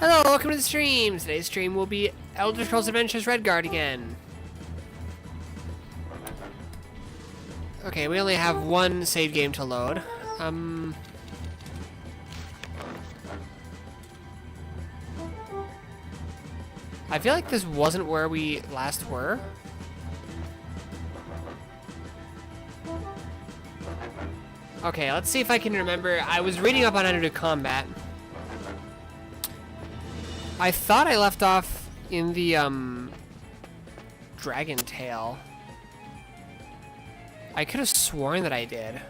Hello, welcome to the stream. Today's stream will be Elder Scrolls Adventures Redguard again. Okay, we only have one save game to load. I feel like this wasn't where we last were. Okay, let's see if I can remember. I was reading up on how to do combat. I thought I left off in the, Dragon Tail. I could have sworn that I did.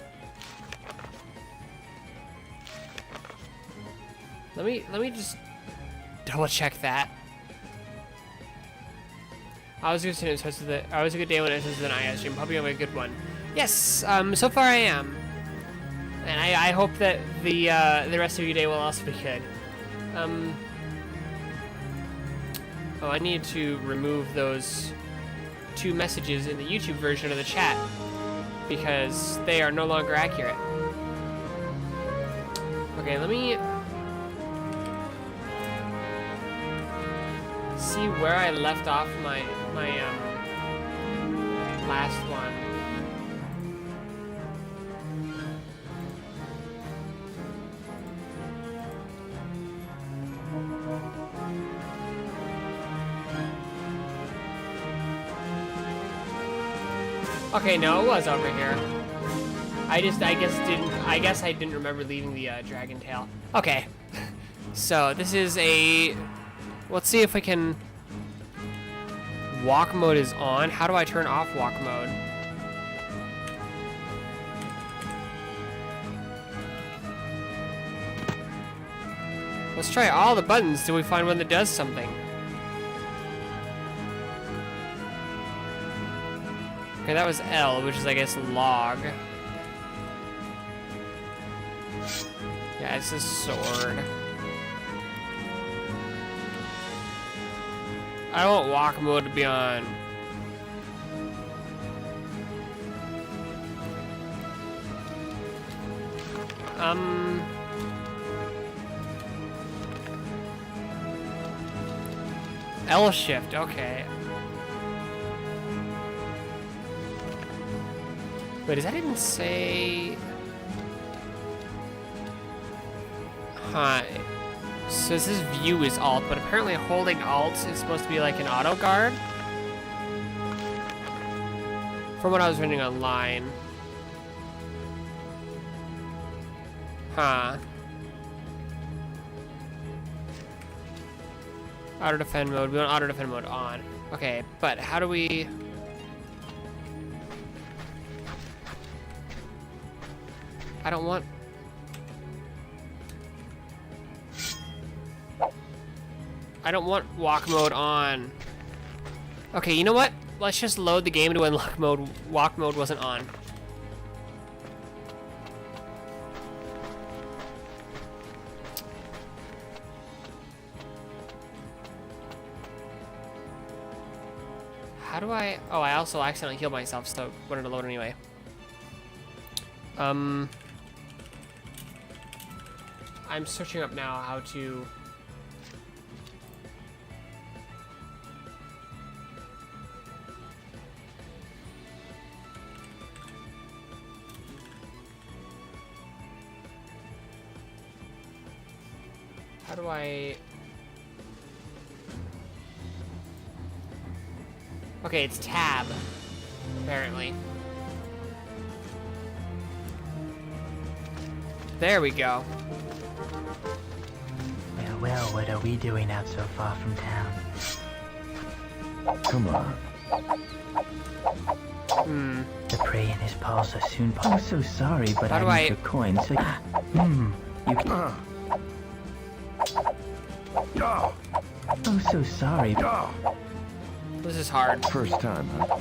Let me just double check that. I was a good day when it was an IS stream. Probably have a good one. Yes, so far I am. And I hope that the rest of your day will also be good. Oh, I need to remove those 2 messages in the YouTube version of the chat because they are no longer accurate. Okay, let me see where I left off my last one. Okay, no, it was over here. I guess I didn't remember leaving the Dragon Tail. Okay, so this is a. Let's see if we can. Walk mode is on. How do I turn off walk mode? Let's try all the buttons till we find one that does something. Okay, that was L, which is, I guess, log. Yeah, it's a sword. I don't want walk mode to be on. L shift, okay. Wait, does that even say? Huh. So this view is alt, but apparently holding alt is supposed to be like an auto guard. From what I was reading online. Huh. Auto defend mode. We want auto defend mode on. Okay, but how do we? I don't want. I don't want walk mode on. Okay, you know what? Let's just load the game to when walk mode wasn't on. How do I? Oh, I also accidentally healed myself, so I wanted to load anyway. I'm searching up now how to. How do I? Okay, it's tab, apparently. There we go. Well, what are we doing out so far from town? Come on. The prey in his paws are soon. Oh, so sorry, but How do I need your coin, so. You can. Oh, so sorry. This is hard. First time, huh?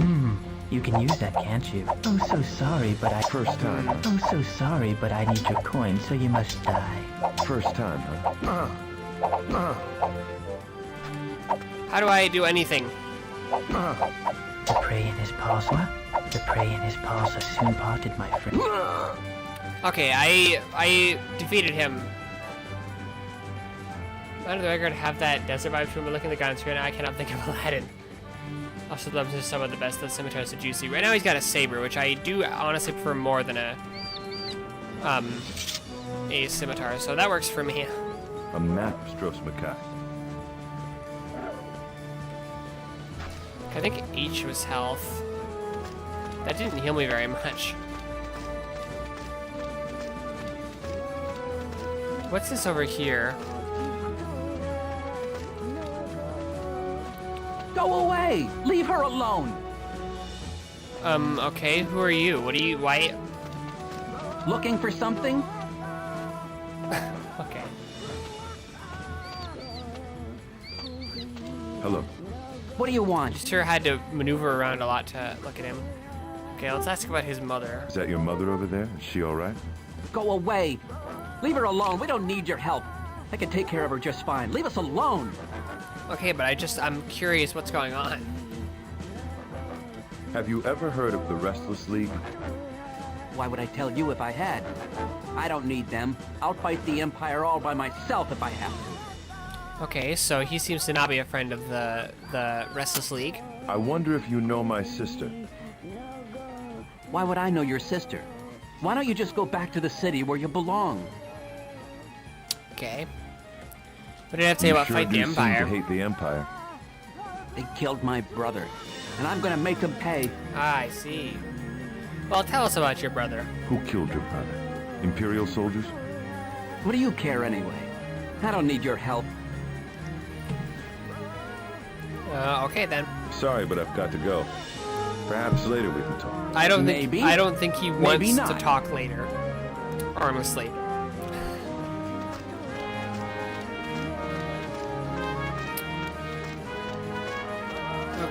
You can use that, can't you? Oh, so sorry, but I. First time. Oh, so sorry, but I need your coin, so you must die. First time, huh? How do I do anything? The prey in his paws. What? The prey in his paws are soon parted, my friend. Okay, I defeated him. Why did the Redguard have that desert vibe to him? Looking at the guy on screen, I cannot think of Aladdin. Also, loves is some of the best. The scimitars are juicy. Right now, he's got a saber, which I do honestly prefer more than a scimitar. So that works for me. A map of Stros Makai. I think H was health. That didn't heal me very much. What's this over here? Go away! Leave her alone! Okay, who are you? What are you, why? Looking for something? Okay. Hello. What do you want? Just sure had to maneuver around a lot to look at him. Okay, let's ask about his mother. Is that your mother over there? Is she all right? Go away! Leave her alone. We don't need your help. I can take care of her just fine. Leave us alone! Okay, but I'm curious what's going on. Have you ever heard of the Restless League? Why would I tell you if I had? I don't need them. I'll fight the Empire all by myself if I have to. Okay, so he seems to not be a friend of the Restless League. I wonder if you know my sister. Why would I know your sister? Why don't you just go back to the city where you belong? Okay. What did I have to say about Sure fight the do seem to Empire? hate the Empire. They killed my brother, and I'm gonna make them pay. Ah, I see. Well, tell us about your brother. Who killed your brother? Imperial soldiers? What do you care anyway? I don't need your help. Okay then. Sorry, but I've got to go. Perhaps later we can talk. I don't Maybe. think he Maybe wants to not. talk later. Honestly.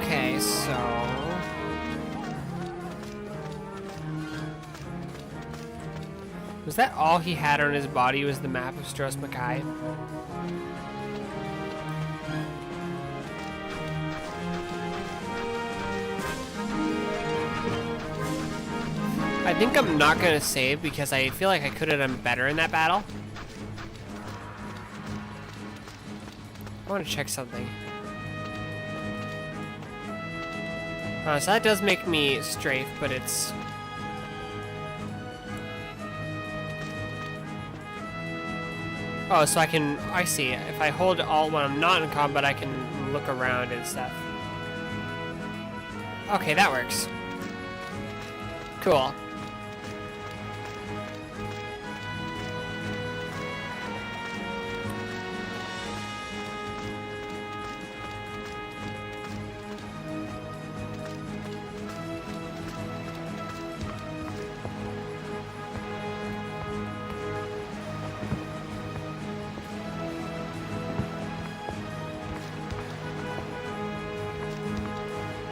Okay, so was that all he had on his body was the map of Stros Makai? I think I'm not gonna save because I feel like I could have done better in that battle. I want to check something. So that does make me strafe, but it's... Oh, so I see. If I hold Alt when I'm not in combat, I can look around and stuff. Okay, that works. Cool.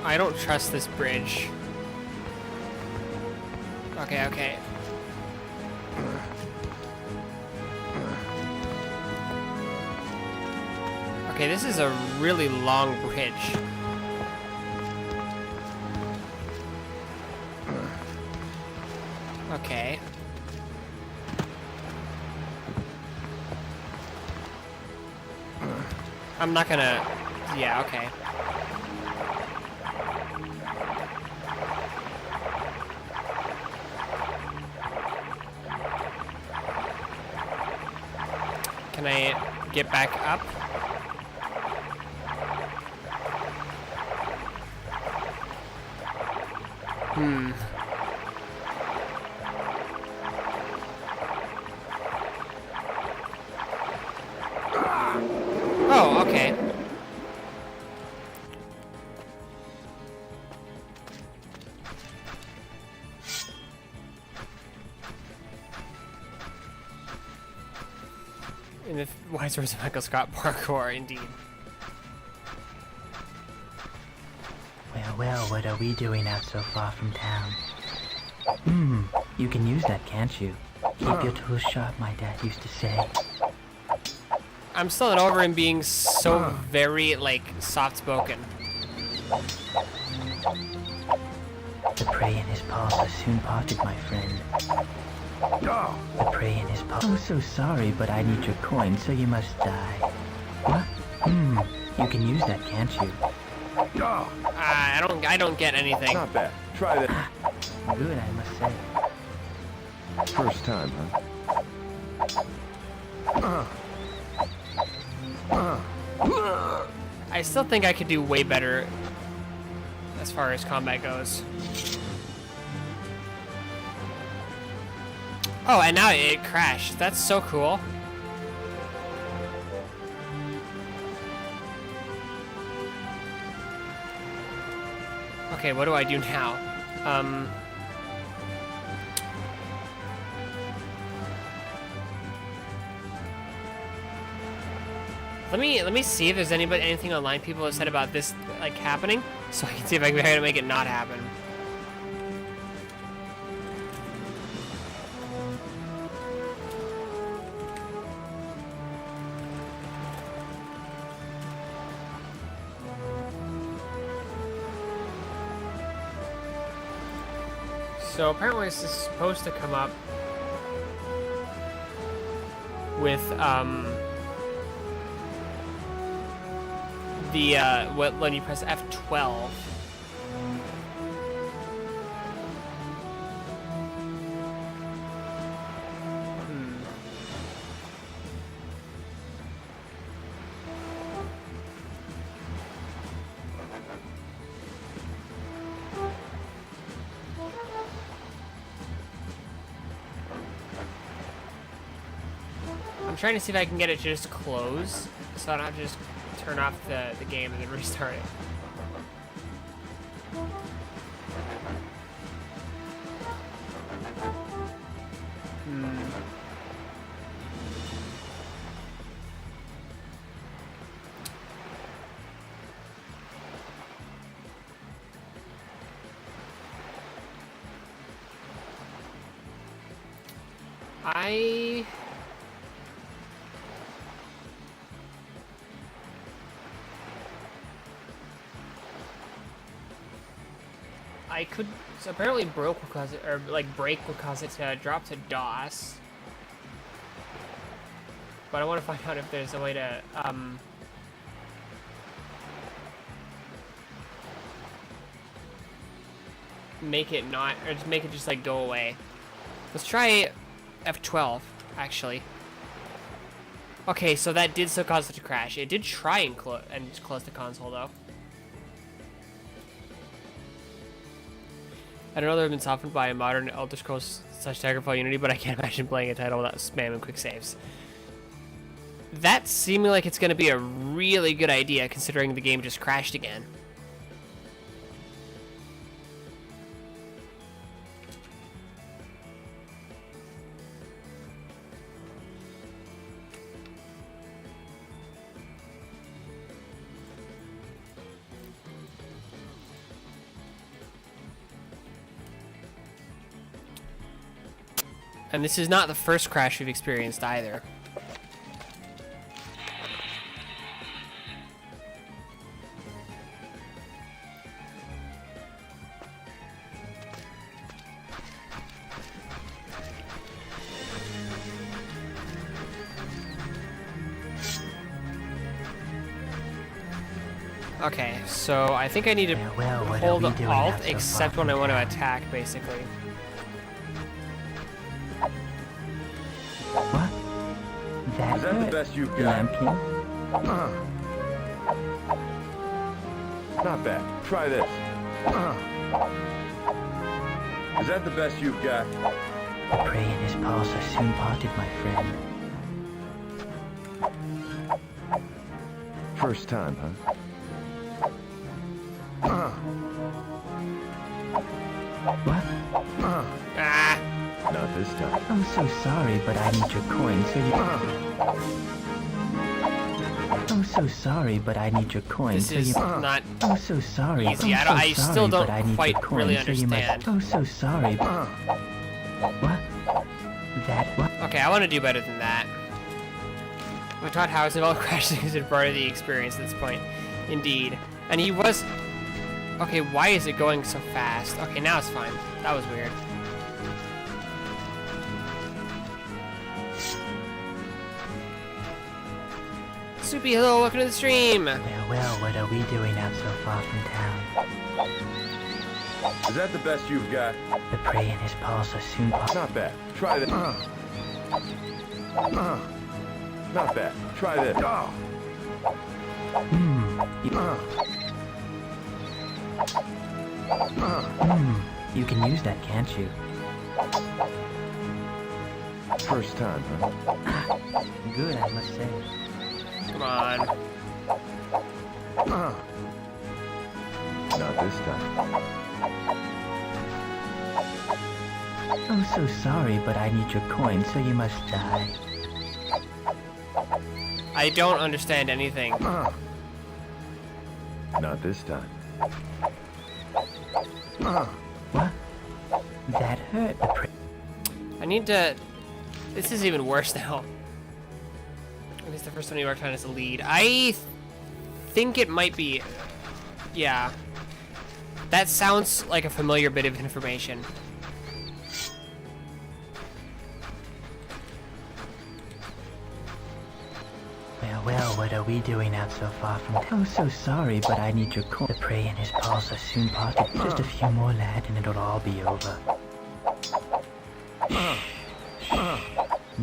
I don't trust this bridge. Okay. Okay, this is a really long bridge. Okay. I'm not gonna... Yeah, okay. Can I get back up? Oh, okay. In the wise words of Michael Scott, parkour, indeed. Well, what are we doing out so far from town? You can use that, can't you? Keep your tools sharp, my dad used to say. I'm still not over him being so very, like, soft-spoken. The prey in his paws are soon parted, my friend. The prey in his paws. I'm so sorry, but I need your coin, so you must die. What? You can use that, can't you? Oh, I don't get anything. not bad. Try this. Good, I must say. First time, huh? I still think I could do way better as far as combat goes. Oh, and now it crashed. That's so cool. Okay, what do I do now? Let me see if there's anything online people have said about this like happening, so I can see if I can try to make it not happen. So apparently this is supposed to come up with when you press F12. I'm trying to see if I can get it to just close, so I don't have to just turn off the game and then restart it. I could, so apparently broke because it, or like break because it's dropped to DOS. But I want to find out if there's a way to make it not, or just make it just like go away. Let's try F12 actually. Okay, so that did still cause it to crash. It did try and close the console though. I don't know they've been softened by a modern Elder Scrolls / Daggerfall Unity, but I can't imagine playing a title without spamming quick saves. That's seeming like it's going to be a really good idea, considering the game just crashed again. And this is not the first crash we've experienced either. Okay, so I think I need to hold Alt except when I want to attack, basically. What? Is that the best you've got? Not bad. Try this. Is that the best you've got? Pray and his pulse are soon parted, my friend. First time, huh? What? Ah! Not this time. I'm so sorry, but I need your coin, so you... I'm so sorry, but I need your coin, This so is you... not I'm so sorry. easy. I still sorry, don't but I need quite your coin, really so you must- understand. I'm so sorry. What? That what? Okay, I want to do better than that. I taught how it's about crashing is part of the experience at this point. Indeed. And he was... Okay, why is it going so fast? Okay, now it's fine. That was weird. Soupy, hello, welcome to the stream. Well, what are we doing out so far from town? Is that the best you've got? The prey in his paws are soon Not bad. Try this. Not bad. Try this. You can use that, can't you? First time, huh? Good, I must say. Come on. Not this time. Oh, so sorry, but I need your coin, so you must die. I don't understand anything. Not this time. What? That hurt. The prey. I need to... This is even worse now. At least the first one you worked on as a lead. I think it might be... Yeah. That sounds like a familiar bit of information. Well, what are we doing out so far from town? Oh, so sorry, but I need your coin. The prey in his paws are soon parted. Just a few more, lad, and it'll all be over.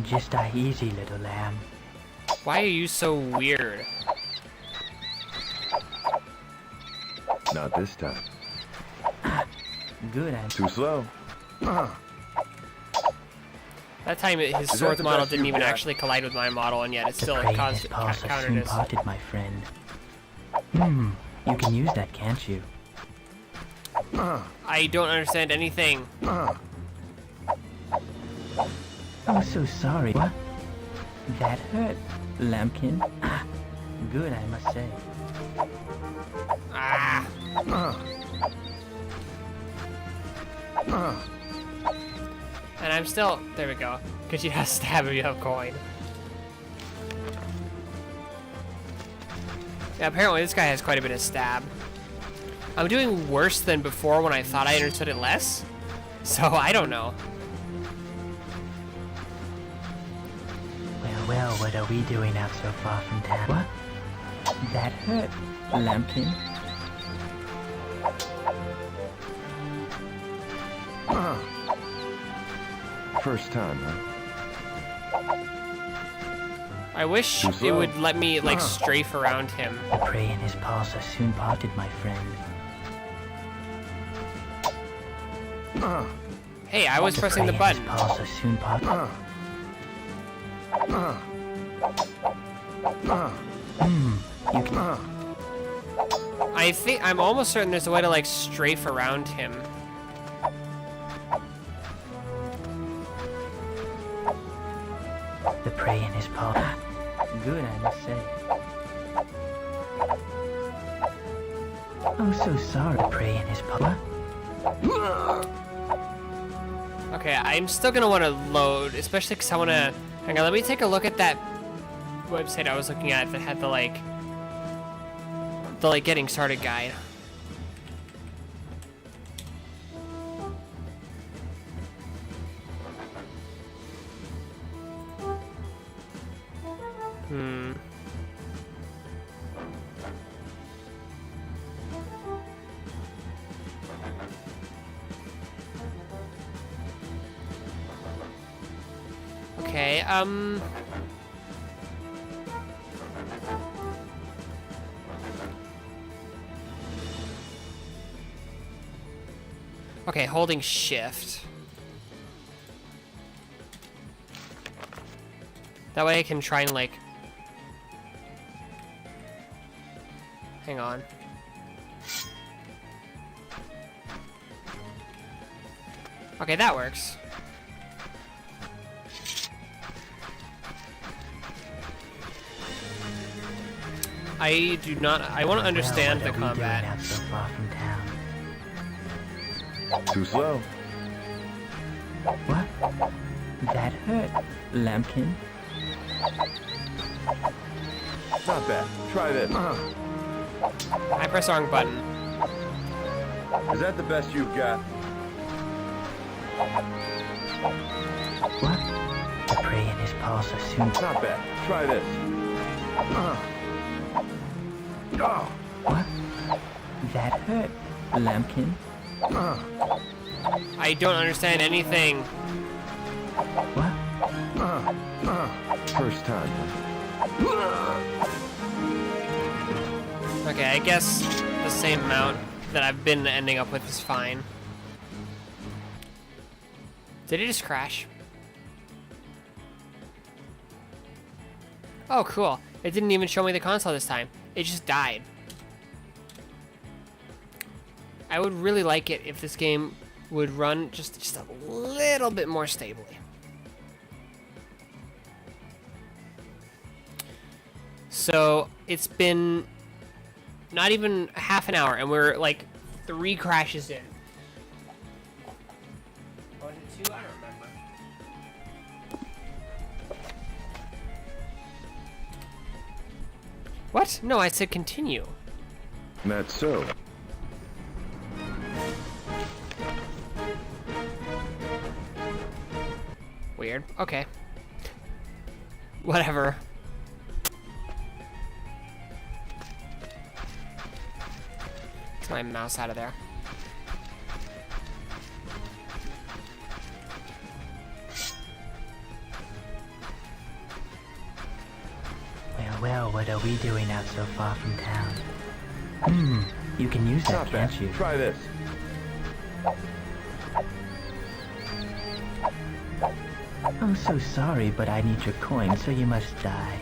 Just die easy, little lamb. Why are you so weird? Not this time. Good, I'm Too slow. That time his that sword's the model best didn't you've even got? actually collide with my model, and yet it the still prey in caused his paws are countered soon us. parted, my friend. You can use that, can't you? I don't understand anything. Oh, so sorry. What? That hurt, lambkin. Good, I must say. Ah. And I'm still... There we go. Because you have stab if you have coin. Yeah, apparently this guy has quite a bit of stab. I'm doing worse than before when I thought I understood it less. So, I don't know. Well, what are we doing out so far from town? What? That hurt, lambkin. First time, huh? I wish Too it slow. would let me, like, strafe around him. The prey in his paws are soon parted, my friend. Hey, I was pressing the prey in button. his paws are soon parted. You can... I think... I'm almost certain there's a way to, like, strafe around him. The prey in his paws. Good, I must say. Oh, so sorry. The prey in his paws. Okay, I'm still gonna want to load, especially because I want to... Hang on, let me take a look at that website I was looking at that had the, like, getting started guide. Okay, Okay, holding shift. That way I can try and, like... Hang on. Okay, that works. I do not... I want to understand the What are we doing combat. out so far from town? Too slow. What? That hurt, lambkin. Not bad. Try this. I press the wrong button. Is that the best you've got? What? The prey in his paws are soon... Not bad. Try this. What? That hurt, Lambkin. I don't understand anything. What? First time. Okay, I guess the same amount that I've been ending up with is fine. Did it just crash? Oh, cool. It didn't even show me the console this time. It just died. I would really like it if this game would run just a little bit more stably. So it's been not even half an hour and we're like 3 crashes in. Or was it 2? I don't remember. What? No, I said continue. That's so. Weird. Okay. Whatever. Get my mouse out of there. Well, what are we doing out so far from town? You can use that, Not bad. can't you? Try this. I'm so sorry, but I need your coin, so you must die.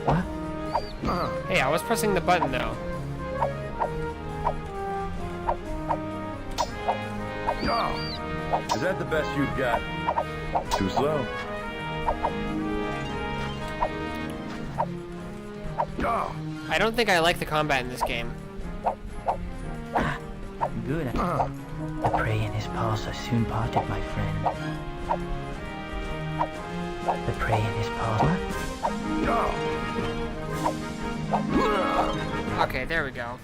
What? Hey, I was pressing the button though. Is that the best you've got? Too slow. I don't think I like the combat in this game. Good. The prey in his paws are soon parted, my friend. The prey in his paws. What? Okay, there we go.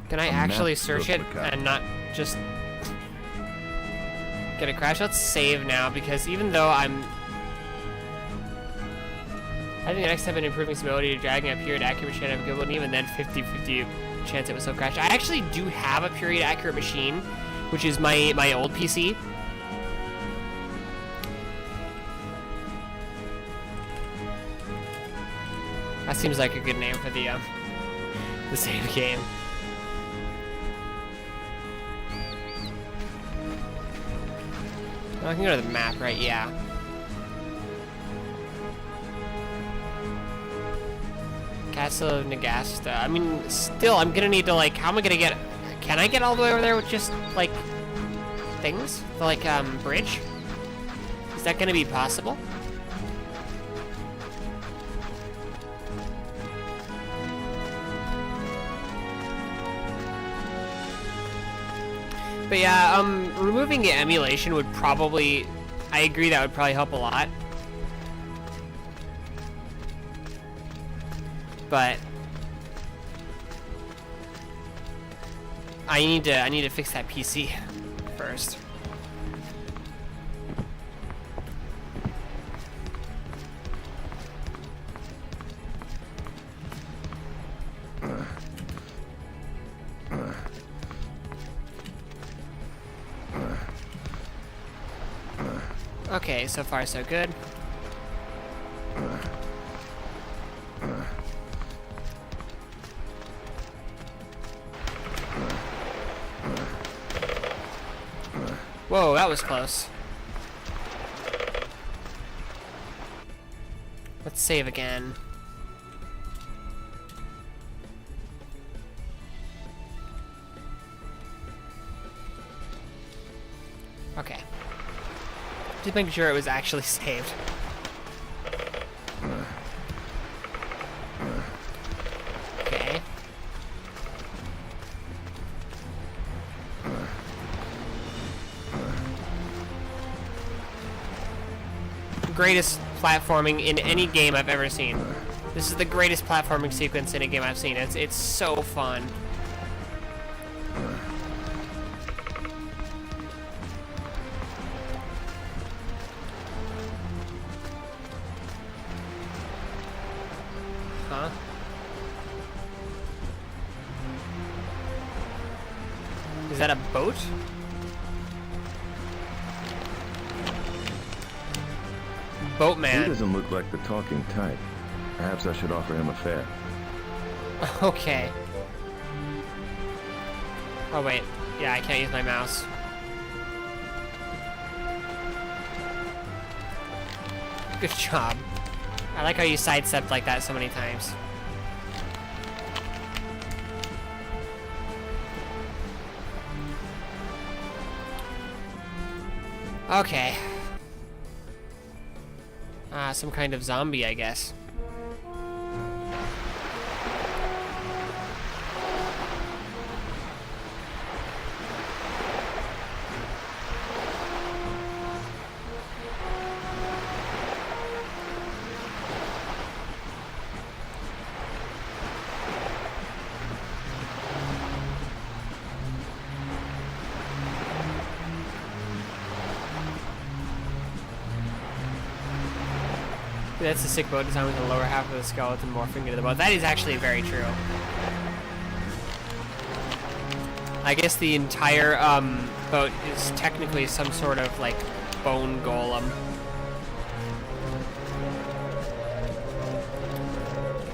Can I actually search it and not just get a crash? Let's save now because even though I think the next step in improving stability to dragging a period accurate machine of good one, even then 50-50 chance it was so crashed. I actually do have a period accurate machine, which is my old PC. That seems like a good name for the same game. Oh, I can go to the map, right? Yeah. Castle of Nagasta. I mean, still, I'm gonna need to, like, how am I gonna get... Can I get all the way over there with just, like, things? The, like, bridge? Is that gonna be possible? But yeah, removing the emulation would probably... I agree that would probably help a lot. But I need to fix that PC first. Okay, so far so good. Whoa, that was close. Let's save again. Okay. Just making sure it was actually saved. Okay. Greatest platforming in any game I've ever seen. This is the greatest platforming sequence in a game I've seen. It's so fun. that a boat? He Boatman. doesn't look like the talking type. Perhaps I should offer him a fare. Okay. Oh wait, yeah, I can't use my mouse. Good job. I like how you sidestepped like that so many times. Okay. Some kind of zombie, I guess. That's a sick boat design with the lower half of the skeleton morphing into the boat. That is actually very true. I guess the entire boat is technically some sort of like bone golem.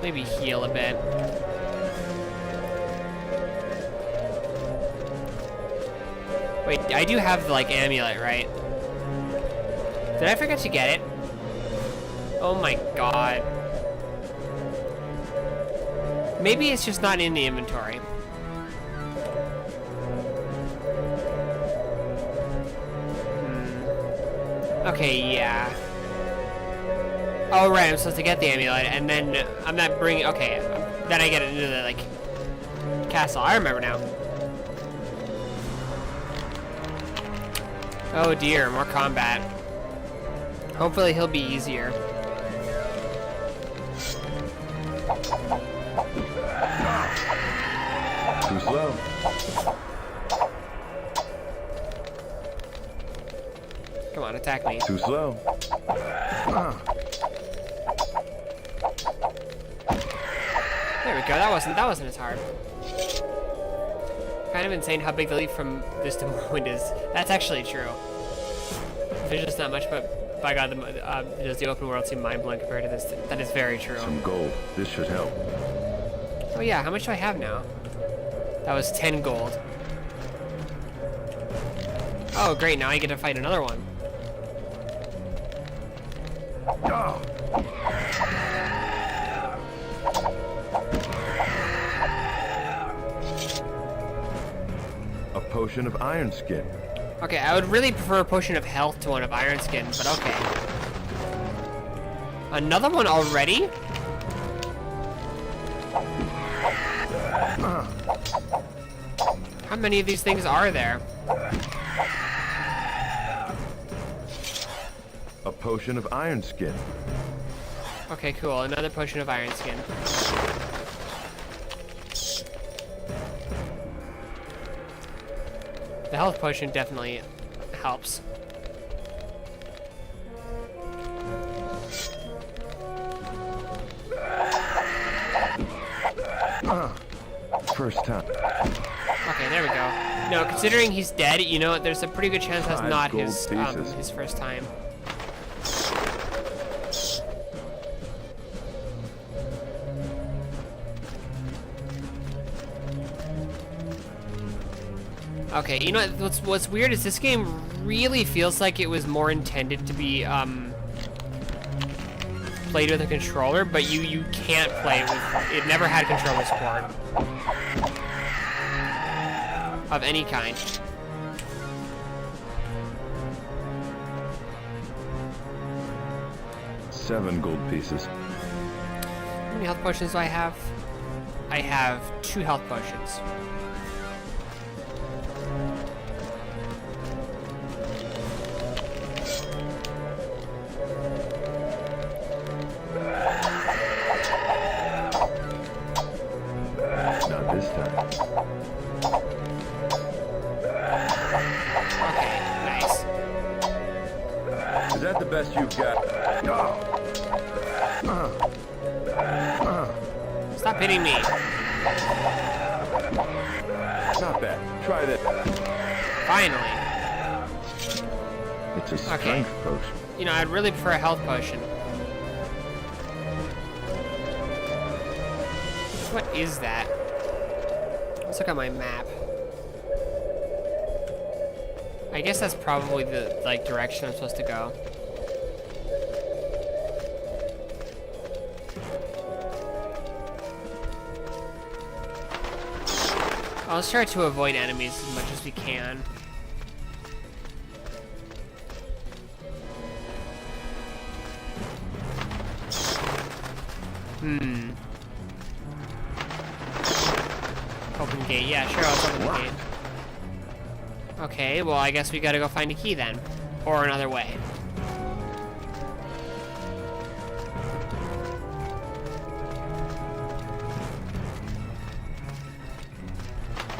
Maybe heal a bit. Wait, I do have the like amulet, right? Did I forget to get it? Oh my god. Maybe it's just not in the inventory. Okay, yeah. Oh right, I'm supposed to get the amulet, and then I'm not bringing. Okay, then I get it into the like castle. I remember now. Oh dear, more combat. Hopefully he'll be easier. Too slow. Come on, attack me. Too slow. There we go. That wasn't as hard. Kind of insane how big the leap from this to Morrowind is. That's actually true. There's just not much, but by God, does the open world seem mind-blowing compared to this? That is very true. Some gold. This should help. Oh yeah, how much do I have now? That was 10 gold. Oh great, now I get to fight another one. A potion of iron skin. Okay, I would really prefer a potion of health to one of iron skin, but okay. Another one already? How many of these things are there? A potion of iron skin. Okay, cool. Another potion of iron skin. The health potion definitely helps. First time. Okay, there we go. No, considering he's dead, you know, there's a pretty good chance that's 5 not gold his pieces. first time. Okay, you know what's weird is this game really feels like it was more intended to be played with a controller, but you can't play it with. It never had controller support of any kind. Seven gold pieces. How many health potions do I have? I have 2 health potions. Not this time. Okay, nice. Is that the best you've got? Stop hitting me. Not bad. try that. Finally. It's a strength potion. You know, I'd really prefer a health potion. What is that? Let's look at my map. I guess that's probably the, like, direction I'm supposed to go. I'll try to avoid enemies as much as we can. Open gate. Yeah, sure, I'll open the gate. Okay, well, I guess we gotta go find a key then. Or another way.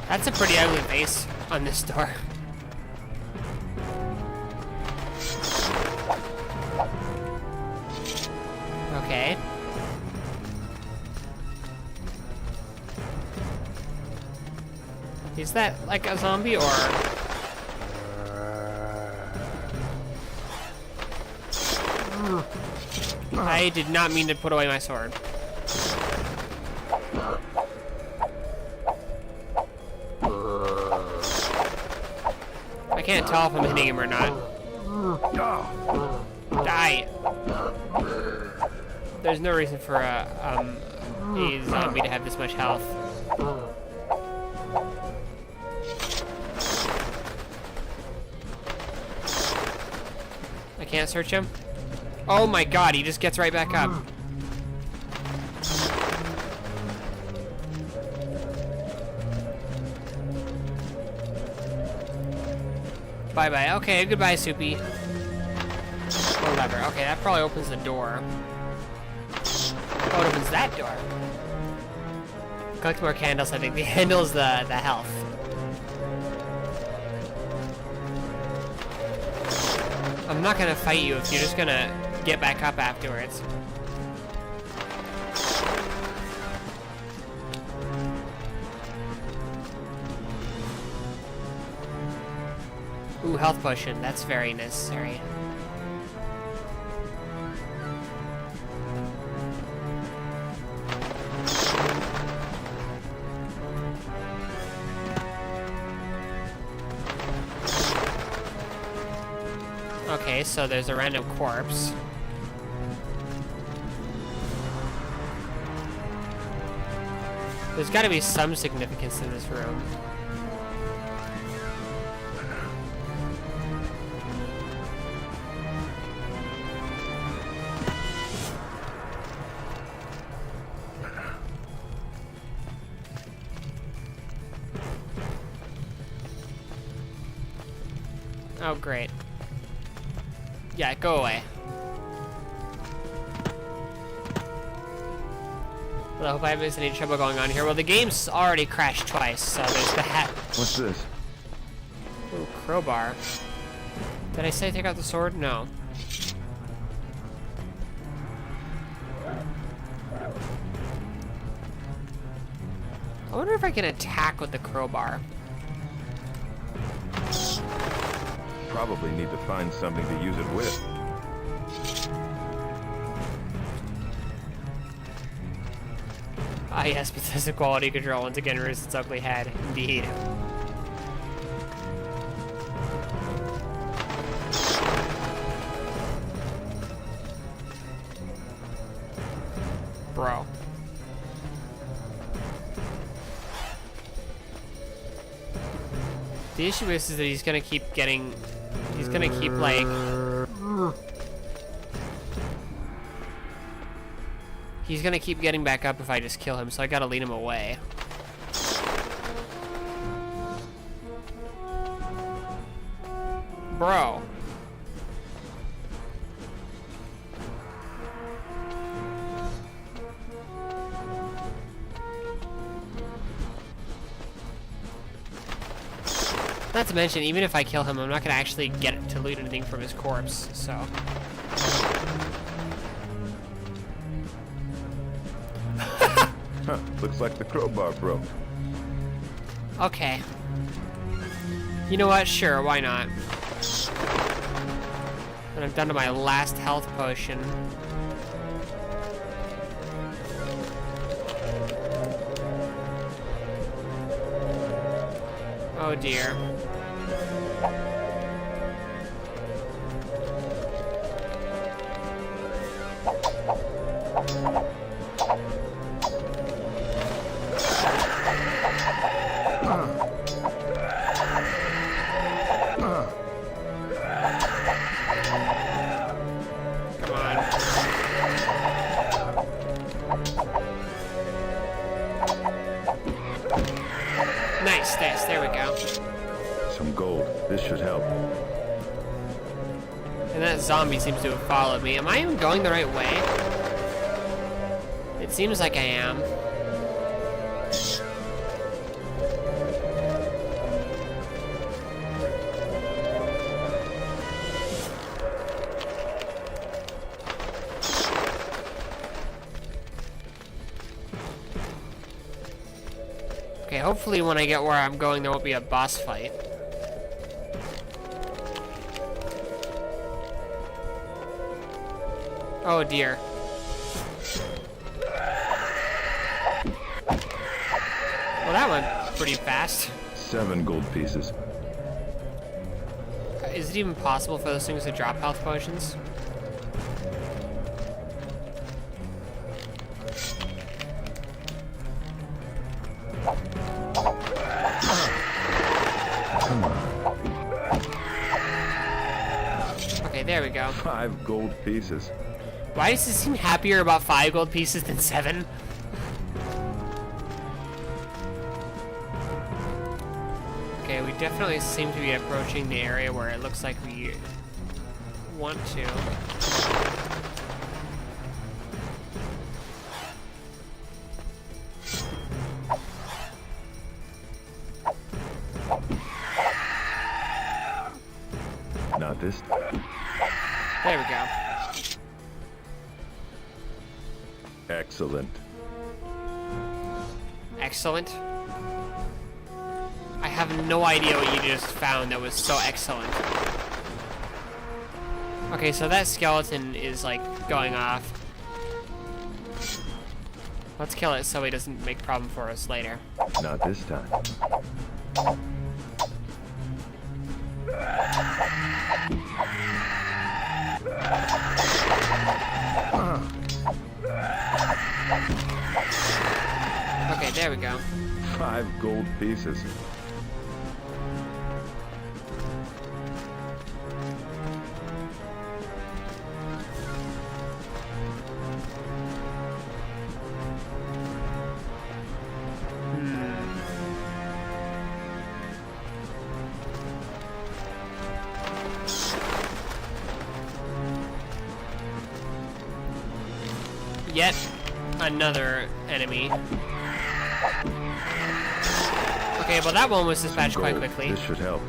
That's a pretty ugly face on this door. Okay. Is that like a zombie or? I did not mean to put away my sword. I can't tell if I'm hitting him or not. Die! There's no reason for a zombie to have this much health. I can't search him? Oh my god, he just gets right back up. Bye-bye. Okay, goodbye, Soupy. Oh, lever. Okay, that probably opens the door. Oh, it opens that door. Collect more candles, I think. The handle's the health. I'm not gonna fight you if you're just gonna get back up afterwards. Ooh, health potion. That's very necessary. Okay, so there's a random corpse. There's gotta be some significance in this room. Oh, great. Yeah, go away. Well, I hope I haven't missed any trouble going on here. Well, the game's already crashed twice, so there's that. What's this? Ooh, crowbar. Did I say take out the sword? No. I wonder if I can attack with the crowbar. Probably need to find something to use it with. Ah yes, Bethesda quality control once again rears its ugly head. Indeed. Bro. The issue is that he's gonna keep getting... He's gonna keep, like... He's gonna keep getting back up if I just kill him, so I gotta lead him away. Bro. Not to mention, even if I kill him, I'm not gonna actually get to loot anything from his corpse, so... Huh, looks like the crowbar broke. Okay. You know what? Sure, why not? And I'm down to my last health potion. Oh dear. Come on. Nice, there we go. Some gold. This should help. And that zombie seems to have followed me. Am I even going the right way? It seems like I am. Okay, hopefully when I get where I'm going, there won't be a boss fight. Oh dear. Well, that went pretty fast. 7 gold pieces. Is it even possible for those things to drop health potions? Come on. Okay, there we go. 5 gold pieces. Why does it seem happier about 5 gold pieces than 7? Okay, we definitely seem to be approaching the area where it looks like we want to. Not this. There we go. Excellent. Excellent. I have no idea what you just found that was so excellent. Okay, so that skeleton is like going off. Let's kill it so he doesn't make problem for us later. Not this time. Okay, there we go. 5 gold pieces. Yet another enemy. Okay, well that one was dispatched quite Gold. quickly. This should help.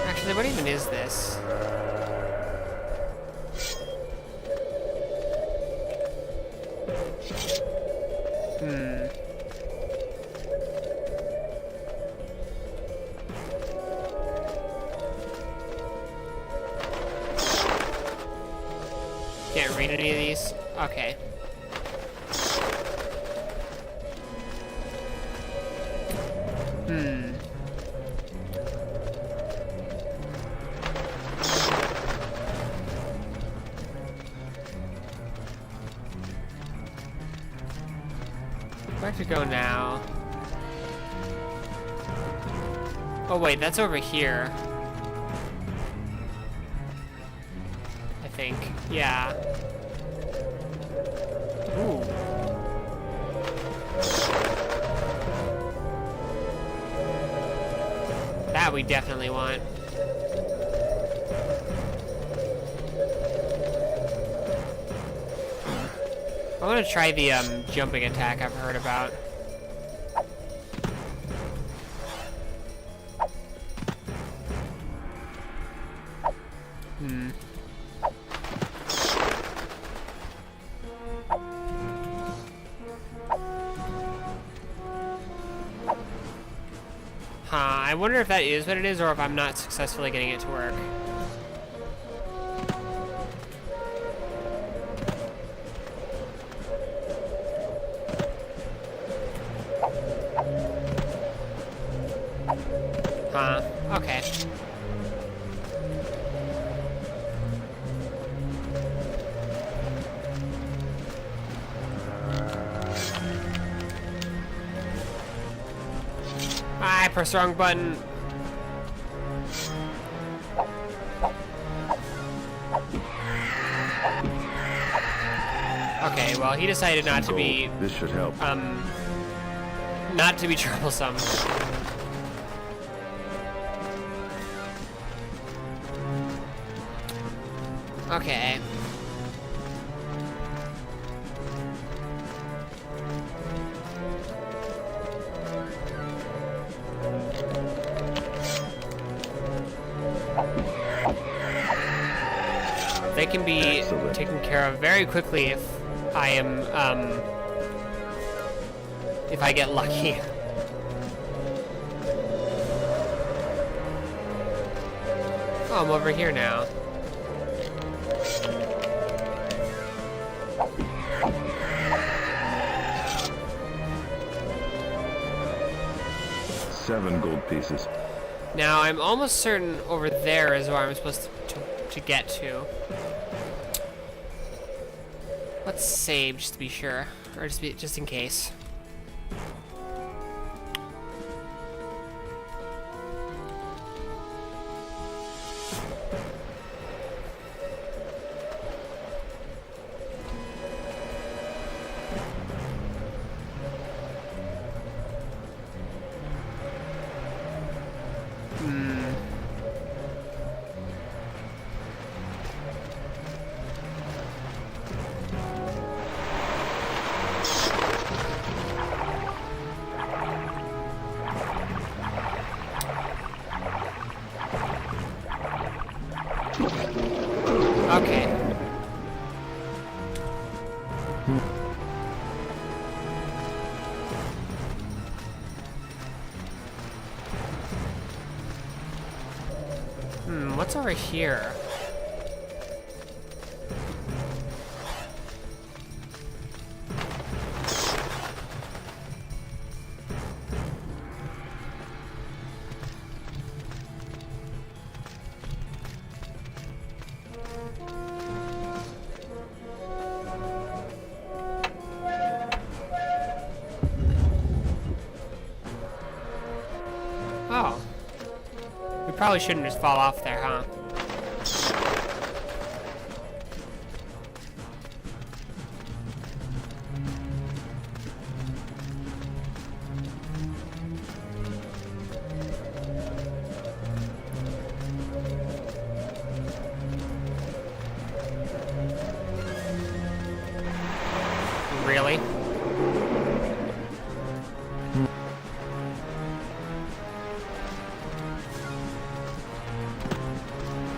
Actually, what even is this? Can't read any of these? Okay. Where to go now? Oh wait, that's over here. I think. Yeah. Ooh. That we definitely want. I want to try the jumping attack I've heard about. I wonder if that is what it is, or if I'm not successfully getting it to work. Okay. I pressed the wrong button. Okay, well, he decided not to be, This should help. not to be troublesome. Okay. They can be Excellent. taken care of very quickly if I am, if I get lucky. Oh, I'm over here now. Seven gold pieces. Now, I'm almost certain over there is where I'm supposed to get to. Let's save just to be sure, or just in case. Okay. What's over here? Oh. We probably shouldn't just fall off there, huh? Really?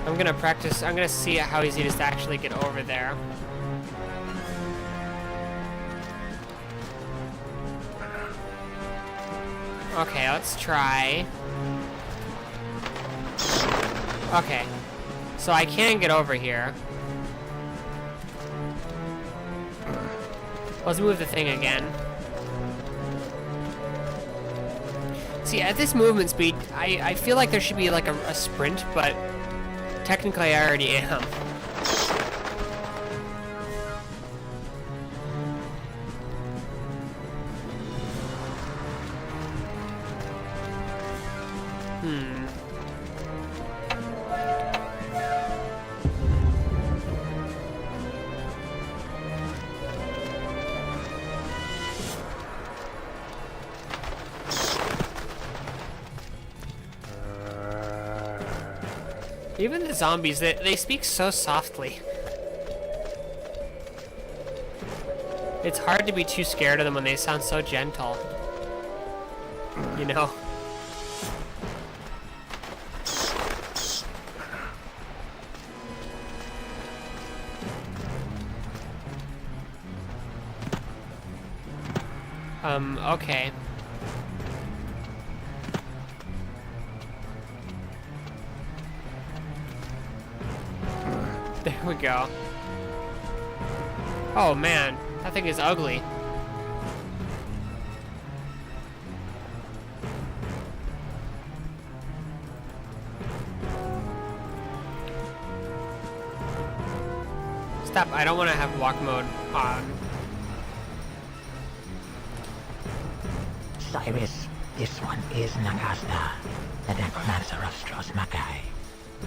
I'm gonna practice. I'm gonna see how easy it is to actually get over there. Okay, let's try. Okay, so I can get over here. Let's move the thing again. See, at this movement speed, I feel like there should be like a sprint, but technically I already am. Even the zombies, they speak so softly. It's hard to be too scared of them when they sound so gentle. You know? Okay. There we go. Oh man, that thing is ugly. Stop, I don't want to have walk mode on. Cyrus, this one is Nagasta, the necromancer of Strasmakai.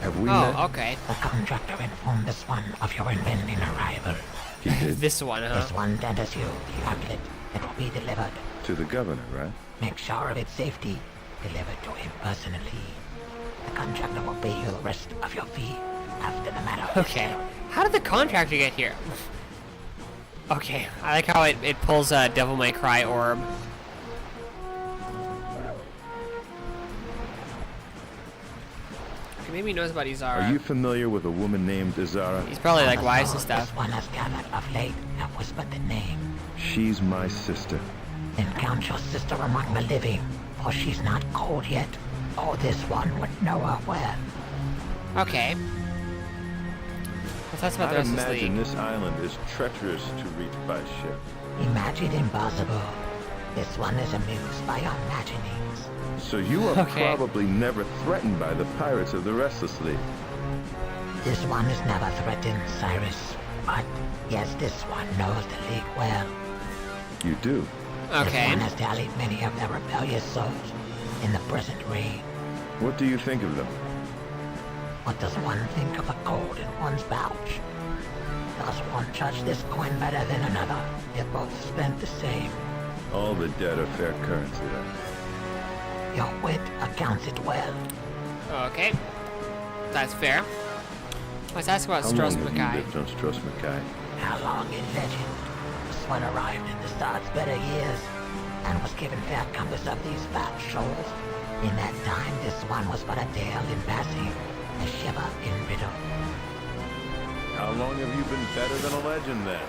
Have we met? Oh, okay. The contractor informed this one of your impending arrival. He did. This one, huh? This one tenders you the amulet that will be delivered. To the governor, right? Make sure of its safety. Delivered to him personally. The contractor will pay you the rest of your fee after the matter is Okay. settled. How did the contractor get here? Okay, I like how it pulls a Devil May Cry orb. Okay, maybe he knows about Izara. Are you familiar with a woman named Izara? He's probably like The wise soul and stuff. This one has gathered of late and whispered the name. She's my sister. Then count your sister among the living, for she's not cold yet. Or this one would know her well. Okay. Well, that's about the I rest of this imagine league. this island is treacherous to reach by ship. Imagine impossible. This one is amused by your imaginings. So you are Okay. probably never threatened by the pirates of the Restless League. This one is never threatened, Cyrus. But yes, this one knows the League well. You do. This Okay. one has tallied many of their rebellious souls in the present reign. What do you think of them? What does one think of a gold in one's pouch? Does one judge this coin better than another? They're both spent the same. All the dead are fair currency then. Your wit accounts it well. Okay. That's fair. Let's ask about How long Stros have you Mackay. lived on Stros Mackay? How long in legend? This one arrived in the stars better years and was given fair compass of these fat shoals. In that time, this one was but a tale in passing, a shiver in riddle. How long have you been better than a legend then?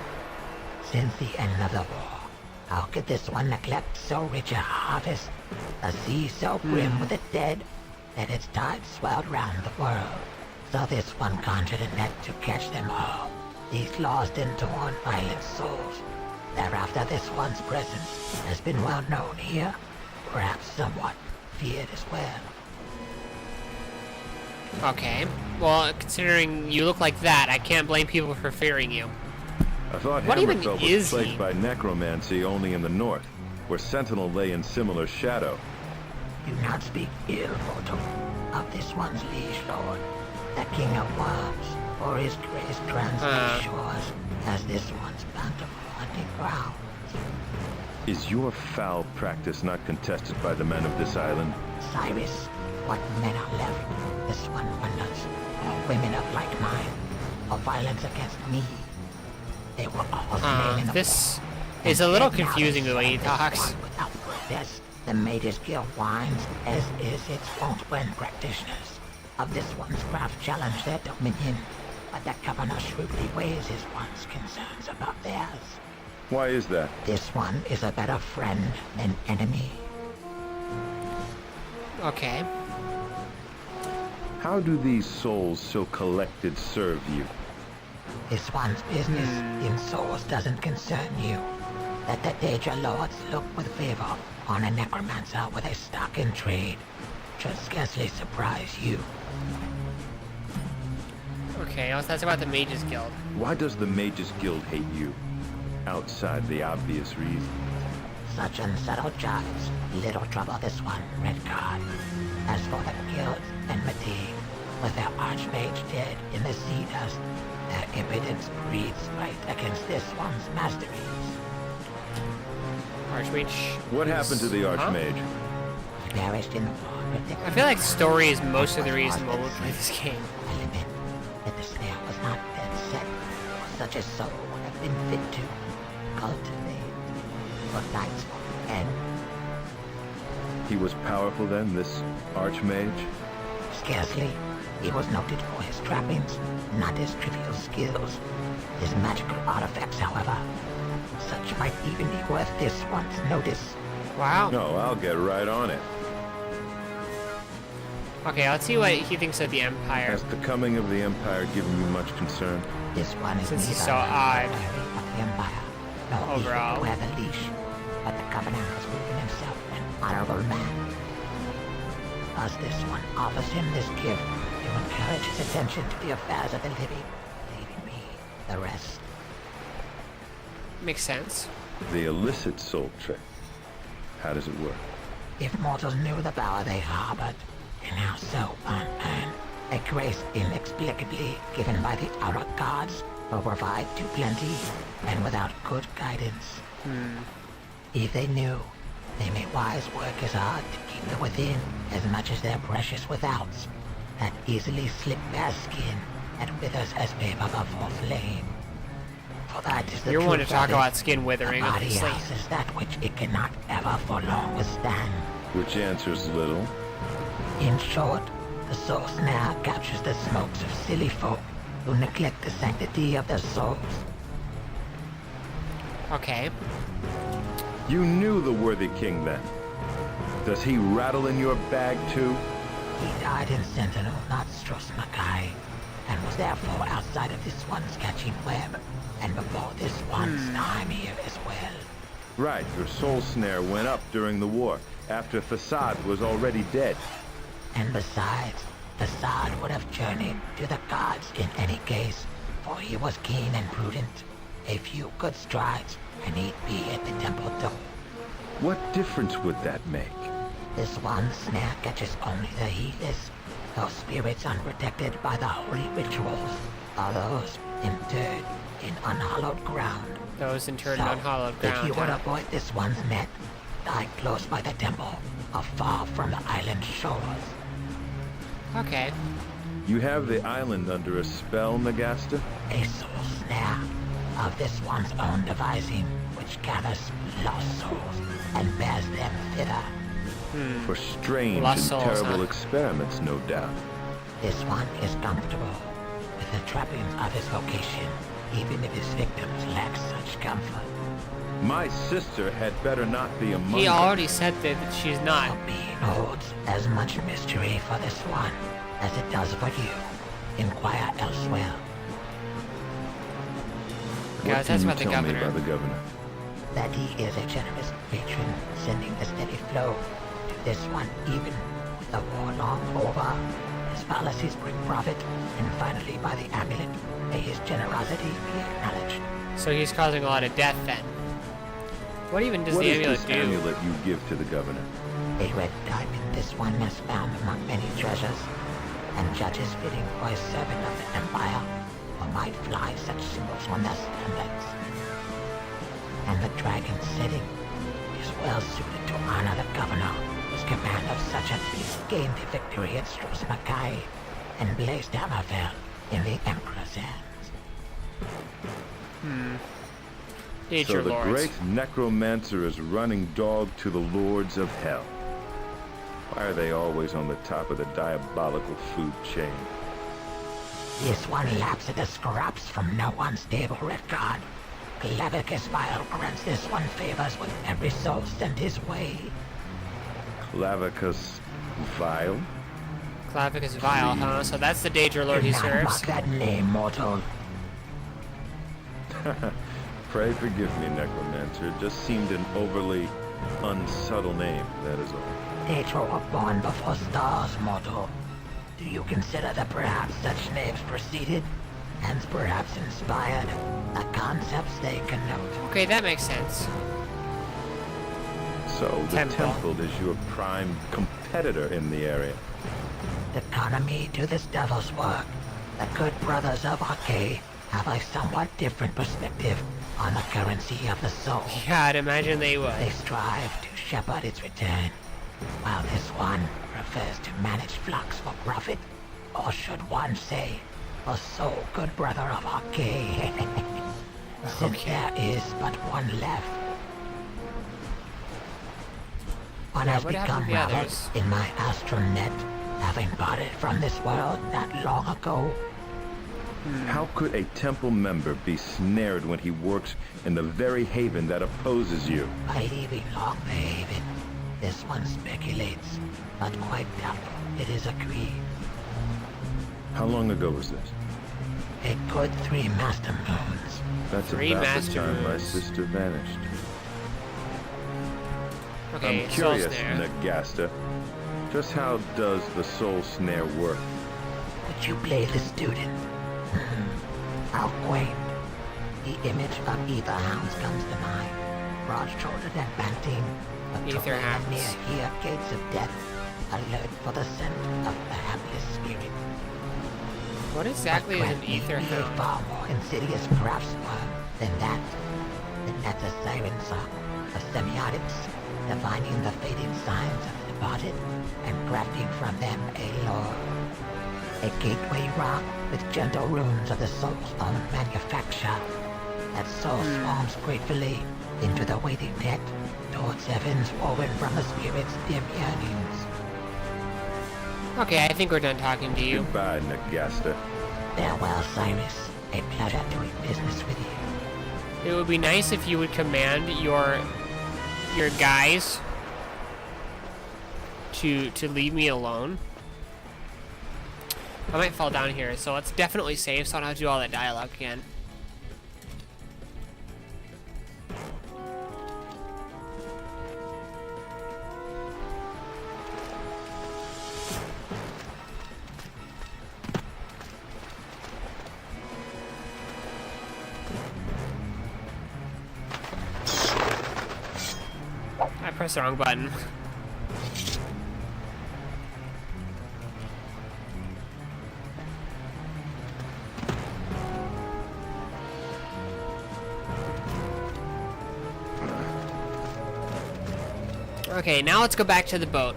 Since the end of the war, how could this one neglect so rich a harvest? A sea so brim with the dead that its tides swelled round the world. So this one conjured a net to catch them all, these lost and torn violent souls. Thereafter this one's presence has been well known here, perhaps somewhat feared as well. Okay. Well, considering you look like that, I can't blame people for fearing you. I thought What even Hammerfell is was plagued he? by necromancy only in the north, where Sentinel lay in similar shadow. Do not speak ill, Photo, of this one's liege lord, the king of worms, for his grace transmits shores as this one's bountiful hunting ground. Is your foul practice not contested by the men of this island? Cyrus, what men are left? This one wonders. Or women of like mind, or violence against me. They were all slain in the This war. is a little And now confusing they the way he serve this talks. one without protest. The Mages Guild whines, as is its wont when practitioners of this one's craft challenge their dominion, but the governor shrewdly weighs his one's concerns about theirs. Why is that? This one is a better friend than enemy. Okay. How do these souls so collected serve you? This one's business in souls doesn't concern you. That the Daedra Lords look with favor on a necromancer with a stock in trade should scarcely surprise you. Okay, let's talk about the Mages Guild. Why does the Mages Guild hate you? Outside the obvious reason. Such unsettled jobs, little trouble this one, Redguard. As for the guild's enmity, with their archmage dead in the sea dust, their impotence breeds spite against this one's masteries. Archmage. What happened to the Huh? Archmage? Perished in the war with I feel like story is most of the reason why we play this game. I admit that the snare was not then set, for such a soul would have been fit to cultivate for night's end. He was powerful then, this archmage? Scarcely. He was noted for his trappings, not his trivial skills. His magical artifacts, however, such might even be worth this one's notice. Wow. No, I'll get right on it. Okay, let's see what he thinks of the Empire. Has the coming of the Empire given you much concern? This one is Since he's neither so odd. of the Empire, nor Overall. eager to wear the leash, but the Governor has proven himself an honorable man. Thus this one offers him this gift to encourage his attention to the affairs of the living, leaving me the rest. Makes sense. The illicit soul trick. How does it work? If mortals knew the power they harbored, and how so unearned, a grace inexplicably given by the outer gods will provide to plenty and without good guidance. If they knew, they may wise work as hard to keep the within as much as their precious withouts, that easily slip bare skin and withers as vapor before flame. For that is the You're one to truth talk of it. about skin withering The with body the slate. houses that which it cannot ever for long withstand. Which answers little. In short, the soul snare captures the smokes of silly folk who neglect the sanctity of their souls. Okay. You knew the worthy king then. Does he rattle in your bag too? He died in Sentinel, not Mackay, and was therefore outside of this one's catching web, and before this one's time here as well. Right, your soul snare went up during the war, after Facade was already dead. And besides, Facade would have journeyed to the gods in any case, for he was keen and prudent. A few good strides, and he'd be at the temple door. What difference would that make? This one snare catches only the heedless. Those spirits unprotected by the holy rituals are those interred in unhallowed ground. Those interred in So, unhallowed if ground. you would huh? avoid this one's net, die close by the temple, or far from the island's shores. Okay. You have the island under a spell, Nagasta? A soul snare of this one's own devising, which gathers lost souls and bears them thither. For strange Lost and souls, terrible huh? experiments, no doubt. This one is comfortable with the trappings of his vocation, even if his victims lack such comfort. My sister had better not be among He them. already said that she's The not. being holds as much mystery for this one as it does for you. Inquire elsewhere. Yeah, What that's can you about the tell me governor. about the governor? That he is a generous patron, sending the steady flow to this one even with the war long over. His policies bring profit, and finally by the amulet may his generosity be acknowledged. So he's causing a lot of death then. What even does What the is amulet this do? amulet you give to the governor? A red diamond this one has found among many treasures, and judges fitting for a servant of the Empire, or might fly such symbols on their standards. And the dragon's setting is well suited to honor the governor, whose command of such a beast gained the victory at Mackay, and blazed Hammerfell in the Emperor's hands. Nature So the lords. great necromancer is running dog to the lords of hell. Why are they always on the top of the diabolical food chain? This one laps at the scraps from no unstable Redguard. Clavicus Vile grants this one favors with every soul sent his way. Clavicus Vile? Clavicus Vile, huh? So that's the Danger Lord he Do not serves. mock that name, mortal. Pray forgive me, necromancer. It just seemed an overly unsubtle name, that is all. Nature were born before stars, mortal. Do you consider that perhaps such names preceded, and perhaps inspired, the concepts they connote? Okay, that makes sense. So the Temple. temple is your prime competitor in the area. Economy to this devil's work. The good brothers of Arcade have a somewhat different perspective on the currency of the soul. Yeah, I'd imagine they would. They strive to shepherd its return, while this one prefers to manage flocks for profit, or should one say, a sole good brother of Arcade. since there is but one left. One has what become happened to the rabbit others? in my astronet, having parted from this world not long ago. How could a temple member be snared when he works in the very haven that opposes you? By leaving long the haven, this one speculates, but quite doubtful it is agreed. How long ago was this? A good 3 master moons. That's 3 about the master time my moons. sister vanished. Okay, I'm soul curious, snare. Nagasta. Just how does the soul snare work? Would you play the student? How quaint. The image of ether hounds comes to mind. Broad-shouldered and panting, Ether hounds. near here gates of death, alert for the scent of the hapless spirit. What exactly is an Grant me ether be a hound? far more insidious craftsman than that. The net of siren song of semiotics, defining the fading signs of the departed and crafting from them a lore. A gateway rock with gentle runes of the soul's own manufacture. That soul swarms gratefully into the waiting net towards heavens woven from the spirit's dim yearnings. Okay, I think we're done talking to you. Goodbye, Nagasta. Farewell, Cyrus. A pleasure doing business with you. It would be nice if you would command your guys to leave me alone. I might fall down here, so let's definitely save so I don't have to do all that dialogue again. I pressed the wrong button. Okay, now let's go back to the boat.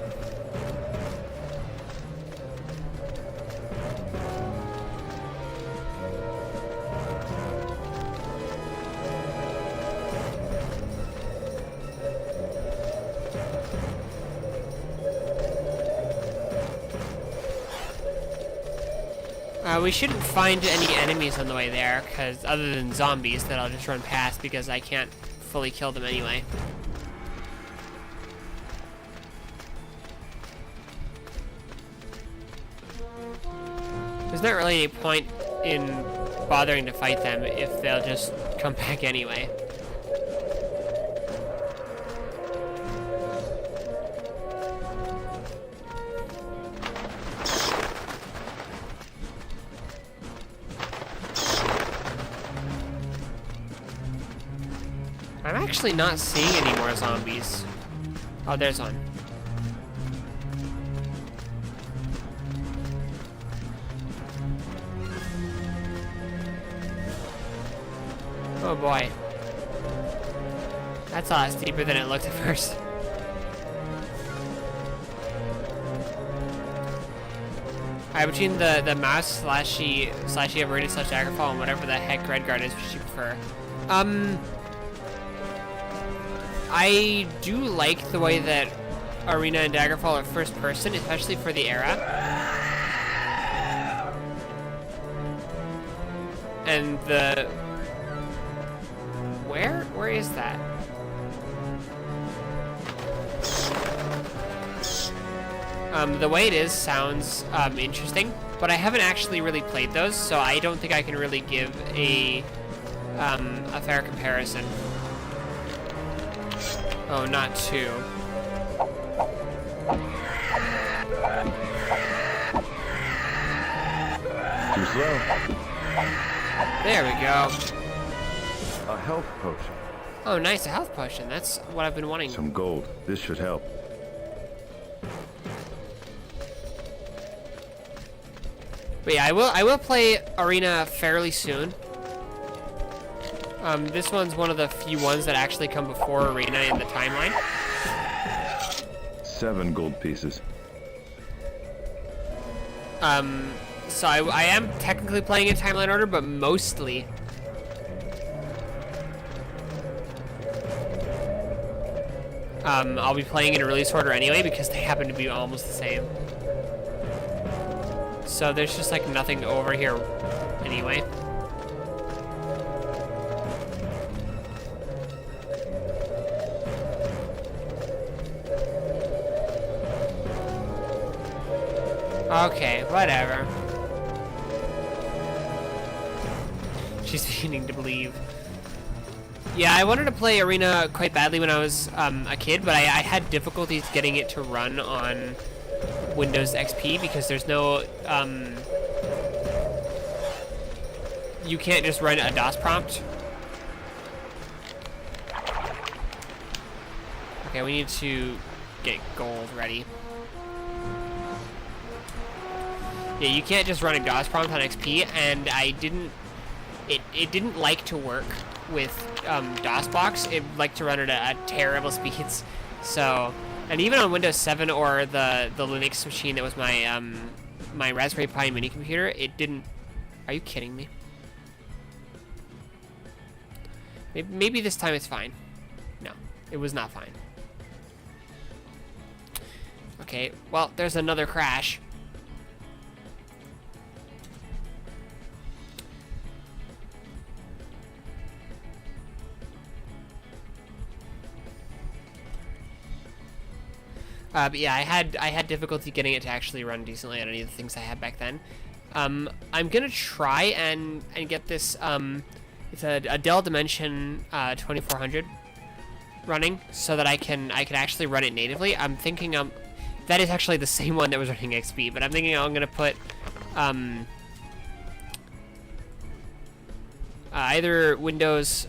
We shouldn't find any enemies on the way there, because other than zombies that I'll just run past because I can't fully kill them anyway. There's not really any point in bothering to fight them if they'll just come back anyway. I'm actually not seeing any more zombies. Oh, there's one. Oh boy. That's a lot steeper than it looked at first. Alright, between the mouse slashy averted slash daggerfall and whatever the heck Redguard is, which you prefer. I do like the way that Arena and Daggerfall are first person, especially for the era. And the... Where is that? The way it is sounds interesting, but I haven't actually really played those, so I don't think I can really give a fair comparison. Oh, not two. Too slow. There we go. A health potion. Oh, nice, a health potion. That's what I've been wanting. Some gold. This should help. But yeah, I will play Arena fairly soon. This one's one of the few ones that actually come before Arena in the timeline. 7 gold pieces. So I am technically playing in timeline order, but mostly I'll be playing in a release order anyway because they happen to be almost the same. So there's just like nothing over here anyway. Okay, whatever. She's beginning to believe. Yeah, I wanted to play Arena quite badly when I was a kid, but I had difficulties getting it to run on Windows XP because there's no... you can't just run a DOS prompt. Okay, we need to get gold ready. Yeah, you can't just run a DOS prompt on XP, and I didn't... It didn't like to work with DOSBox. It liked to run it at terrible speeds. So, and even on Windows 7 or the Linux machine that was my my Raspberry Pi mini computer, it didn't... Are you kidding me? Maybe this time it's fine. No, it was not fine. Okay, well, there's another crash. But yeah, I had difficulty getting it to actually run decently on any of the things I had back then. I'm gonna try and get this. It's a Dell Dimension 2400 running, so that I can actually run it natively. I'm thinking that is actually the same one that was running XP, but I'm thinking I'm gonna put either Windows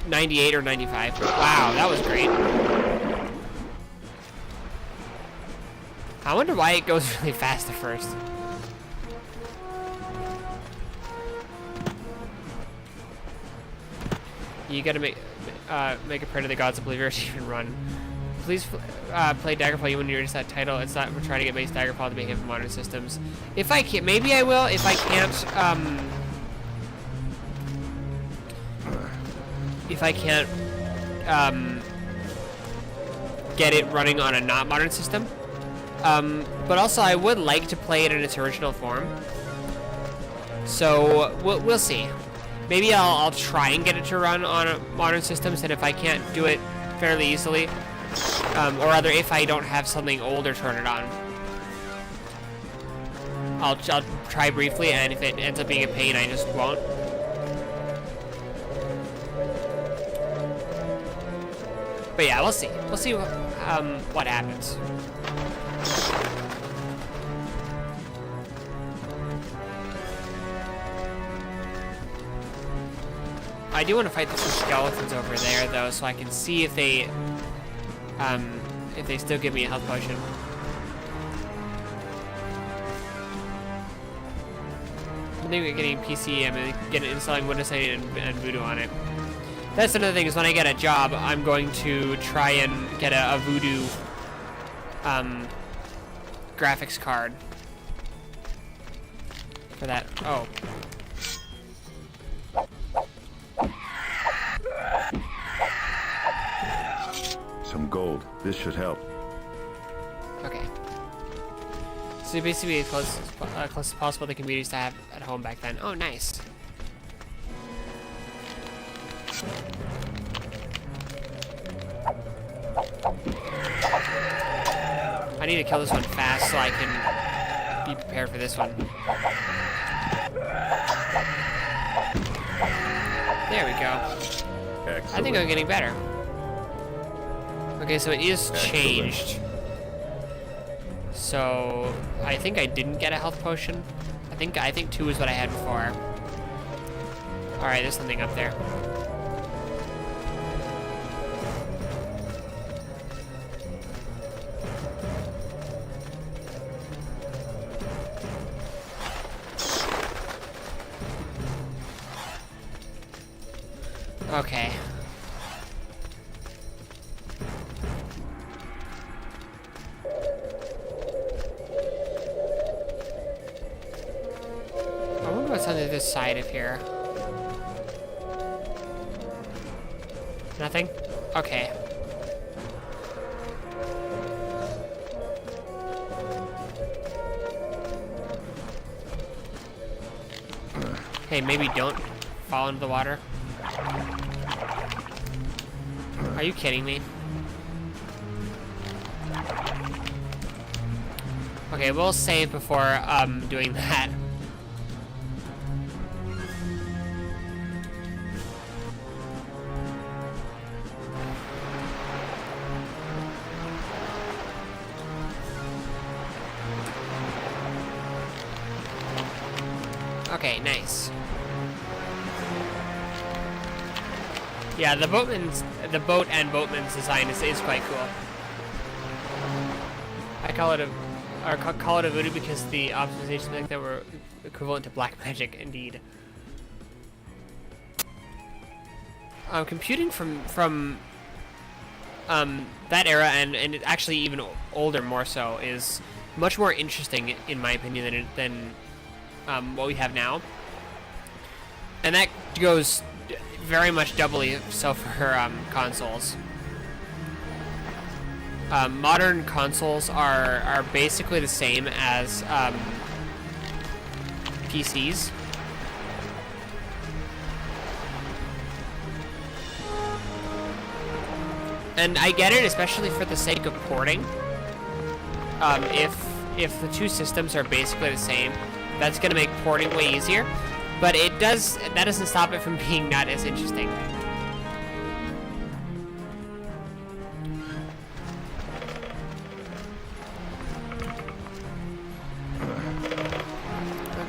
98 or 95. Wow, that was great. I wonder why it goes really fast at first. You gotta make a prayer to the gods of believers to even run. Please play Daggerfall when you're just that title. It's not we're trying to get base Daggerfall to make it for modern systems. If I can't, maybe I will. If I can't, get it running on a not modern system. But also I would like to play it in its original form. So we'll see. Maybe I'll try and get it to run on modern systems, and if I can't do it fairly easily, or rather if I don't have something older to turn it on, I'll try briefly, and if it ends up being a pain, I just won't. But yeah, we'll see. We'll see what happens. I do want to fight the two skeletons over there, though, so I can see if they still give me a health potion. I'm thinking of getting PC. I'm installing Windows 8 and Voodoo on it. That's another thing, is when I get a job, I'm going to try and get a Voodoo graphics card for that. Oh. Some gold. This should help. Okay. So basically, as close as possible to computers to have at home back then. Oh, nice. I need to kill this one fast so I can be prepared for this one. There we go. Excellent. I think I'm getting better. Okay, so it is changed. So I think I didn't get a health potion. I think 2 is what I had before. All right, there's something up there. Okay. I wonder what's on the other side of here. Nothing? Okay. Hey, maybe don't fall into the water. Are you kidding me? Okay, we'll save before doing that. Okay, nice. Yeah, the boat and boatman's design is quite cool. I call it a voodoo because the optimizations like that were equivalent to black magic, indeed. Computing from that era and actually even older more so is much more interesting in my opinion than what we have now, and that goes very much doubly so for consoles. Modern consoles are basically the same as PCs. And I get it, especially for the sake of porting. If the two systems are basically the same, that's gonna make porting way easier. But that doesn't stop it from being not as interesting.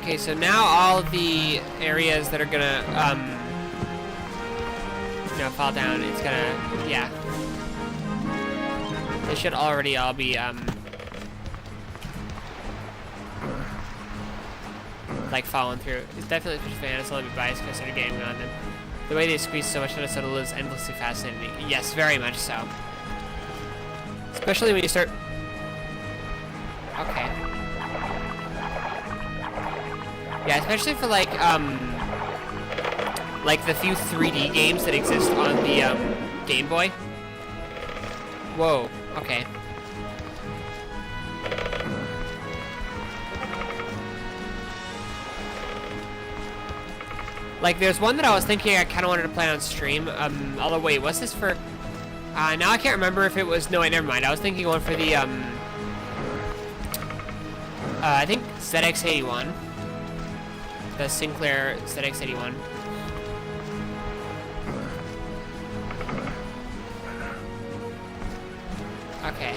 Okay, so now all the areas that are gonna fall down, it's gonna, yeah. They should already all be like falling through. It's definitely a fan. It's a little bit biased because I started gaming on them. The way they squeeze so much out of Soda is endlessly fascinating. Yes, very much so. Especially when you start. Okay. Yeah, especially for like the few 3D games that exist on the Game Boy. Whoa. Okay. Like, there's one that I was thinking I kind of wanted to play on stream. Although, wait, what's this for? Now I can't remember if it was. No, wait, never mind. I was thinking one for the I think ZX81, the Sinclair ZX81. Okay.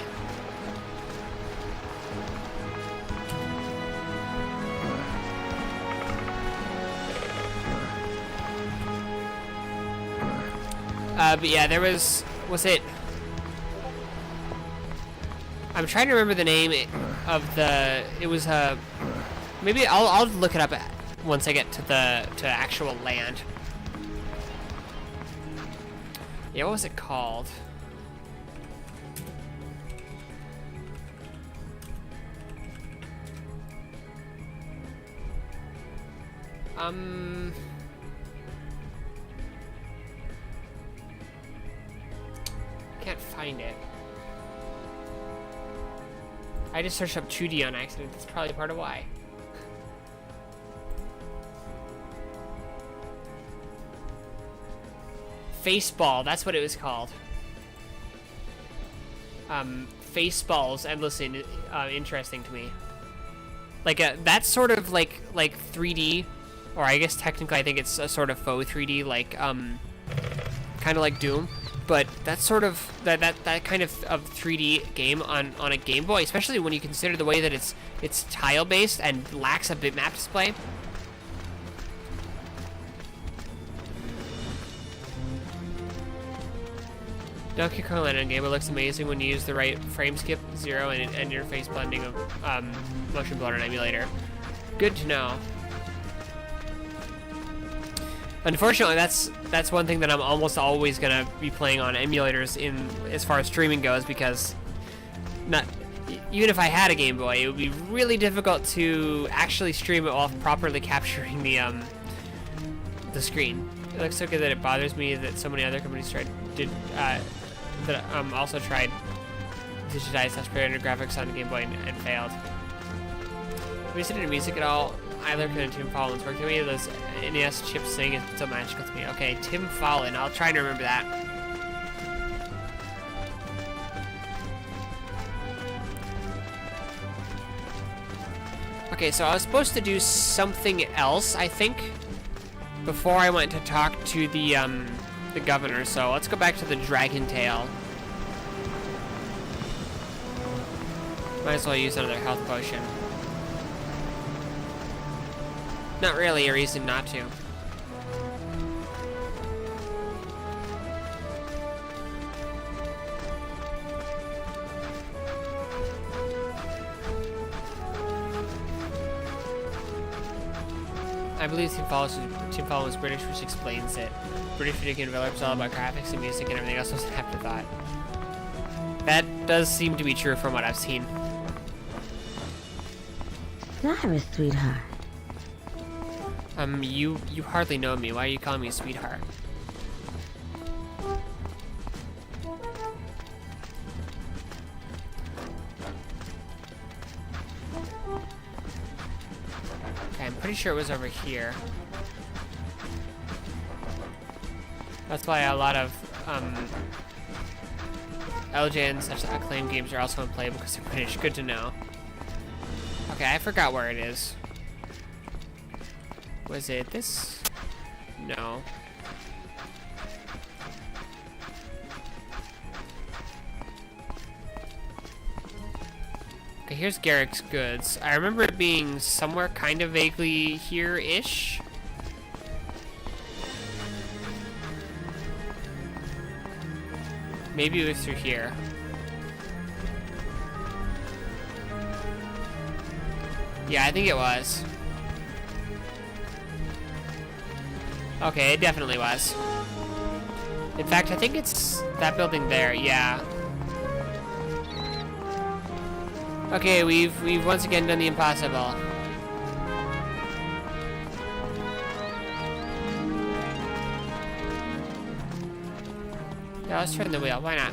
But yeah, there was it? I'm trying to remember the name of the, it was, maybe I'll look it up once I get to actual land. Yeah, what was it called? Can't find it. I just searched up 2D on accident. That's probably part of why. Faceball, that's what it was called. Faceball's endlessly interesting to me. Like that's sort of like 3D, or I guess technically I think it's a sort of faux 3D, like kind of like Doom. But that's sort of that kind of 3D game on a Game Boy, especially when you consider the way that it's tile based and lacks a bitmap display. Donkey Kong Land on Game Boy looks amazing when you use the right frame skip, 0, and interface blending of motion blur and emulator. Good to know. Unfortunately, that's one thing that I'm almost always gonna be playing on emulators in as far as streaming goes, because even if I had a Game Boy, it would be really difficult to actually stream it while properly capturing the screen. It looks so good that it bothers me that so many other companies also tried digitize such predator graphics on the Game Boy and failed. Have you listened to music at all? I learned and Tim Fallon's work. The way those NES chips sing is so magical to me. Okay, Tim Fallon. I'll try to remember that. Okay, so I was supposed to do something else, I think, before I went to talk to the governor. So let's go back to the Dragon Tail. Might as well use another health potion. Not really a reason not to. I believe Tim Fallon was British, which explains it. British video game developers all about graphics and music and everything else was an afterthought. That does seem to be true from what I've seen. Sorry, sweetheart. You hardly know me. Why are you calling me sweetheart? Okay, I'm pretty sure it was over here. That's why a lot of LJ and such acclaimed games are also unplayable because they're British. Good to know. Okay, I forgot where it is. Was it this? No. Okay, here's Garrick's Goods. I remember it being somewhere kind of vaguely here-ish. Maybe it was through here. Yeah, I think it was. Okay, it definitely was. In fact, I think it's that building there, yeah. Okay, we've once again done the impossible. Yeah, let's turn the wheel, why not?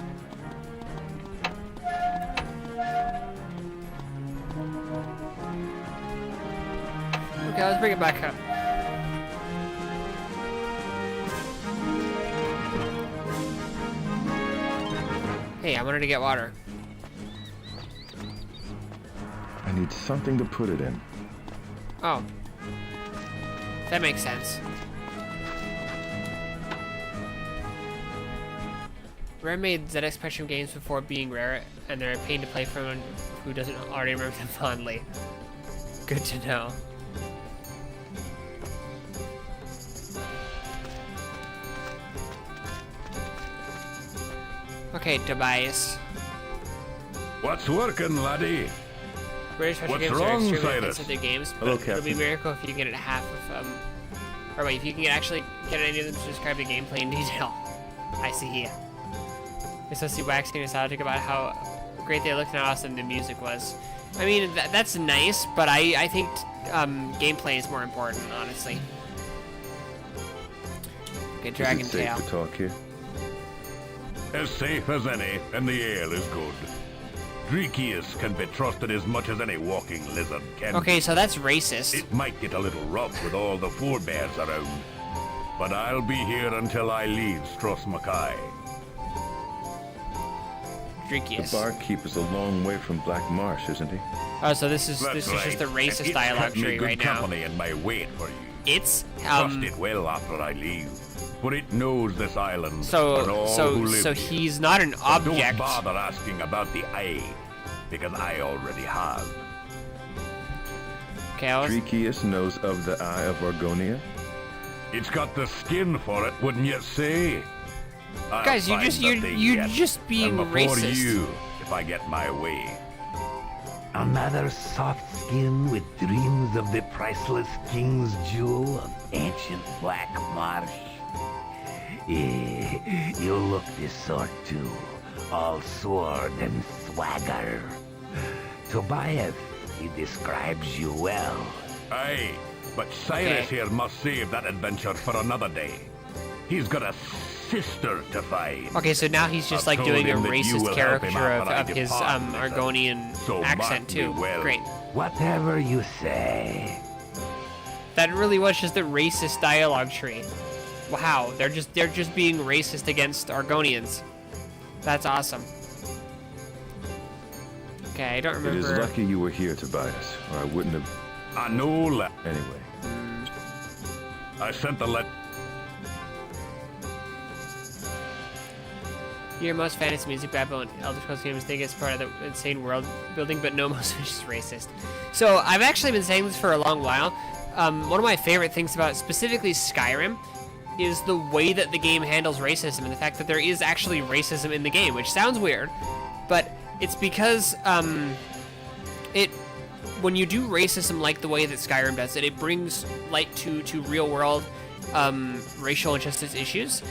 Okay, let's bring it back up. Hey, I wanted to get water. I need something to put it in. Oh. That makes sense. Rare made ZX Spectrum games before being Rare, and they're a pain to play for anyone who doesn't already remember them fondly. Good to know. Okay, Tobias. What's working, laddie? British Retro What's games wrong, are extremely Cyrus? expensive their games, Hello, but it'll be a Captain. miracle if you get it half of or wait, if you can actually get any of them to describe the gameplay in detail. I see. It's supposed to be waxing nostalgic about how great they looked and how awesome the music was. I mean, that's nice, but I think gameplay is more important, honestly. Okay, Dragon Is it safe Tail. to talk here? As safe as any, and the ale is good. Dreekius can be trusted as much as any walking lizard can. Okay, so that's racist. It might get a little rough with all the forebears around, but I'll be here until I leave Struss Mackay. The Dreekius. barkeep is a long way from Black Marsh, isn't he? Oh, so this is That's just the right. racist It's dialogue kept me tree good right now. company in my wait for you. It's Trust it well after I leave, for it knows this island and all who live so here. he's not an object. Don't bother asking about the eye, because I already have. Okay, I was, Dreekius knows of the Eye of Argonia? It's got the skin for it, wouldn't you say? I'll Guys, find the thing you're yet, just being and before racist. you, if I get my way. Another soft skin with dreams of the priceless king's jewel of ancient Black Marsh. You look this sort too, all sword and swagger. Tobias, he describes you well. Aye, but Cyrus Okay. here must save that adventure for another day. He's got a sister to find. Okay, so now he's just I've like doing a told him that you racist will help him caricature out when I of his depart, Lizard. Argonian So accent mark me too. well. Great. Whatever you say. That really was just a racist dialogue tree. Wow, they're just being racist against Argonians. That's awesome. Okay, I don't remember. It is lucky you were here, Tobias, or I wouldn't have. I know that. Anyway, I sent the letter. Your most fantasy music Babylon Elder Scrolls games think it's part of the insane world building, but no, most of it's just racist. So I've actually been saying this for a long while. One of my favorite things about specifically Skyrim is the way that the game handles racism and the fact that there is actually racism in the game, which sounds weird, but it's because when you do racism like the way that Skyrim does it, it brings light to real world racial injustice issues.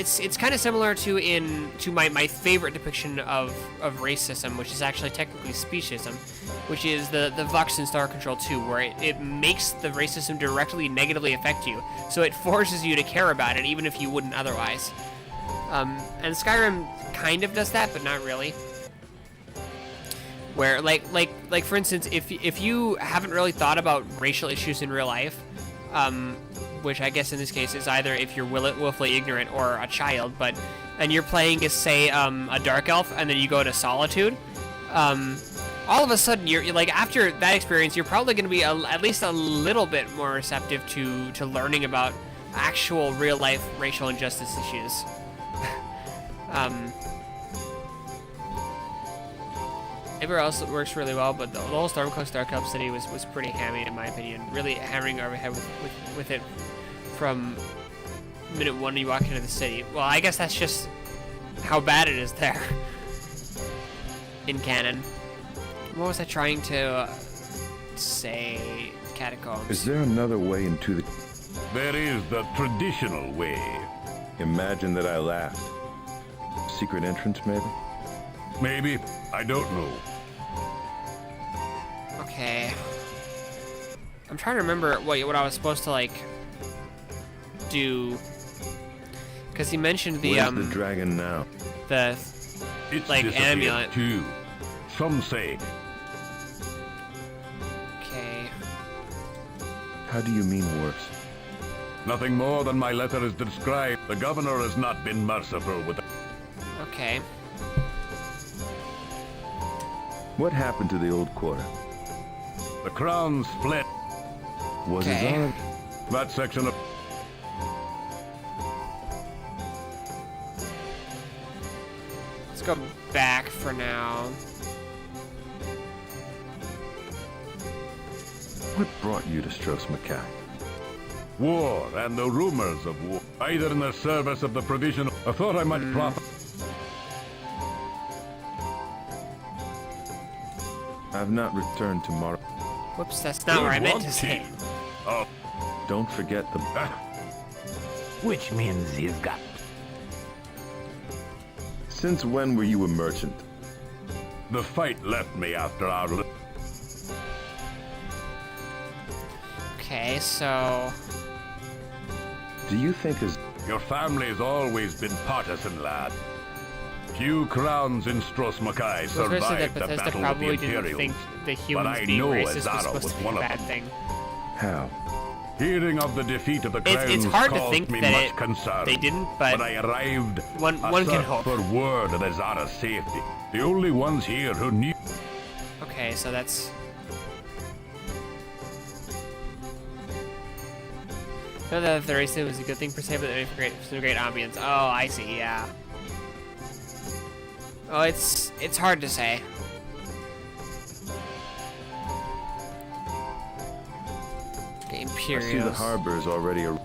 It's kind of similar to my favorite depiction of racism, which is actually technically speciesism, which is the Vux in Star Control 2, where it makes the racism directly negatively affect you, so it forces you to care about it even if you wouldn't otherwise. And Skyrim kind of does that, but not really. Where like for instance, if you haven't really thought about racial issues in real life, which I guess in this case is either if you're willfully ignorant or a child, and you're playing as, say, a dark elf, and then you go to solitude, all of a sudden you're like, after that experience, you're probably going to be at least a little bit more receptive to learning about actual real life racial injustice issues. Everywhere else it works really well, but the whole Stormcloak Starcup city was pretty hammy in my opinion. Really hammering our head with it from minute one you walk into the city. Well, I guess that's just how bad it is there in canon. What was I trying to say? Catacombs. is there another way into the? There is the traditional way. Imagine that I laughed. Secret entrance, maybe? Maybe. I don't know. Okay. I'm trying to remember what I was supposed to like do, because he mentioned the Where's the dragon now? the It's like disappeared amulet. too. Some say. Okay. How do you mean worse? Nothing more than my letter is described. The governor has not been merciful with. Okay. What happened to the old quarter? The crown split. Was Okay. it on? That section of. Let's go back for now. What brought you to Stros Macaque? War and the rumors of war. Either in the service of the provisional. I thought I might profit. I've not returned tomorrow. Whoops, that's not what I meant to Want say. Oh, Don't forget the. Which means he's got. Since when were you a merchant? the fight left me after our. Okay, so Do you think as Your family's always been partisan, lad. Few crowns in Stros Macaque so especially that survived the Bethesda battle with the probably didn't Imperials. think the But humans I being know racist was Azara supposed was to be one a of bad them. thing. how? Hearing of the defeat of the crowns It's hard to caused think me that much it- concern. they didn't, but when I arrived, one I can searched hope. for word of Azara's safety. The only ones here who knew. Okay, so that's. Not that the racism was a good thing per se, but it made for some great ambience. Oh, I see. Yeah. Oh, it's hard to say. Okay, I see the Imperials. harbor is already a.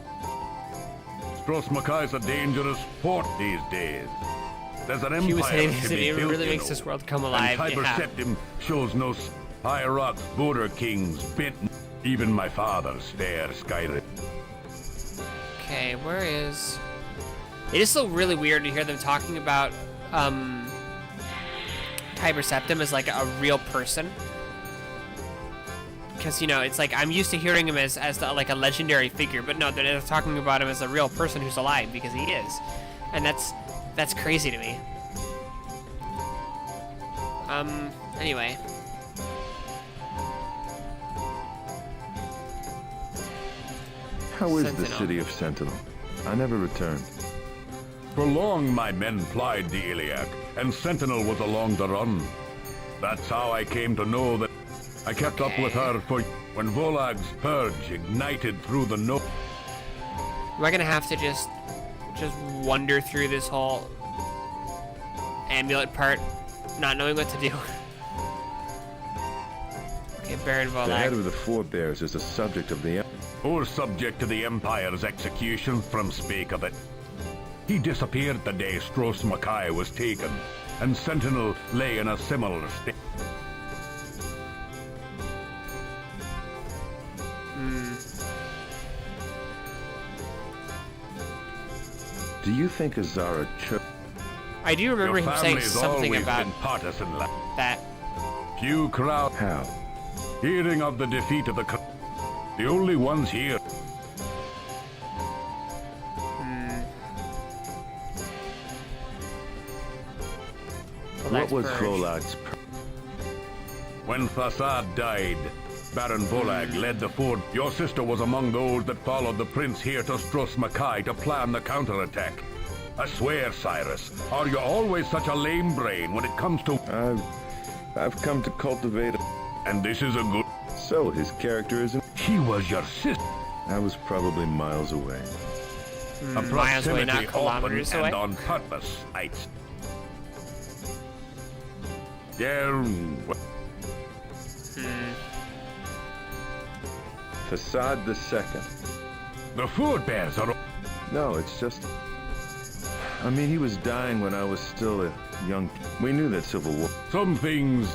Stros Macaque's a dangerous port these days. There's an He was empire saying to this, be it built, really you makes know. this world come alive. And Tiber Yeah. Septim shows no high rocks, border kings, bent. Even my father's fair Skyrim. Okay, where is... It is still really weird to hear them talking about Tiber Septim as like a real person. because you know it's like I'm used to hearing him as like a legendary figure, but no, they're talking about him as a real person who's alive because he is, and that's crazy to me. Anyway. How is the Sentinel. city of Sentinel? I never returned. For long my men plied the Iliac, and Sentinel was along the run. That's how I came to know that I kept up with her for when Volag's purge ignited through the no. Am I gonna have to just wander through this whole amulet part, not knowing what to do? Okay, Baron The head Volag. of the forebears is a subject of the... Or subject to the Empire's execution from spake of it. He disappeared the day Stros Mackay was taken, and Sentinel lay in a similar state. Do you think Azara chose... I do remember Your him saying family's something always about been partisan. that. Few crowd How? hearing of the defeat of the only ones here. What was Purge. Volag's... When Fassad died, Baron Volag led the fort. Your sister was among those that followed the prince here to Stros Mackay to plan the counterattack. I swear, Cyrus, are you always such a lame brain when it comes to... I've come to cultivate... And this is a good... So his character isn't... She was your sister. I was probably miles away. A Miles away, not proximity kilometers open away. and on purpose, Yeah, Facade the Second. the forebears are... No, it's just... I mean, he was dying when I was still a young... We knew that Civil War... Some things...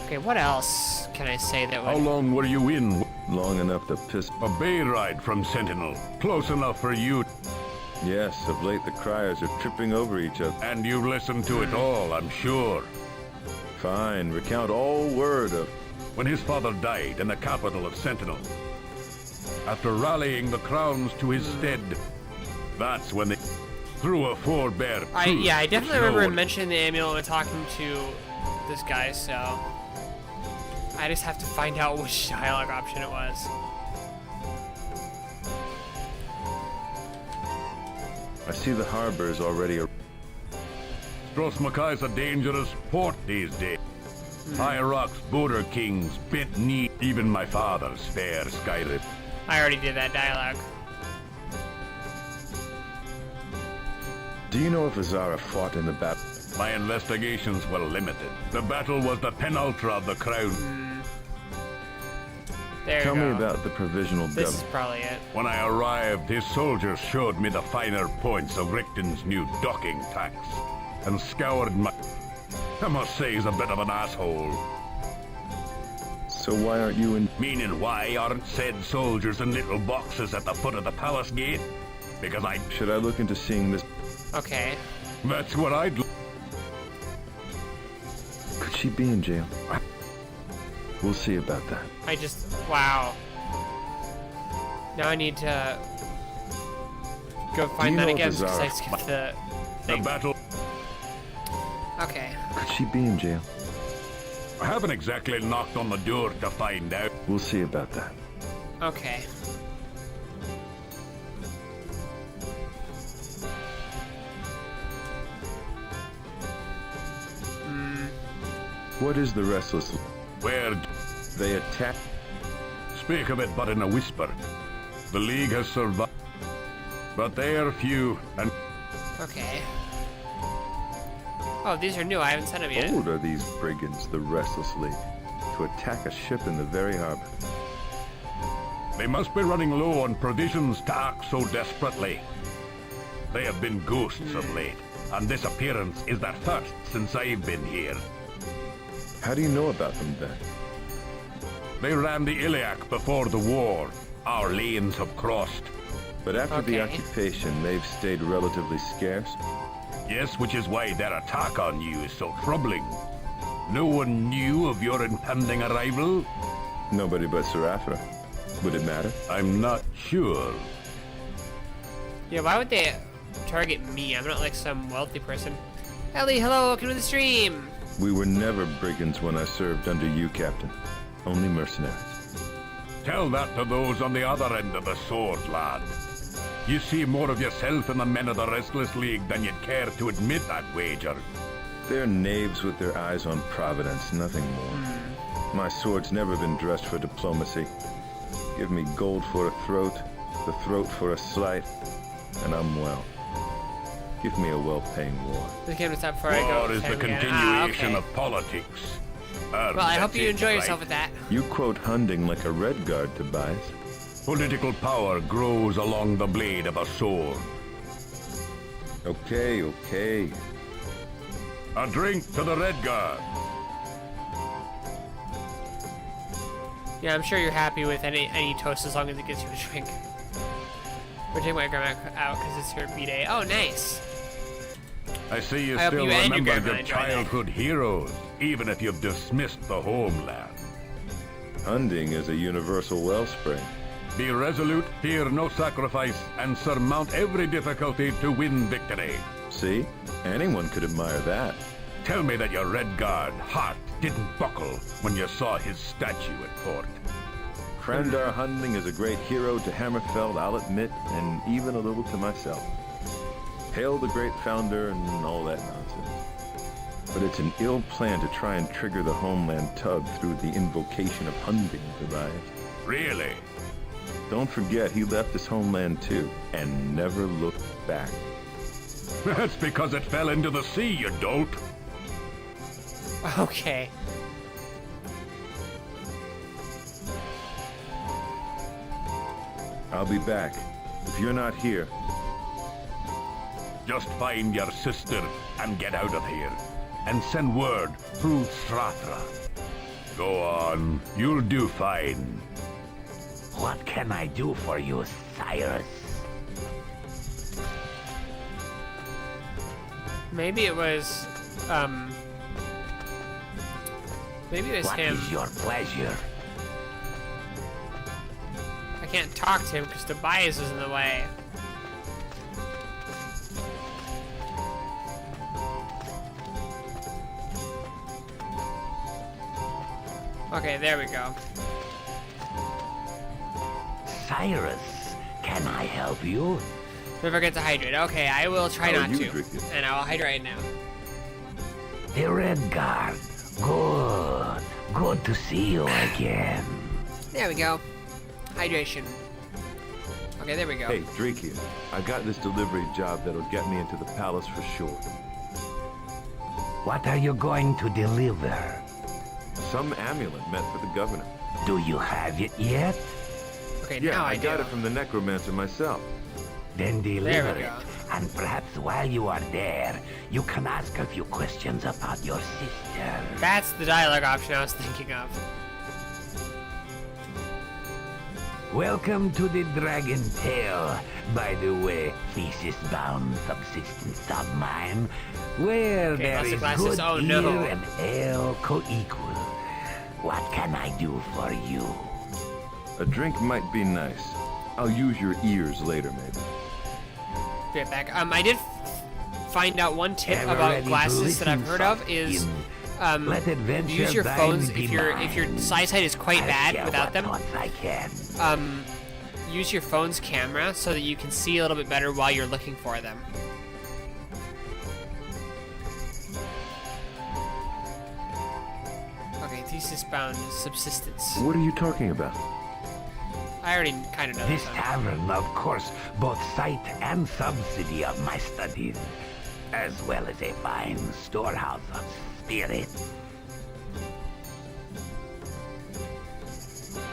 Okay, what else can I say that How would... long were you in? Long enough to piss... A bay ride from Sentinel. Close enough for you. Yes, of late the criers are tripping over each other. And you've listened to it all, I'm sure. Fine, recount all word of... When his father died in the capital of Sentinel, after rallying the crowns to his stead, that's when they threw a forebear. Yeah, I definitely remember him Snowed. mentioning the amulet when talking to this guy, so... I just have to find out which dialogue option it was. I see the harbor is already... Stros Mackay's a dangerous port these days. High Rock's border kings bent knee, even my father's fair Skyrim. I already did that dialogue. Do you know if Azara fought in the battle? My investigations were limited. The battle was the penultra of the crown. There Tell you go. me about the provisional This is government. probably it. When I arrived, his soldiers showed me the finer points of Richton's new docking tax and scoured my... I must say he's a bit of an asshole. So why aren't you in... Meaning why aren't said soldiers in little boxes at the foot of the palace gate? Because Should I look into seeing this? Okay. That's what I'd... Could she be in jail? We'll see about that. I just... Wow. Now I need to... go find you that know again if because I Azara- skipped the... The battle... Okay. Could she be in jail? I haven't exactly knocked on the door to find out. We'll see about that. Okay. What is the restless... Where... They attack... Speak of it but in a whisper. The League has survived. But they are few, and Okay. Oh, these are new. I haven't sent them yet. Old are these brigands, the Restless League, to attack a ship in the very harbor. they must be running low on provisions to act so desperately. They have been ghosts of late, and this appearance is their first since I've been here. How do you know about them then? They ran the Iliac before the war. Our lanes have crossed. But after the Okay. occupation, they've stayed relatively scarce. Yes, which is why their attack on you is so troubling. No one knew of your impending arrival? Nobody but Serafra. Would it matter? I'm not sure. Yeah, why would they target me? I'm not like some wealthy person. Ellie, hello, welcome to the stream. We were never brigands when I served under you, Captain. Only mercenaries. Tell that to those on the other end of the sword, lad. You see more of yourself in the men of the Restless League than you'd care to admit, I'd wager. They're knaves with their eyes on Providence, nothing more. My sword's never been dressed for diplomacy. Give me gold for a throat, the throat for a slight, and I'm well. Give me a well-paying war. This game is up before I go. War is the again. continuation Okay. of politics. Well, I hope you That's enjoy it, yourself right? with that. You quote Hunding like a Redguard, Tobias. Political power grows along the blade of a sword. Okay, okay. A drink to the Redguard. Yeah, I'm sure you're happy with any toast as long as it gets you a drink. We're taking my grandma out because it's her B-Day. Oh, nice. I see you I hope still you and your remember grandma your enjoy that. childhood heroes, even if you've dismissed the homeland. Hunding is a universal wellspring. Be resolute, fear no sacrifice, and surmount every difficulty to win victory. See? Anyone could admire that. Tell me that your Redguard heart didn't buckle when you saw his statue at court. Krandar Hunding is a great hero to Hammerfell, I'll admit, and even a little to myself. Hail the great founder and all that nonsense. But it's an ill plan to try and trigger the homeland tug through the invocation of Hunding, Tobias. Really? Don't forget, he left his homeland too, and never looked back. That's because it fell into the sea, you dolt. Okay. I'll be back. If you're not here, Just find your sister and get out of here. And send word through Stratra. Go on, you'll do fine. What can I do for you, Cyrus? Maybe it was, maybe it was What him. is your pleasure? I can't talk to him because Tobias is in the way. Okay, there we go. Cyrus, can I help you? Don't forget to hydrate. Okay, I will try How are not you to. drinking? And I will hydrate now. The Redguard. Good. Good to see you again. There we go. Hydration. Okay, there we go. hey, Drake here. I got this delivery job that'll get me into the palace for sure. What are you going to deliver? Some amulet meant for the governor. Do you have it yet? Okay, Yeah, now I got do. it from the necromancer myself. Then There deliver we it. go. And perhaps while you are there, you can ask a few questions about your sister. That's the dialogue option I was thinking of. Welcome to the Dragon Tail. By the way, thesis-bound subsistence of mine, where Okay, there lots of is glasses. good Oh, ear no. and ale co-equal. What can I do for you? A drink might be nice. I'll use your ears later, maybe. Be right back. I did find out one tip Ever about ready to glasses that I've listen, heard of is Let adventure use your thine phones be if your mine. size height is quite I'll bad share without what them. thoughts I can. Use your phone's camera so that you can see a little bit better while you're looking for them. Okay, thesis-bound subsistence. What are you talking about? I already kind of know This this one. tavern, of course, both site and subsidy of my studies, as well as a fine storehouse of spirit.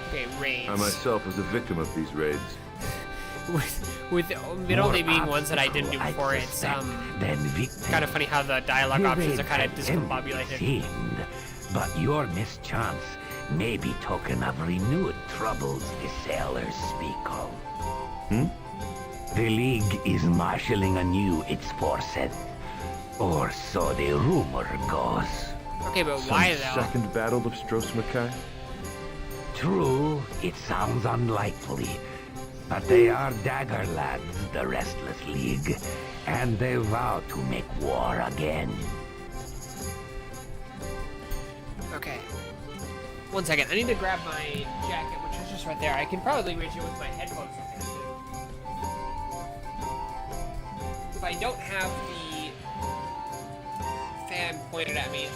Okay, raids. I myself was a victim of these raids. with it only being ones that I didn't do More before, obstacle, it's I suspect, than victim. kind of funny how the dialogue The options are raids kind of have ended, discombobulated. seemed, but your mischance may be token of renewed troubles the sailors speak of. The League is marshalling anew its forces, or so the rumor goes. Okay, but Some why though? second battle of Strosmakai? True, it sounds unlikely, but they are dagger lads, the Restless League, and they vow to make war again. Okay. 1 second. I need to grab my jacket, which is just right there. I can probably reach it with my headphones. If I don't have the fan pointed at me,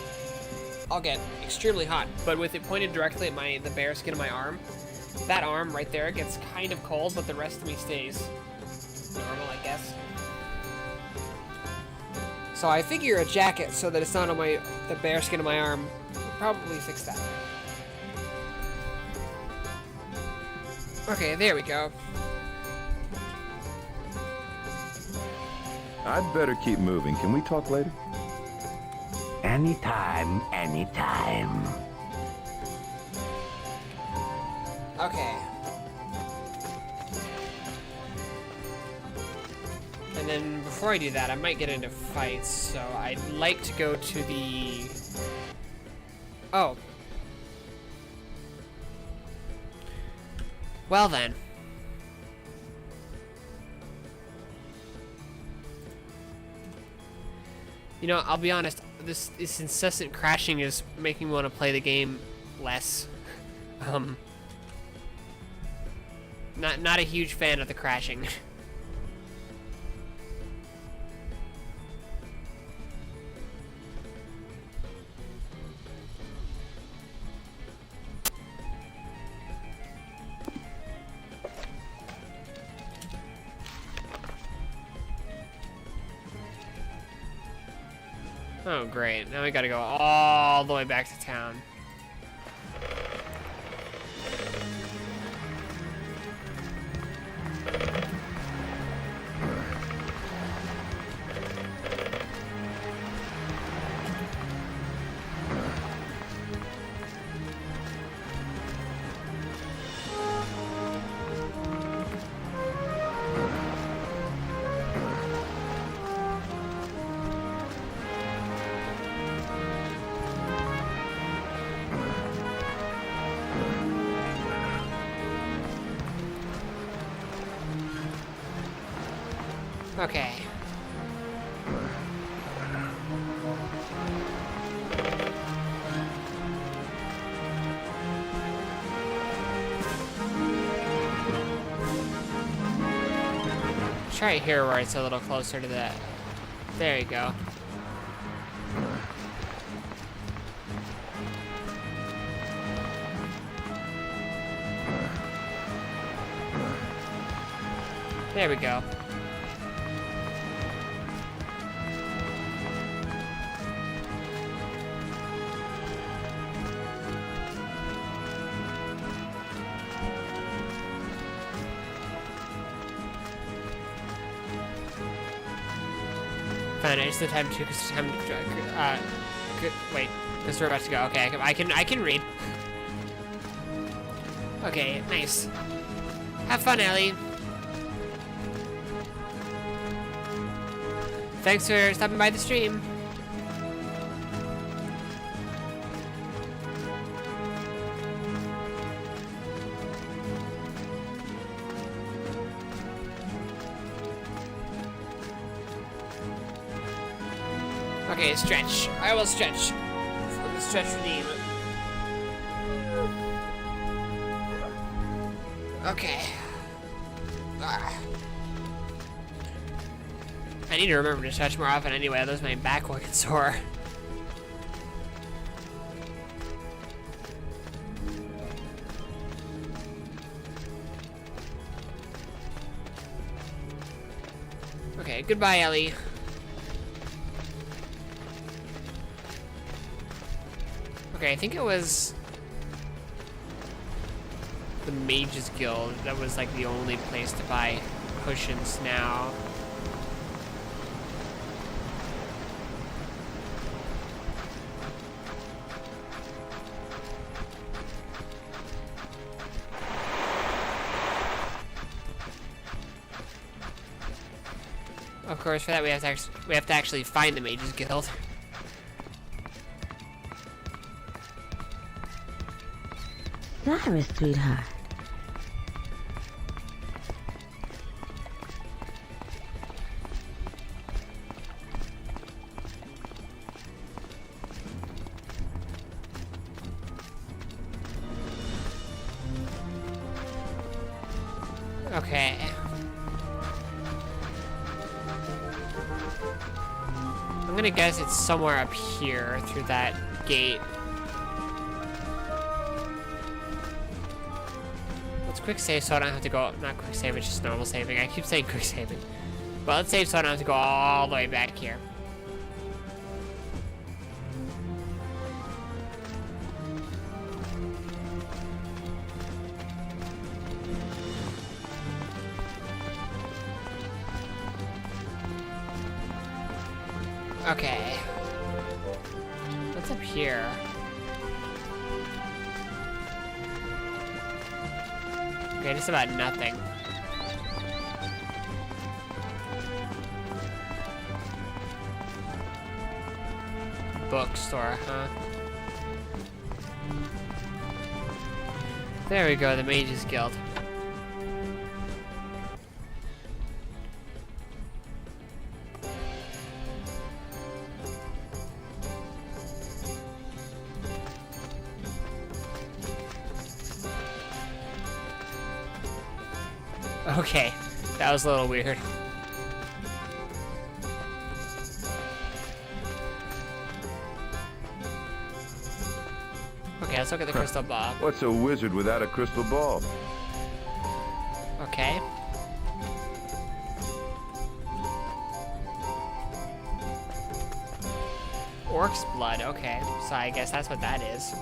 I'll get extremely hot. But with it pointed directly at the bare skin of my arm, that arm right there gets kind of cold, but the rest of me stays normal, I guess. So I figure a jacket so that it's not on the bare skin of my arm will probably fix that. Okay, there we go. I'd better keep moving. Can we talk later? Anytime, anytime. Okay. And then before I do that, I might get into fights, so I'd like to go to the... Oh. Well then. You know, I'll be honest, this incessant crashing is making me want to play the game less. Not a huge fan of the crashing. Oh, great. Now we gotta go all the way back to town. Okay. Try here where it's a little closer to that. There you go. There we go. Fine, it's the time to, because time to, wait, because we're about to go. Okay, I can read. Okay, nice. Have fun, Ellie. Thanks for stopping by the stream. Okay, stretch. I will stretch. For the stretch redeem. Okay. I need to remember to stretch more often anyway, otherwise my back will get sore. Okay, goodbye, Ellie. Okay, I think it was the Mages Guild that was like the only place to buy potions now. Of course, for that we have to actually find the Mages Guild. Sorry, sweetheart. Okay. I'm gonna guess it's somewhere up here through that gate. Let's quick save so I don't have to go, not quick save, it's just normal saving. I keep saying quick saving. But let's save so I don't have to go all the way back here. Okay. What's up here? Okay, just about nothing. Bookstore, huh? There we go, the Mages Guild. Okay, that was a little weird. Okay, let's look at the crystal ball. What's a wizard without a crystal ball? Okay. Orc's blood, okay. So I guess that's what that is.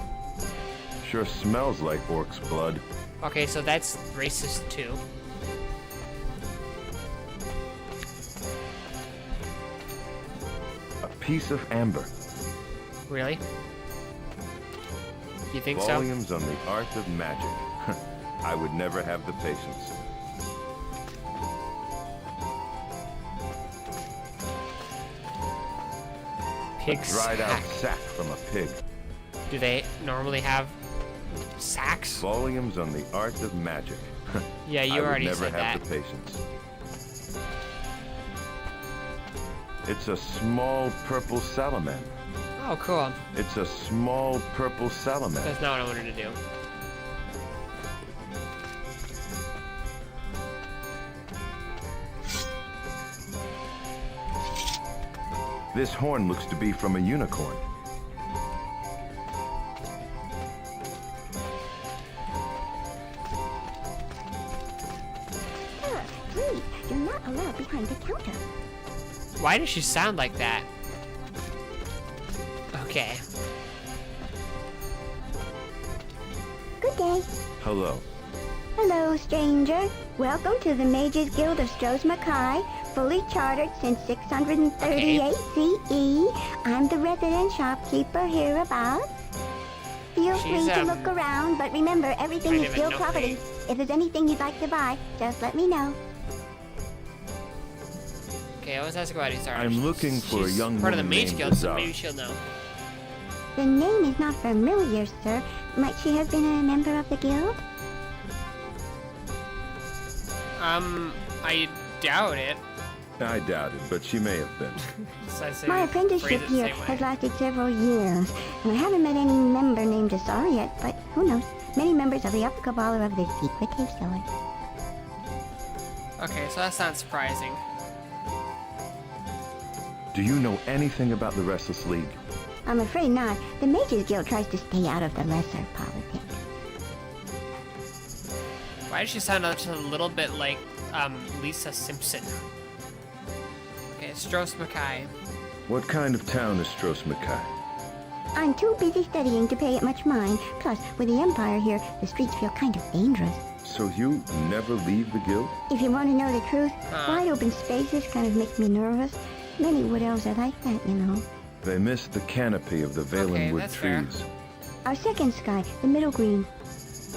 Sure smells like orc's blood. Okay, so that's racist too. A piece of amber. Really? You think Volumes on the art of magic. I would never have the patience. Pig A dried out sack. sack from a pig. Do they normally have sacks? Volumes on the art of magic. Yeah, you I would already never said have that. the patience. It's a small purple salamander. Oh, cool. It's a small purple salamander. That's not what I wanted to do. This horn looks to be from a unicorn. Please, you're not allowed behind the counter. Why does she sound like that? Okay. Good day. Hello. Hello, stranger. Welcome to the Mages Guild of Stros Mackay, fully chartered since 638 CE. I'm the resident shopkeeper hereabouts. Feel free to look around, but remember, everything kind is of a guild no property. If there's anything you'd like to buy, just let me know. Okay, I was asking about Isara. I'm looking for a She's young part of the woman Mage named Guild, so Azar. maybe she'll know. The name is not familiar, sir. Might she have been a member of the guild? I doubt it. I doubt it, but she may have been. So I say My phrase apprenticeship it the here same way. has lasted several years, and I haven't met any member named Azar yet, but who knows? Many members of the upper cabal are of the secret cave cellar. Okay, so that's not surprising. Do you know anything about the Restless League? I'm afraid not. The Mages Guild tries to stay out of the lesser politics. Why does she sound just a little bit like, Lisa Simpson? Okay, Stros Mackay. What kind of town is Stros Mackay? I'm too busy studying to pay it much mind. Plus, with the Empire here, the streets feel kind of dangerous. So you never leave the guild? If you want to know the truth, Huh. wide open spaces kind of make me nervous. Many wood elves are like that, you know. They missed the canopy of the Valenwood that's fair. trees. Our second sky, the middle green.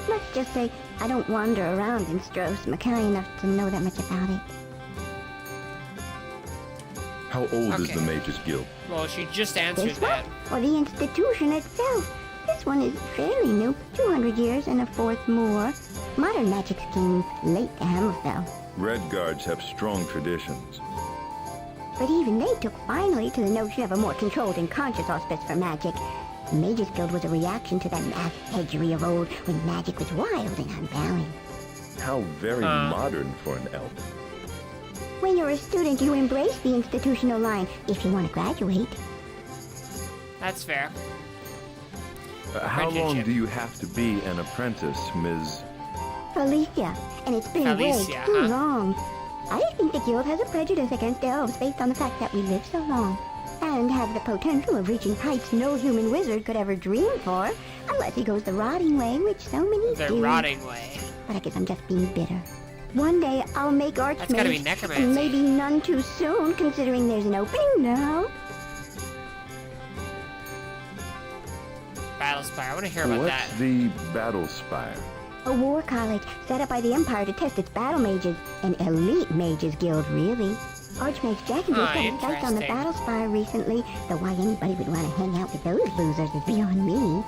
Let's just say I don't wander around in Stros Mackay enough to know that much about it. How old is Okay. the Mages Guild? Well, she just answered This one? that. Or the institution itself? This one is fairly new, 200 years and a fourth more. Modern magic came late to Hammerfell. Redguards have strong traditions. But even they took finally to the notion of a more controlled and conscious auspice for magic. The Mages Guild was a reaction to that mass hedgery of old when magic was wild and unbalanced. How very modern for an elf. When you're a student, you embrace the institutional line if you want to graduate. That's fair. How long do you have to be an apprentice, Ms. Felicia, and it's been Felicia, way too huh? long. I think the guild has a prejudice against elves based on the fact that we live so long, and have the potential of reaching heights no human wizard could ever dream for, unless he goes the rotting way, which so many The do. rotting way. But I guess I'm just being bitter. One day I'll make That's gotta be archmage, necromancy. and maybe none too soon, considering there's an opening now. Battle Spire. I want to hear about What's that. the Battle Spire? A war college set up by the Empire to test its battle mages. An elite mages guild, really. Archmage Jackie set his sights on the interesting. battle spire recently, though why anybody would want to hang out with those losers is beyond me.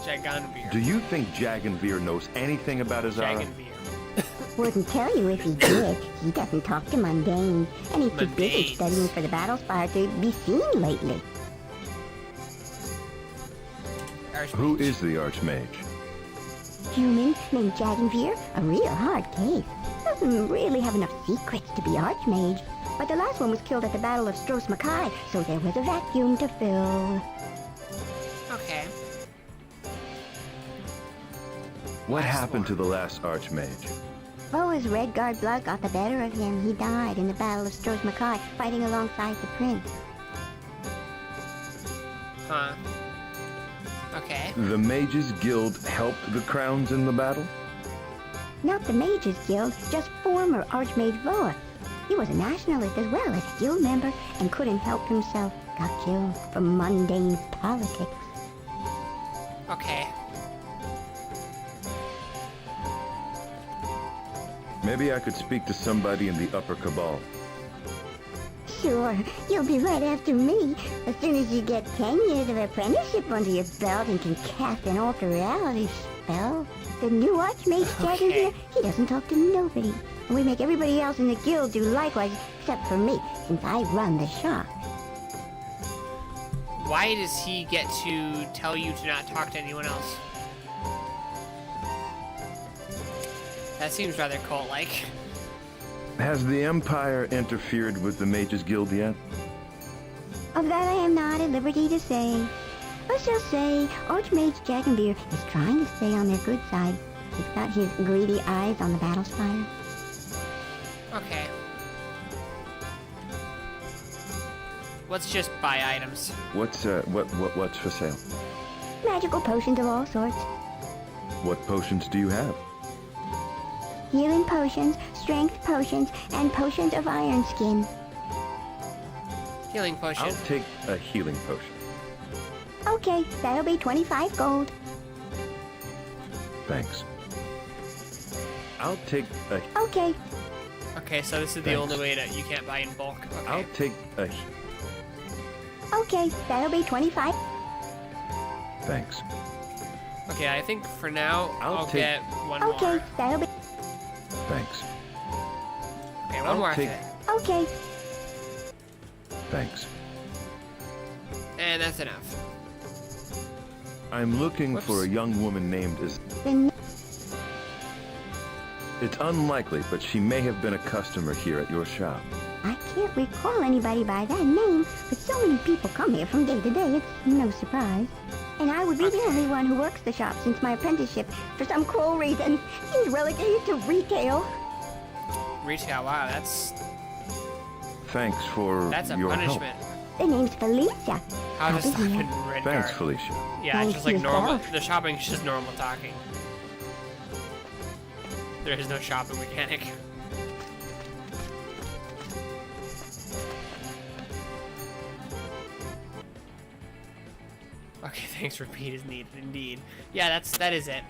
Jaganvir. Do you think Jaganvir knows anything about Azara? Jaganvir. Wouldn't tell you if he did. He doesn't talk to mundanes, and he's too busy Mundanes. studying for the battle spire to be seen lately. Who is the Archmage? Human named Jaganvir, a real hard case. Doesn't really have enough secrets to be Archmage. But the last one was killed at the Battle of Stros Mackay, so there was a vacuum to fill. Okay. What happened to the last Archmage? Oh, his Redguard blood got the better of him. He died in the Battle of Stros Mackay, fighting alongside the prince. Huh. Okay. The Mages Guild helped the Crowns in the battle? Not the Mages Guild, just former Archmage Voa. He was a nationalist as well as a guild member and couldn't help himself. Got killed for mundane politics. Okay. Maybe I could speak to somebody in the upper cabal. Sure, you'll be right after me. As soon as you get 10 years of apprenticeship under your belt and can cast an alter reality spell. The new Archmage Jaganvir, he doesn't talk to nobody. And we make everybody else in the guild do likewise, except for me, since I run the shop. Why does he get to tell you to not talk to anyone else? That seems rather cult-like. Has the Empire interfered with the Mages Guild yet? Of that I am not at liberty to say. I shall say, Archmage Jaganvir is trying to stay on their good side. He's got his greedy eyes on the battle spire. Okay. Let's just buy items. What's for sale? Magical potions of all sorts. What potions do you have? Healing potions, strength potions, and potions of iron skin. Healing potion. I'll take a healing potion. Okay, that'll be 25 gold. Thanks. I'll take a... Okay, Okay, so this is the Thanks. only way that you can't buy in bulk. Okay. I'll take a... okay, that'll be 25. Thanks. Okay, I think for now I'll I'll take- get one Okay, more. that'll be... Thanks. Okay, one I'll more take- after Okay, Thanks. that. And that's enough. I'm looking Whoops. for a young woman named as... then It's unlikely, but she may have been a customer here at your shop. I can't recall anybody by that name, but so many people come here from day to day, it's no surprise. And I would be the only one who works the shop since my apprenticeship, for some cruel reason, seems relegated to retail. Retail, wow, that's Thanks for a your punishment. The name's Felicia. How does Happy that here. in Redguard? help. Thanks, Felicia. Yeah, Thanks it's just like normal. yourself. The shopping's just normal talking. There is no shopping mechanic. Okay, thanks. Repeat is needed indeed. Yeah, that is it.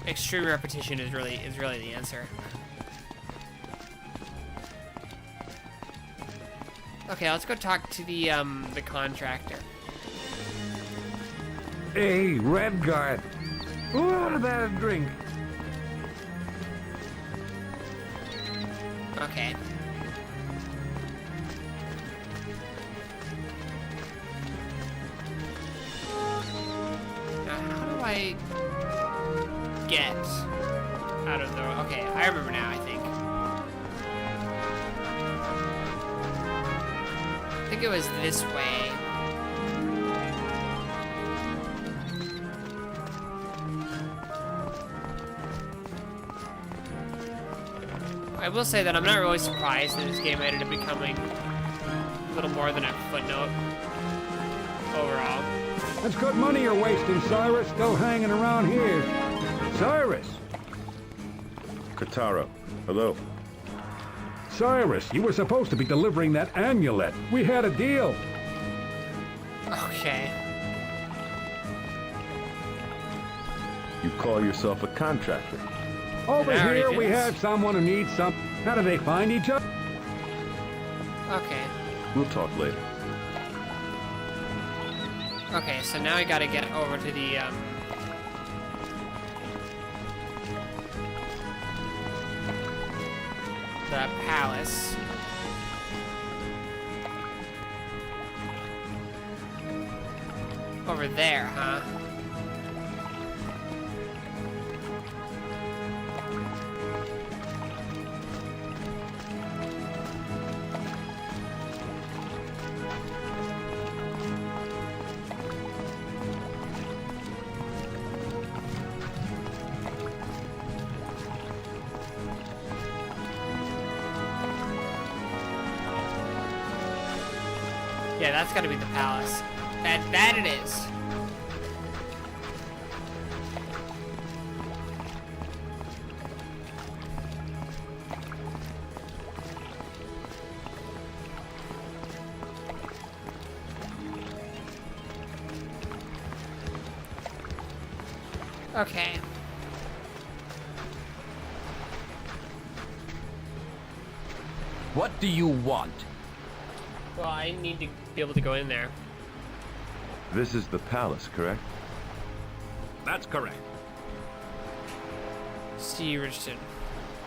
Extreme repetition is really the answer. Okay, let's go talk to the contractor. Hey, Redguard. What about a drink? Okay. Now, how do I get out of the... Okay, I remember now, I think. I think it was this way. I will say that I'm not really surprised that this game ended up becoming a little more than a footnote overall. That's good money you're wasting, Cyrus. Still hanging around here. Cyrus! Kataro, hello. Cyrus, you were supposed to be delivering that amulet. We had a deal. Okay. You call yourself a contractor. Over There it here, we is. have someone who needs some. How do they find each other? Okay. We'll talk later. Okay, so now I gotta get over to the, palace. Over there, huh? Yeah, that's gotta be the palace. That it is. Okay. What do you want? Well, I need to be able to go in there. This is the palace, correct? That's correct. See Richardson.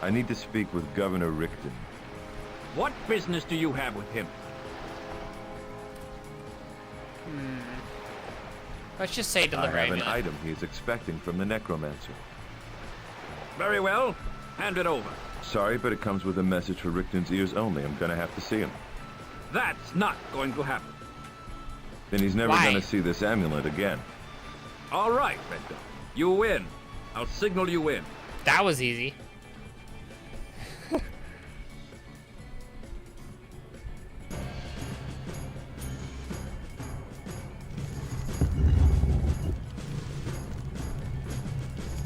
I need to speak with Governor Rickton. What business do you have with him? Let's just say I deliver have an amulet. item he is expecting from the necromancer. Very well. Hand it over. Sorry, but it comes with a message for Rickton's ears only. I'm gonna have to see him. That's not going to happen. Then he's never Why? gonna see this amulet again. All right, Redguard. You win. I'll signal you in. That was easy.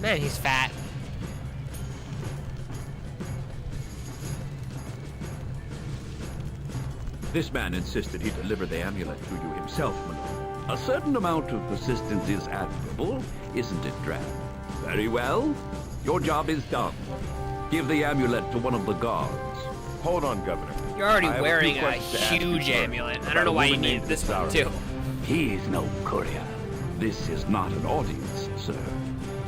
Man, he's fat. This man insisted he deliver the amulet to you himself, my lord. A certain amount of persistence is admirable, isn't it, Dran? Very well. Your job is done. Give the amulet to one of the guards. Hold on, Governor. You're already I have a wearing few a questions to ask you huge first amulet. I about don't know a why you woman needed named this one Zara. too. He's no courier. This is not an audience, sir.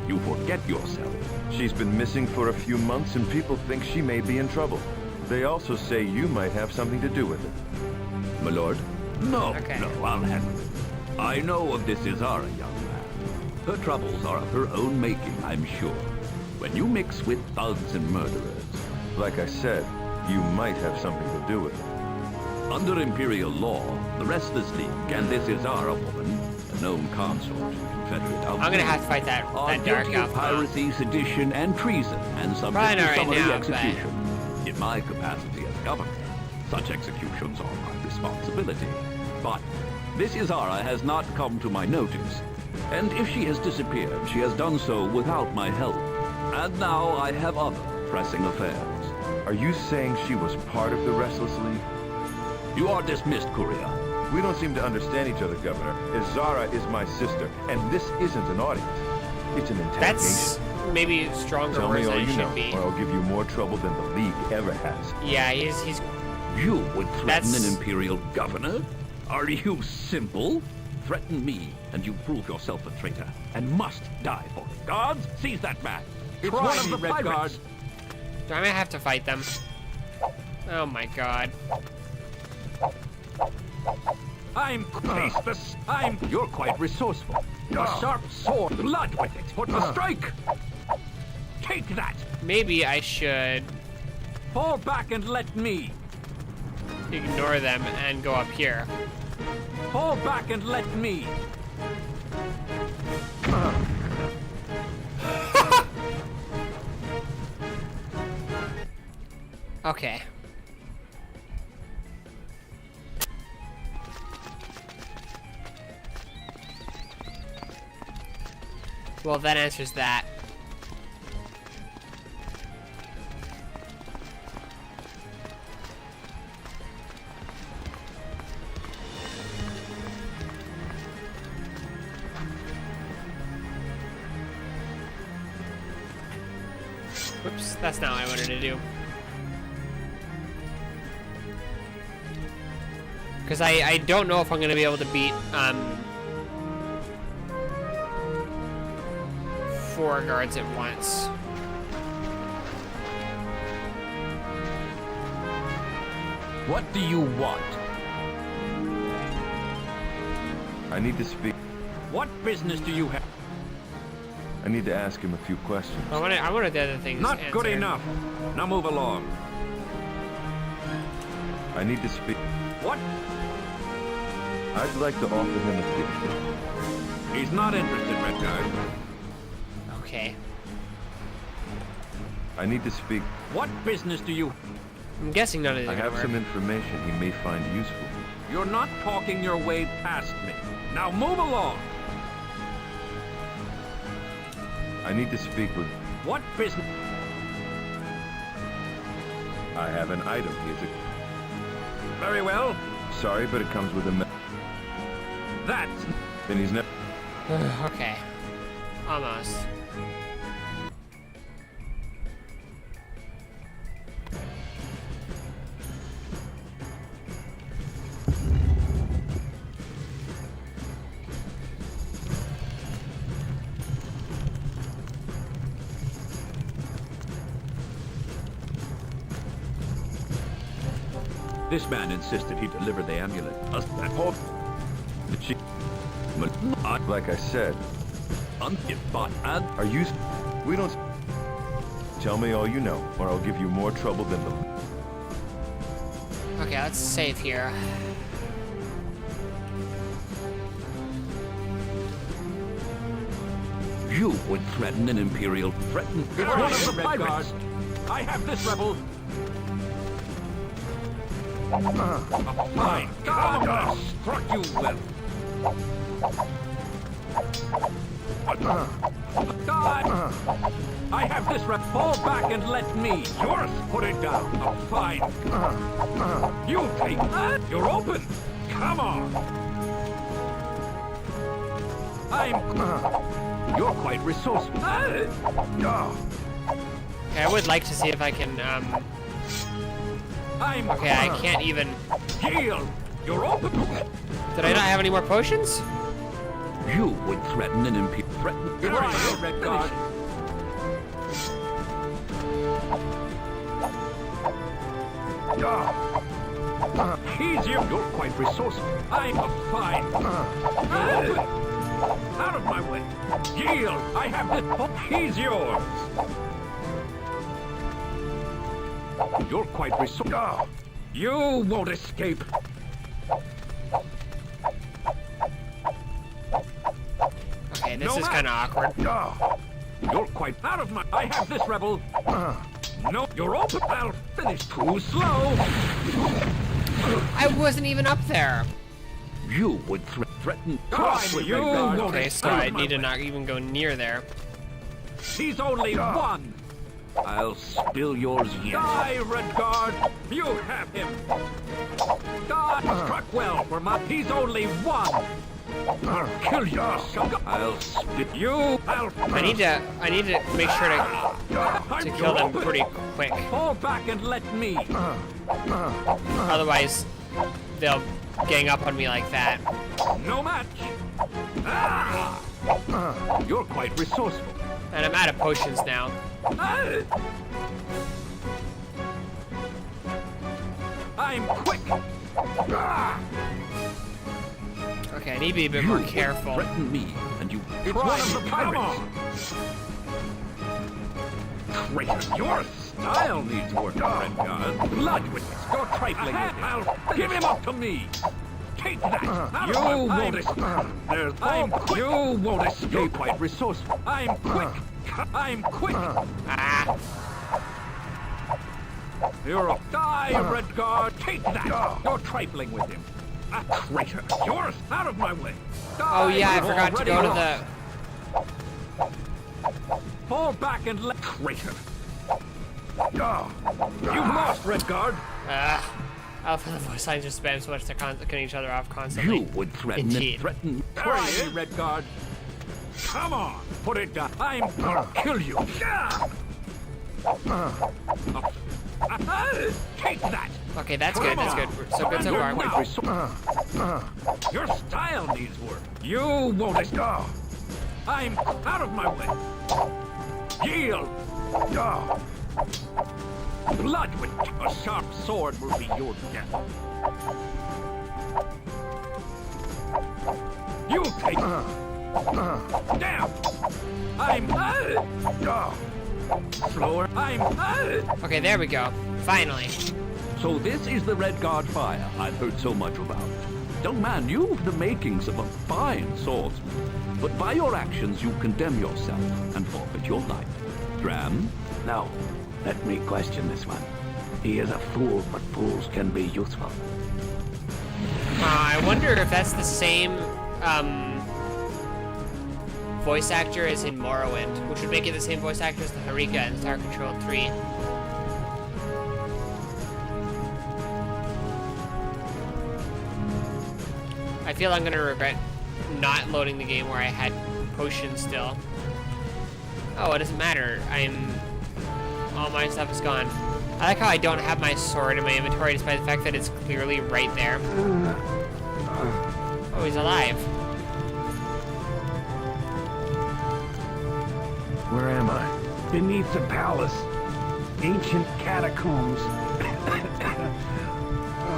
You forget yourself. She's been missing for a few months and people think she may be in trouble. They also say you might have something to do with it. My lord? No, Okay. no, I'll handle it. I know of this Izara young man. Her troubles are of her own making, I'm sure. When you mix with thugs and murderers, Like I said, you might have something to do with it. under Imperial law, the Restless League and this Izara woman, a known consort to Confederate I'm gonna have to fight that are dark guilty of elf. piracy, sedition, and treason, and Probably subject not to right summary now, execution. In my capacity as governor, such executions are my responsibility. But this Izara has not come to my notice, and if she has disappeared, she has done so without my help. And now I have other pressing affairs. Are you saying she was part of the Restless League? You are dismissed, courier. We don't seem to understand each other, Governor. Izara is my sister, and this isn't an audience. It's an interrogation. That's maybe stronger Tell me words all than it you know, should be. or I'll give you more trouble than the League ever has. Yeah, he's You would threaten That's- an imperial governor? Are you simple? Threaten me, and you prove yourself a traitor, and must die for it. Guards, seize that man. It's one of the pirates. Do I might have to fight them? Oh my god. You're quite resourceful. A sharp sword, blood with it. Put the strike. Take that. Maybe I should Fall back and let me. ignore them and go up here. Fall back and let me. Okay. Well, that answers that. Whoops, that's not what I wanted to do. Because I don't know if I'm going to be able to beat 4 guards at once. What do you want? I need to speak. What business do you have? I need to ask him a few questions. I wanted the other things Not good answered. enough. Now move along. I need to speak. What? I'd like to offer him a gift. He's not interested, Redguard. Okay. I need to speak. What business do you... I'm guessing none of these I are going have to some work. information he may find useful. You're not talking your way past me. Now move along. I need to speak with. What business... I have an item. Here's a. Very well. Sorry, but it comes with a. That's... Then he's never. Okay. Almost. This man insisted he deliver the amulet. Us that hope. The chief. Like I said, But and are you? We don't. Tell me all you know, or I'll give you more trouble than the. Okay, let's save here. you would threaten an imperial threaten. It's one of the pirates. I have this rebel. My God, struck you well. God! I have this rep. Fall back and let me. Yours. Put it down. Oh, fine. You take that. You're open. Come on. You're quite resourceful. Okay, I would like to see if I can, Okay, I can't even... Heal. You're open. Did I not have any more potions? You would threaten an imperial threaten. Redguard. He's you. You're quite resourceful. I'm a fine. Out of my way. Yield. I have this. He's yours. You're quite resourceful. You won't escape. Okay, this is kind of awkward. You're quite out of my... I have this, rebel. No, you're open. I'll finish too slow. I wasn't even up there. You would threaten... You okay, so I need to not even go near there. He's only one. I'll spill yours yet. Die, Redguard! You have him! Die! Struck well for my... He's only one! I'll kill you, sucker! I'll spit you! I need to make sure to kill them pretty quick. Fall back and let me! Otherwise, they'll gang up on me like that. No match! Ah! You're quite resourceful. And I'm out of potions now. I'm quick! Ah! Okay, I need to be a bit more You careful. threaten me, and you It's try one of to the carry pirates. Traitor, your style needs work, Redguard. Blood witness, you're trifling with him. Give him up to me! Take that! You won't escape! You won't escape! You're quite resourceful. I'm quick! I'm quick! Ah, You're a die, Redguard! Take that! You're trifling with him. A traitor! You're out of my way! oh yeah, I forgot to go to the... Fall back and let... Traitor! You've lost, Redguard! Alpha the voice lines just spam so much they're cutting each other off constantly. You would threaten Indeed. and threaten. Try it, Redguard. Come on, put it down. I'm gonna kill you. Take that. Okay, that's good, that's good. So good so far. Your style needs work. You won't escape. I'm out of my way. Yield. Blood with a sharp sword will be your death. You take Damn! I'm slower. I'm Okay, there we go. Finally. So this is the Redguard fire I've heard so much about. Young man, you've the makings of a fine swordsman. But by your actions you condemn yourself and forfeit your life. Dram? No, let me question this one. He is a fool, but fools can be useful. I wonder if that's the same voice actor as in Morrowind, which would make it the same voice actor as the Harika in Star Control 3. I feel I'm gonna regret not loading the game where I had potions still. Oh, it doesn't matter. All my stuff is gone. I like how I don't have my sword in my inventory despite the fact that it's clearly right there. Oh, he's alive. Where am I? Beneath the palace, ancient catacombs.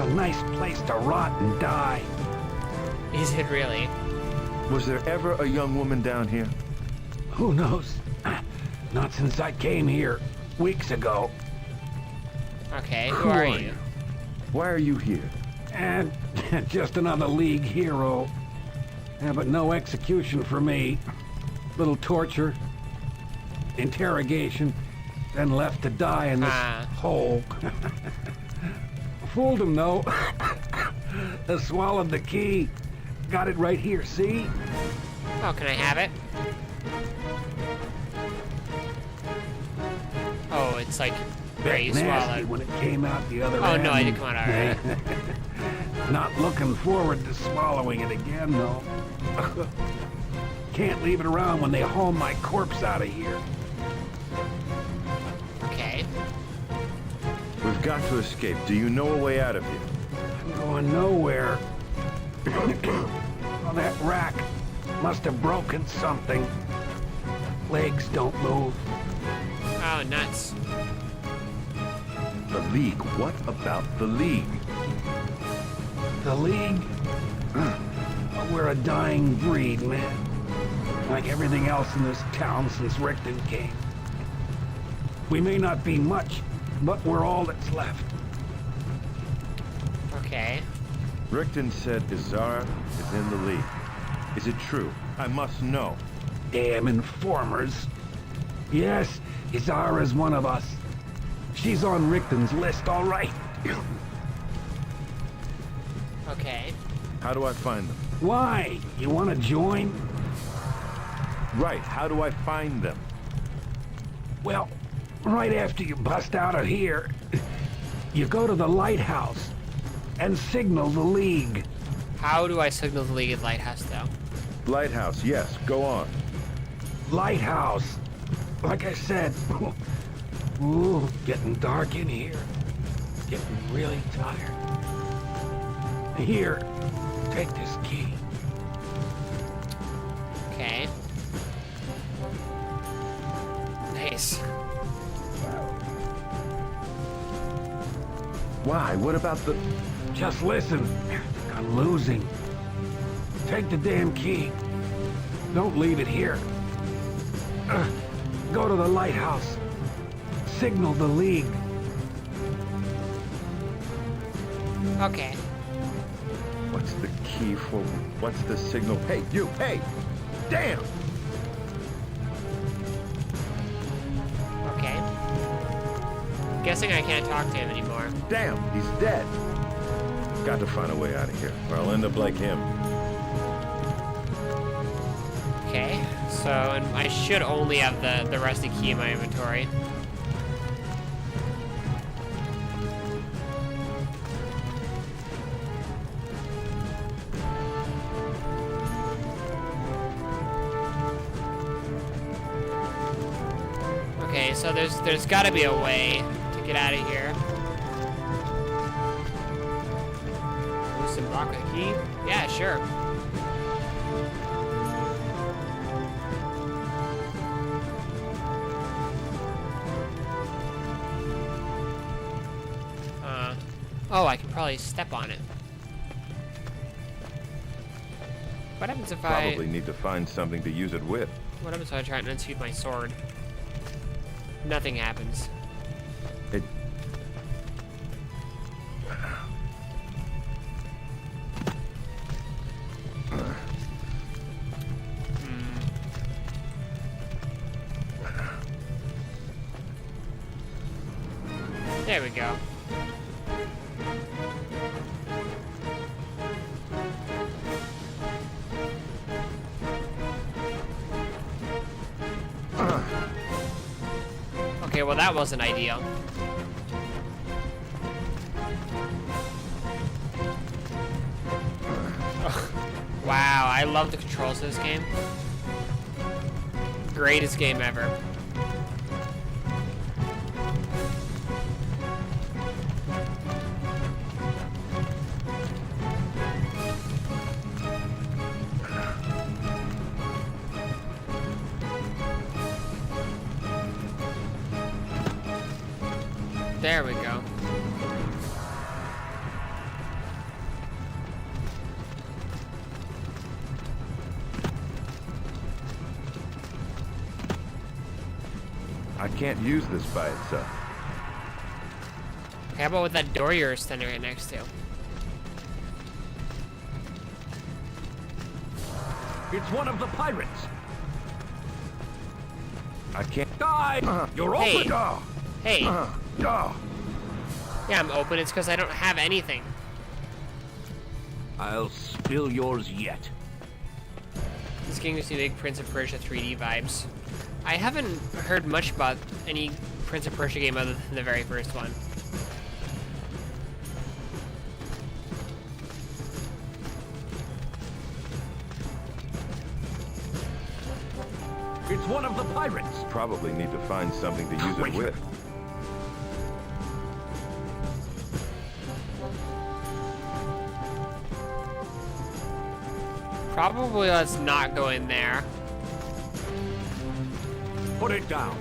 A nice place to rot and die. Is it really? Was there ever a young woman down here? Who knows? Not since I came here weeks ago. Okay, who are you? Why are you here? And just another League hero. Yeah, but no execution for me. Little torture, interrogation, then left to die in this hole. Fooled him though. Swallowed the key. Got it right here, see? Oh, can I have it? Oh, it's like very Nasty swallowed. when it came out the other Oh end. no, I didn't come out alright. Not looking forward to swallowing it again, though. Can't leave it around when they haul my corpse out of here. Okay. We've got to escape. Do you know a way out of here? I'm going nowhere. Oh, that rack must have broken something. Legs don't move. Oh, nuts. The League. What about the League? The League? We're a dying breed, man. Like everything else in this town since Richten came. We may not be much, but we're all that's left. Okay. Richten said Izara is in the League. Is it true? I must know. Damn informers. Yes, Izara's one of us. She's on Richten's list, all right. Okay. How do I find them? Why? You want to join? Right, how do I find them? Well, right after you bust out of here, you go to the lighthouse and signal the League. How do I signal the League at Lighthouse, though? Lighthouse, yes, go on. Lighthouse. Like I said, ooh, getting dark in here. Getting really tired. Here, take this key. Okay. Nice. Why? What about the... Just listen. I'm losing. Take the damn key. Don't leave it here. Go to the lighthouse. Signal the League. Okay. What's the key for... What's the signal? Hey, you! Hey! Damn! Okay. Guessing I can't talk to him anymore. Damn! He's dead! Got to find a way out of here, or I'll end up like him. Okay, so and I should only have the rusty key in my inventory. Okay, so there's got to be a way to get out of here. Loose and block with a key? Yeah, sure. Oh, I can probably step on it. What happens if Probably need to find something to use it with. What happens if I try and unsheath my sword? Nothing happens. It... There we go. Okay, well that wasn't ideal. Ugh. Wow, I love the controls of this game. Greatest game ever. There we go. I can't use this by itself. How about with that door you're standing right next to? It's one of the pirates. I can't... Die! You're Hey. open! Hey. Duh. Yeah, I'm open. It's because I don't have anything. I'll spill yours yet. This game gives me big Prince of Persia 3D vibes. I haven't heard much about any Prince of Persia game other than the very first one. It's one of the pirates. Probably need to find something to use it with. Probably let's not go in there. Put it down.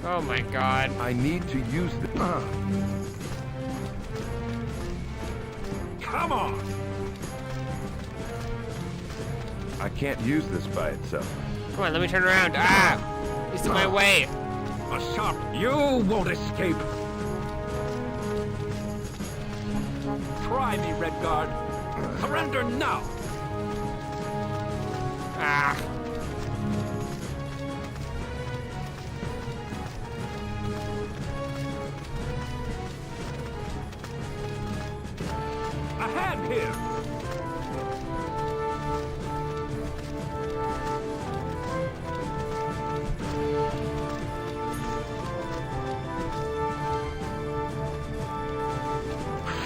Oh my god. I need to use this. Come on! I can't use this by itself. Come on, let me turn around. Ah! He's in my way. A sharp. You won't escape. Try me, Redguard. Surrender now. Ah. A hand here!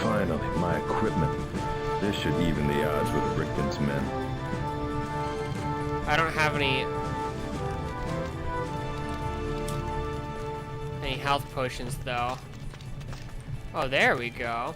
Finally, my equipment. This should even the odds with Rickman's men. I don't have any health potions though. Oh, there we go.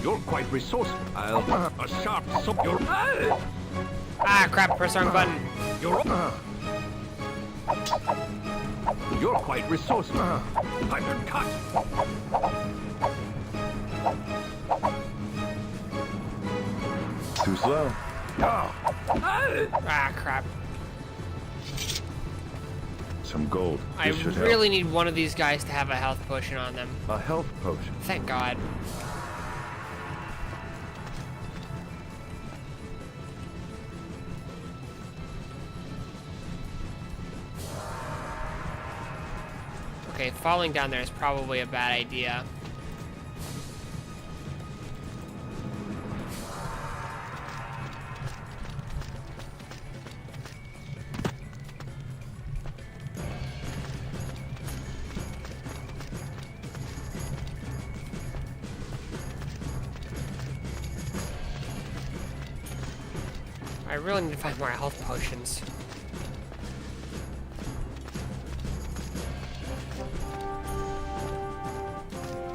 You're quite resourceful. I'll a sharp sub your Ah, crap, press wrong button. You're quite resourceful. I've been cut. Too slow. Ah, crap. Some gold. I This should really need one of these guys to have a health potion on them. help. A health potion. Thank God. Okay, falling down there is probably a bad idea. I really need to find more health potions.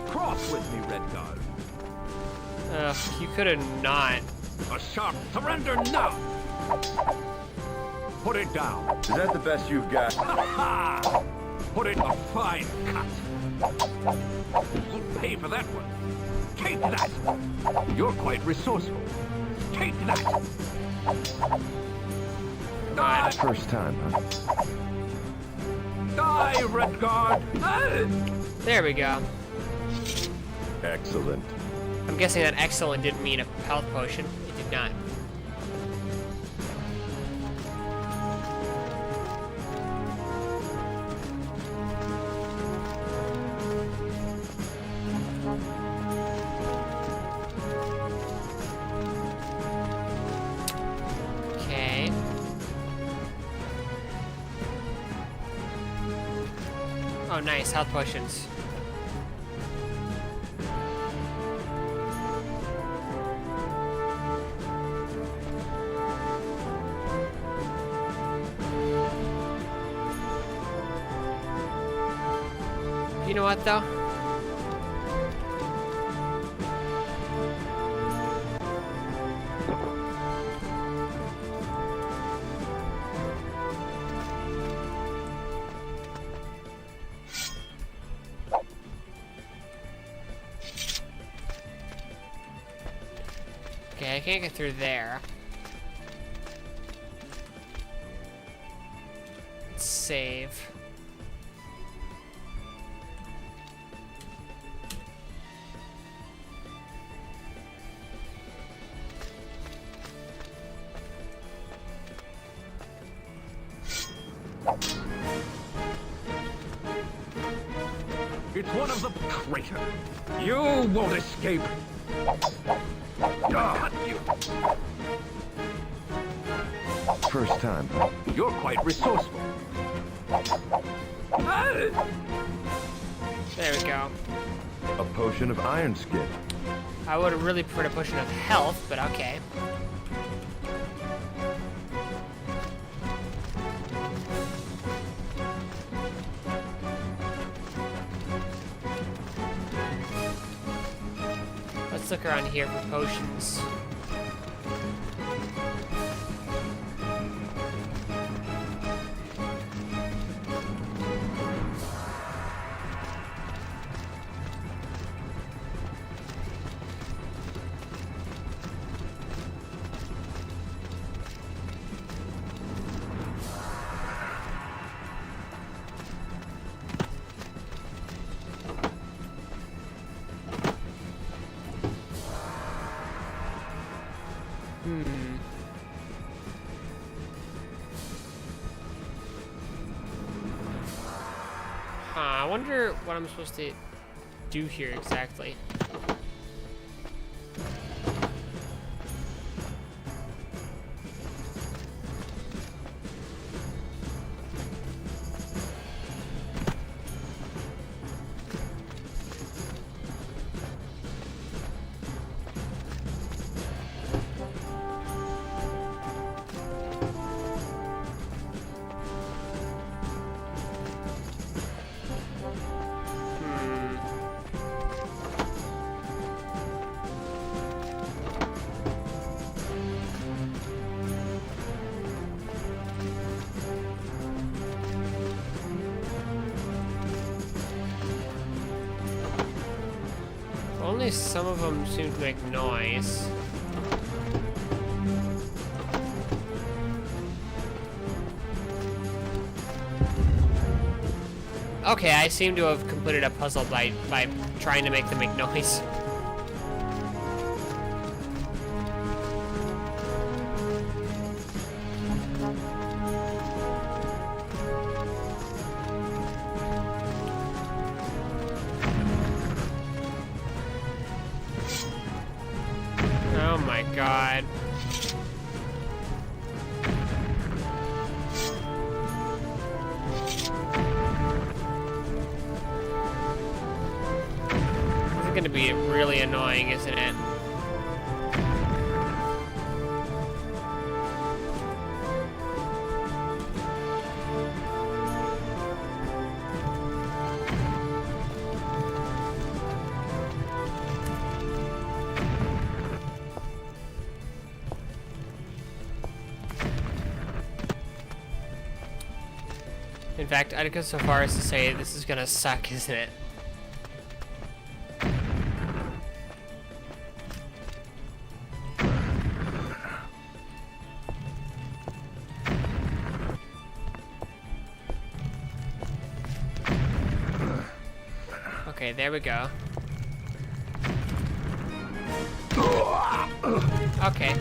Cross with me, Redguard. Ugh, you could have not. A sharp surrender now. Put it down. Is that the best you've got? Ha! Put it a fine cut. You'll pay for that one. Take that. You're quite resourceful. Take that. Die, First time, huh? die, Redguard. There we go. Excellent. I'm guessing that excellent didn't mean a health potion. It did not. Okay. Oh, nice. Health potions. You know what, though? Okay, I can't get through there. Let's save. It's one of the traitor. You won't escape. Cut you. First time, huh? You're quite resourceful. There we go. A potion of iron skin. I would have really preferred a potion of health, but okay. look around here for potions. I wonder what I'm supposed to do here exactly. Only some of them seem to make noise. Okay, I seem to have completed a puzzle by trying to make them make noise. Oh my god. This is gonna be really annoying, isn't it? In fact, I'd go so far as to say this is gonna suck, isn't it? Okay, there we go. Okay.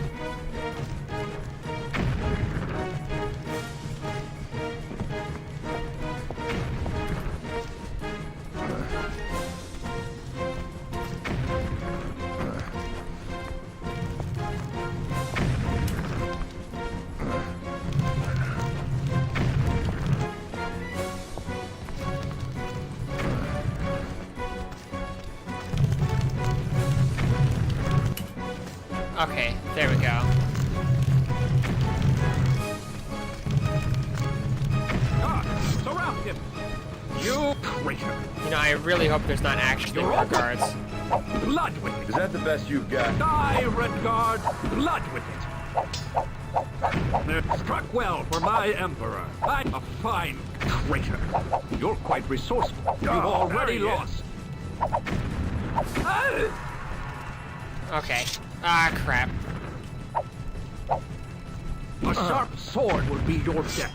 Okay, there we go. Surround him! You traitor! You know, I really hope there's not actually more guards. Blood with it! Is that the best you've got? Die, Redguard! Blood with it! Struck well for my emperor. I'm a fine traitor. You're quite resourceful. You've already lost. Okay. Ah, crap. A sharp sword will be your death.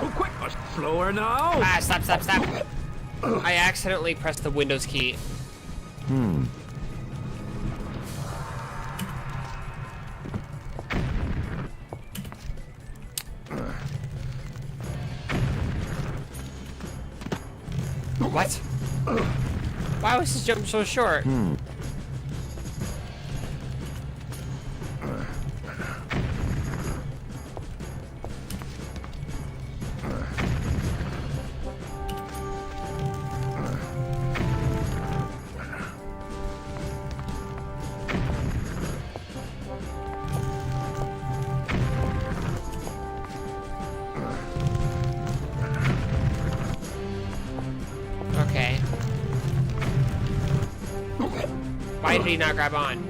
Too quick, slower now. Ah, stop, stop, stop. I accidentally pressed the Windows key. What? Why was this jump so short? Okay. did he not grab on?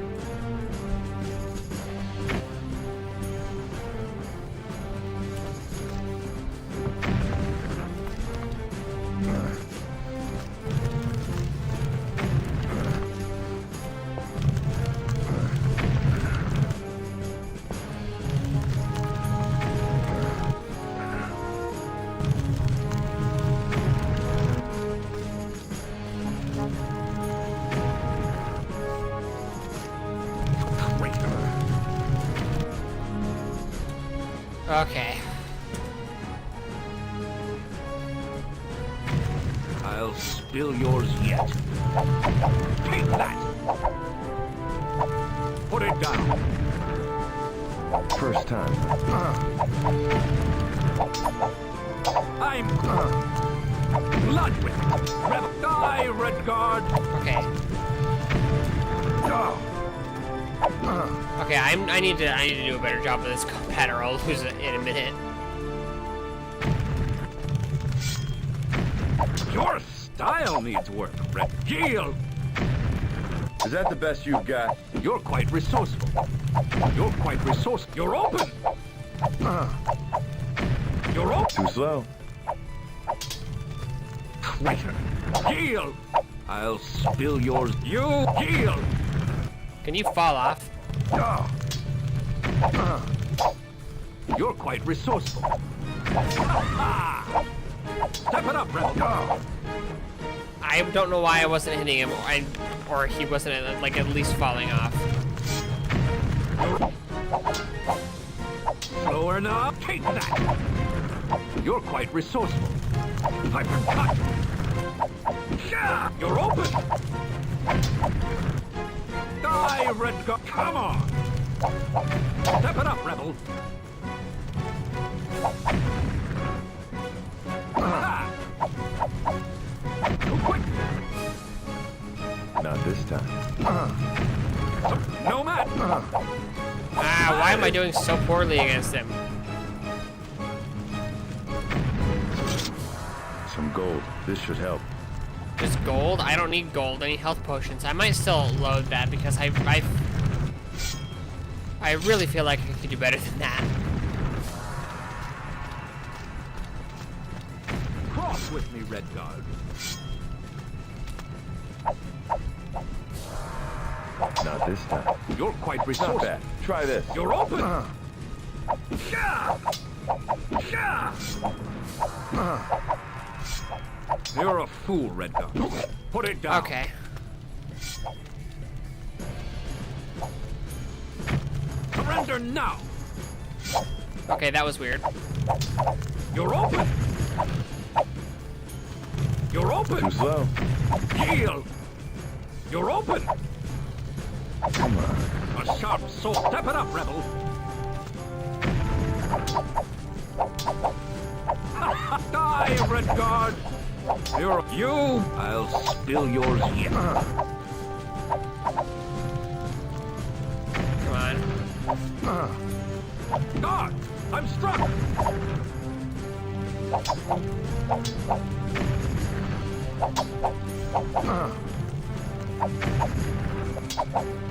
Okay. I'll spill yours yet. Take that! Put it down. First time. I'm blood with it. Rebel. Die, Redguard. Okay. Okay, I need to do a better job of this combat, or I'll lose it in a minute. Your style needs work, Red. Yield. Is that the best you've got? You're quite resourceful. You're quite resourceful. You're open. You're open. Too slow. Traitor. Yield. I'll spill yours. You yield. Can you fall off? You're quite resourceful. Step it up, Rebel. I don't know why I wasn't hitting him, or he wasn't like at least falling off. Slower now. Take that. You're quite resourceful. Hypercut. Yeah, you're open. Die, Redguard. Come on. Step it up, Rebel. Too quick. Not this time. No match. Why am I doing so poorly against him? Some gold. This should help. Just gold? I don't need gold. I need health potions. I might still load that because I really feel like I could do better than that. Cross with me, Redguard. Not this time. You're quite Not resourceful. bad. Try this. You're open. You're a fool, Redguard. Put it down. Okay. Surrender now. Okay, that was weird. You're open. You're open. Too slow. Yield. You're open. Come on. A sharp sword. Step it up, Rebel. Die, Redguard. You're you. I'll spill yours yet. Come on. God, I'm struck.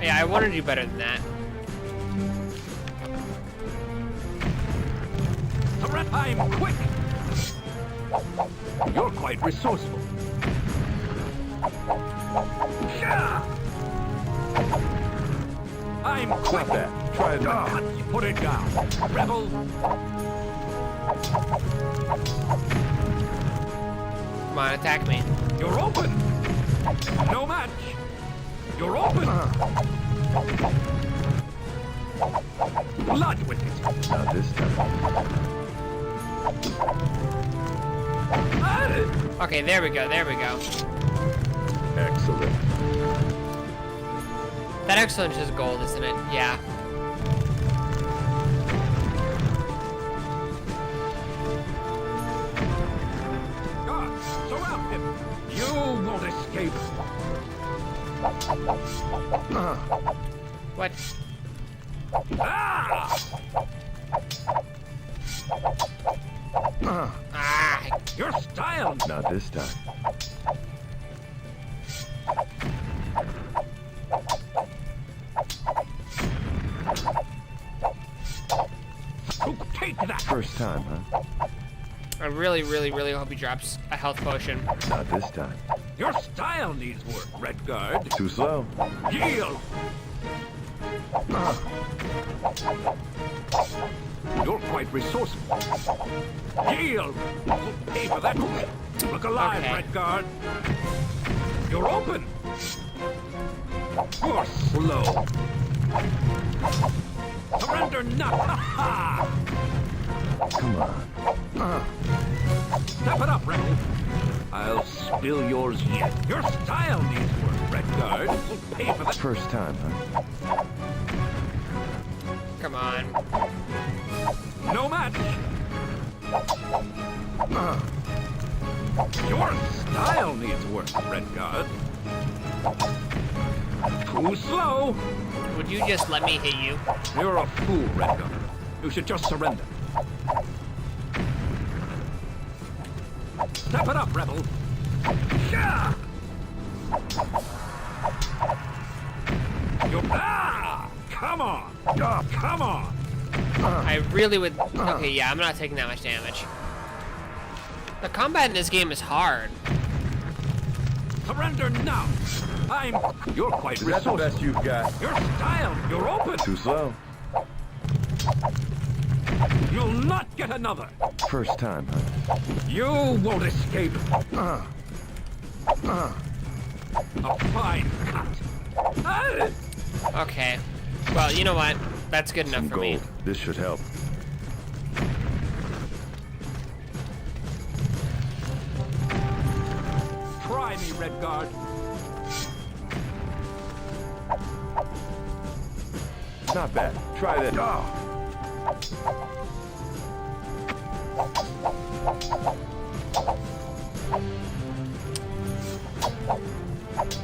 Yeah, I want to do better than that. I'm quick. You're quite resourceful. I'm quick. Not bad. Try it now. Put it down, Rebel. Come on, attack me. You're open. No match. You're open. Blood with it. Not this time. Okay, there we go, there we go. Excellent. That excellent is gold, isn't it? Yeah. God, surround him. You won't escape. What? Ah! Ah! Your style. Not this time. Take that! First time, huh? I really, really, really hope he drops a health potion. Not this time. Your style needs work, Redguard. Too slow. Yield! You're quite resourceful. Yield! Pay for that. Look alive, Okay. Redguard. You're open. You're slow. Surrender now. Ha Come on. ha! Step it up, Rebel. I'll spill yours yet. Your style needs work, Redguard. We'll pay for that. First time, huh? Come on. No match. Your style needs work, Redguard. Too slow. Would you just let me hit you? You're a fool, Redguard. You should just surrender. Step it up, Rebel. Yeah! Come on! Come on! I really would... Okay, yeah, I'm not taking that much damage. The combat in this game is hard. Surrender now! You're quite Is that the resourceful. best you've got? Your style! You're open! Too slow. You'll not get another! First time, huh? You won't escape! A fine cut! Okay. Well, you know what? That's good enough Some for me. gold. This should help. Try me, Redguard. Not bad. Try that.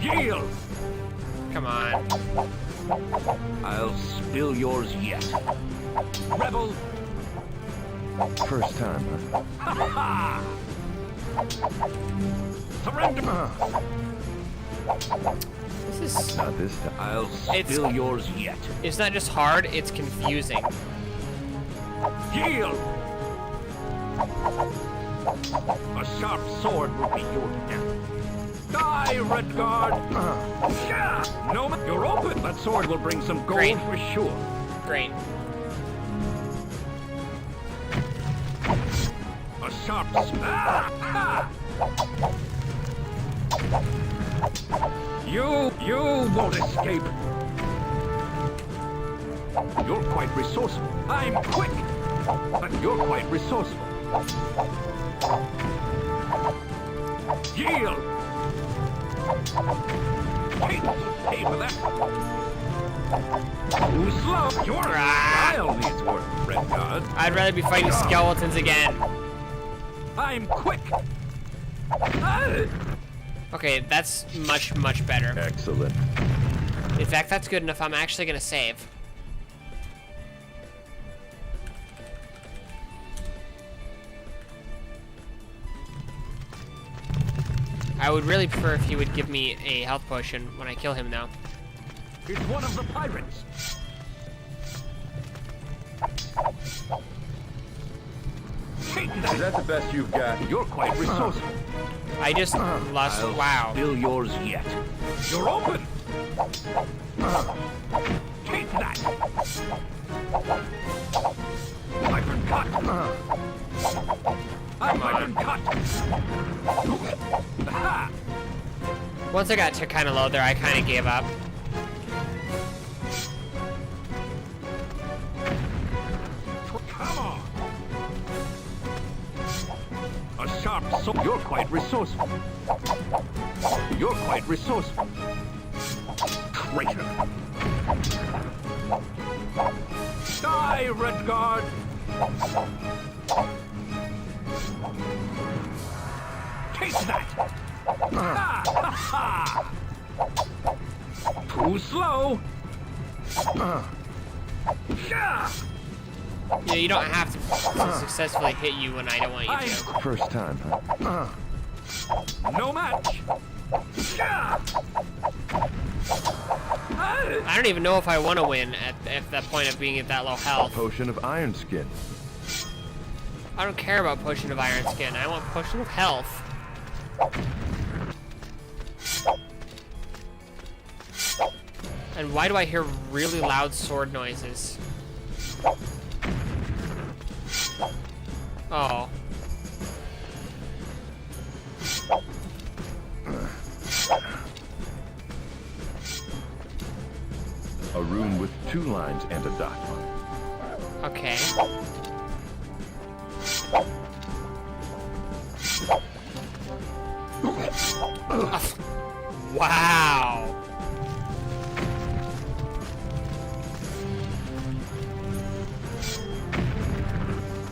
Yield! Come on. I'll spill yours yet. Rebel! First time, huh? Surrender! This is... Not this time. I'll It's- spill yours yet. It's not just hard, it's confusing. Yield! A sharp sword will be your death. Die, Redguard! Yeah! No, you're open! That sword will bring some gold Great. for sure. Great. A sharp You won't escape. You're quite resourceful. I'm quick, but you're quite resourceful. Yield! Pay for that. Too slow. Your style needs work, Redguard. I'd rather be fighting skeletons again. I'm quick. Okay, that's much, much better. Excellent. In fact, that's good enough. I'm actually gonna save. I would really prefer if he would give me a health potion when I kill him now. It's one of the pirates. Is that the best you've got? You're quite resourceful. I just lost. I'll Wow. spill yours yet. You're open. Take that. Hypercut. I'm hypercut. Ha! Once I got to kind of low there, I kind of gave up. Come on. A sharp sword. You're quite resourceful. You're quite resourceful. Traitor. Die, Redguard. Taste that. Ha, ha, ha. Too slow. Yeah. Yeah, you don't have to successfully hit you when I don't want you to. First time, huh? No match. Yeah. I don't even know if I want to win at that point of being at that low health. Potion of iron skin. I don't care about potion of iron skin. I want potion of health. And why do I hear really loud sword noises? Oh. A rune with 2 lines and a dot on it. Okay. Wow.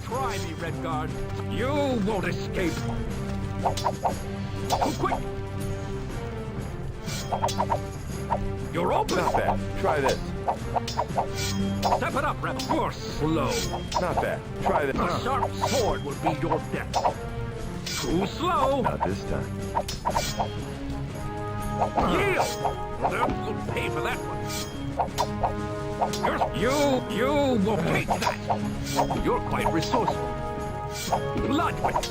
Try me, Redguard. You won't escape. Too quick. You're open. Not bad. Try this. Step it up, Rebel. You're slow. Not bad. Try this. A sharp sword would be your death. Too slow. Not this time. Yield. Well, you'll pay for that one. You won't take that. You're quite resourceful. Blood with it.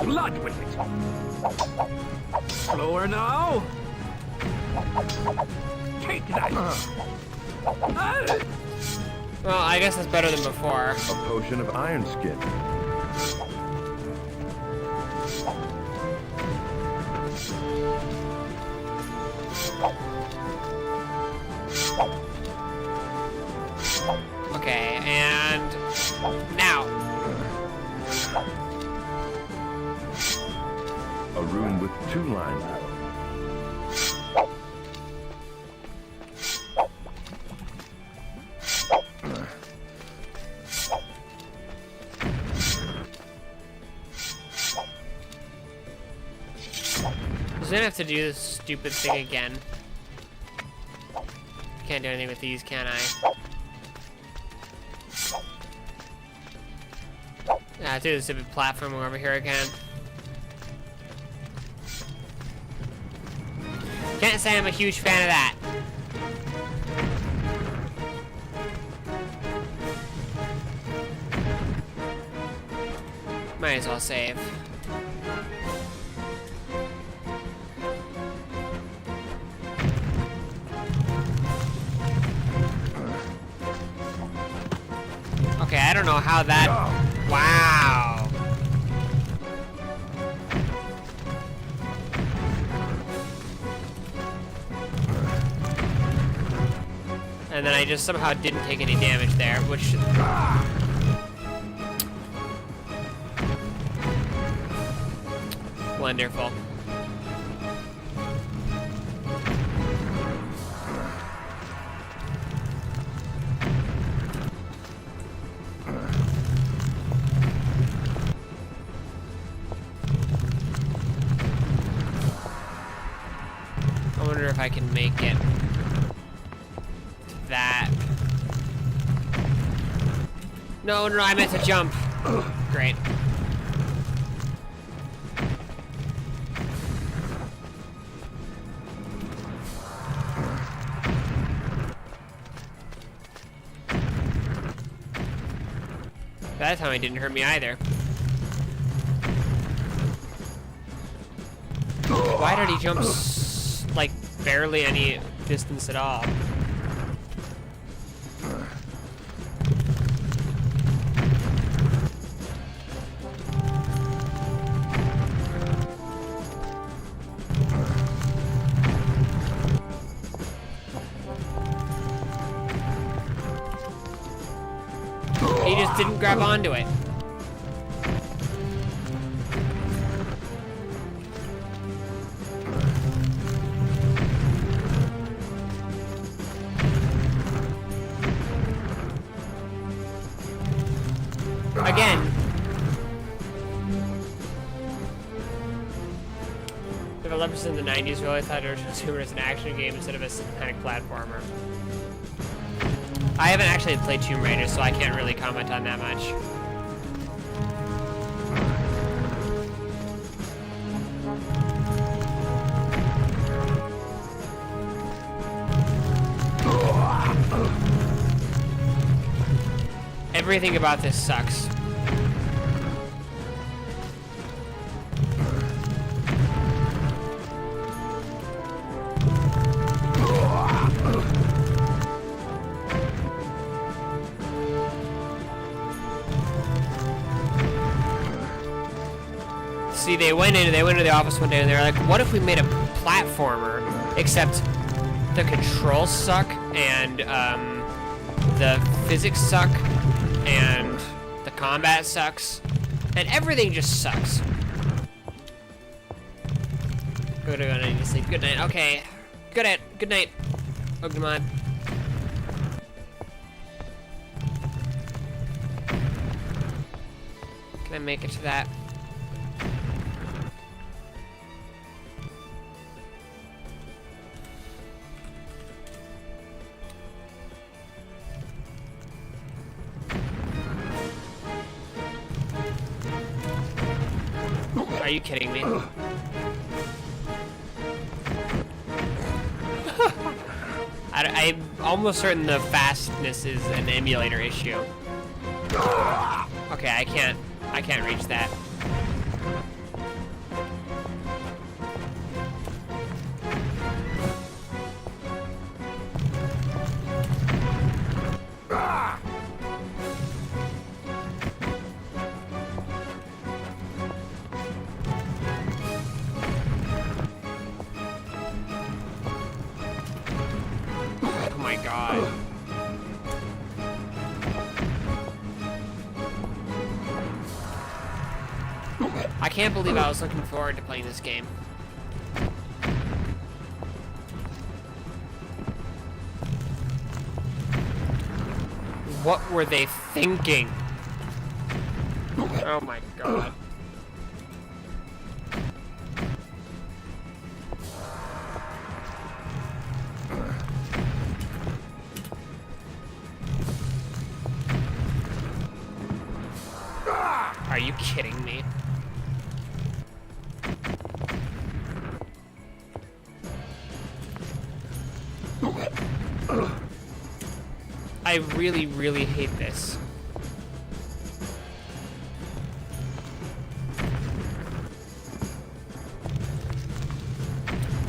Blood with it. Slower now. Take that. Well, I guess that's better than before. A potion of iron skin. Okay, and now. A rune with 2 lines. Does it have to do this stupid thing again? Can't do anything with these, can I? Yeah, do the stupid platform over here again. Can't say I'm a huge fan of that. Might as well save. Okay, I don't know how that... Wow. And then I just somehow didn't take any damage there, which... Wonderful. I wonder if I can make it to that. No, I meant to jump. Great. That time it didn't hurt me either. Why did he jump like barely any distance at all? He just didn't grab onto it. Again. Developers in the 90s really thought it was an action game instead of a cinematic platformer. I haven't actually played Tomb Raider, so I can't really comment on that much. Everything about this sucks. See, they went into the office one day and they were like, what if we made a platformer, except the controls suck and the physics suck and the combat sucks and everything just sucks. Good night, I need to sleep. Good night. Okay. Good night. Oh, come on. Can I make it to that? Are you kidding me? I'm almost certain the fastness is an emulator issue. Okay, I can't reach that. Oh my god. I can't believe I was looking forward to playing this game. What were they thinking? Oh my god. Are you kidding me? I really, really hate this.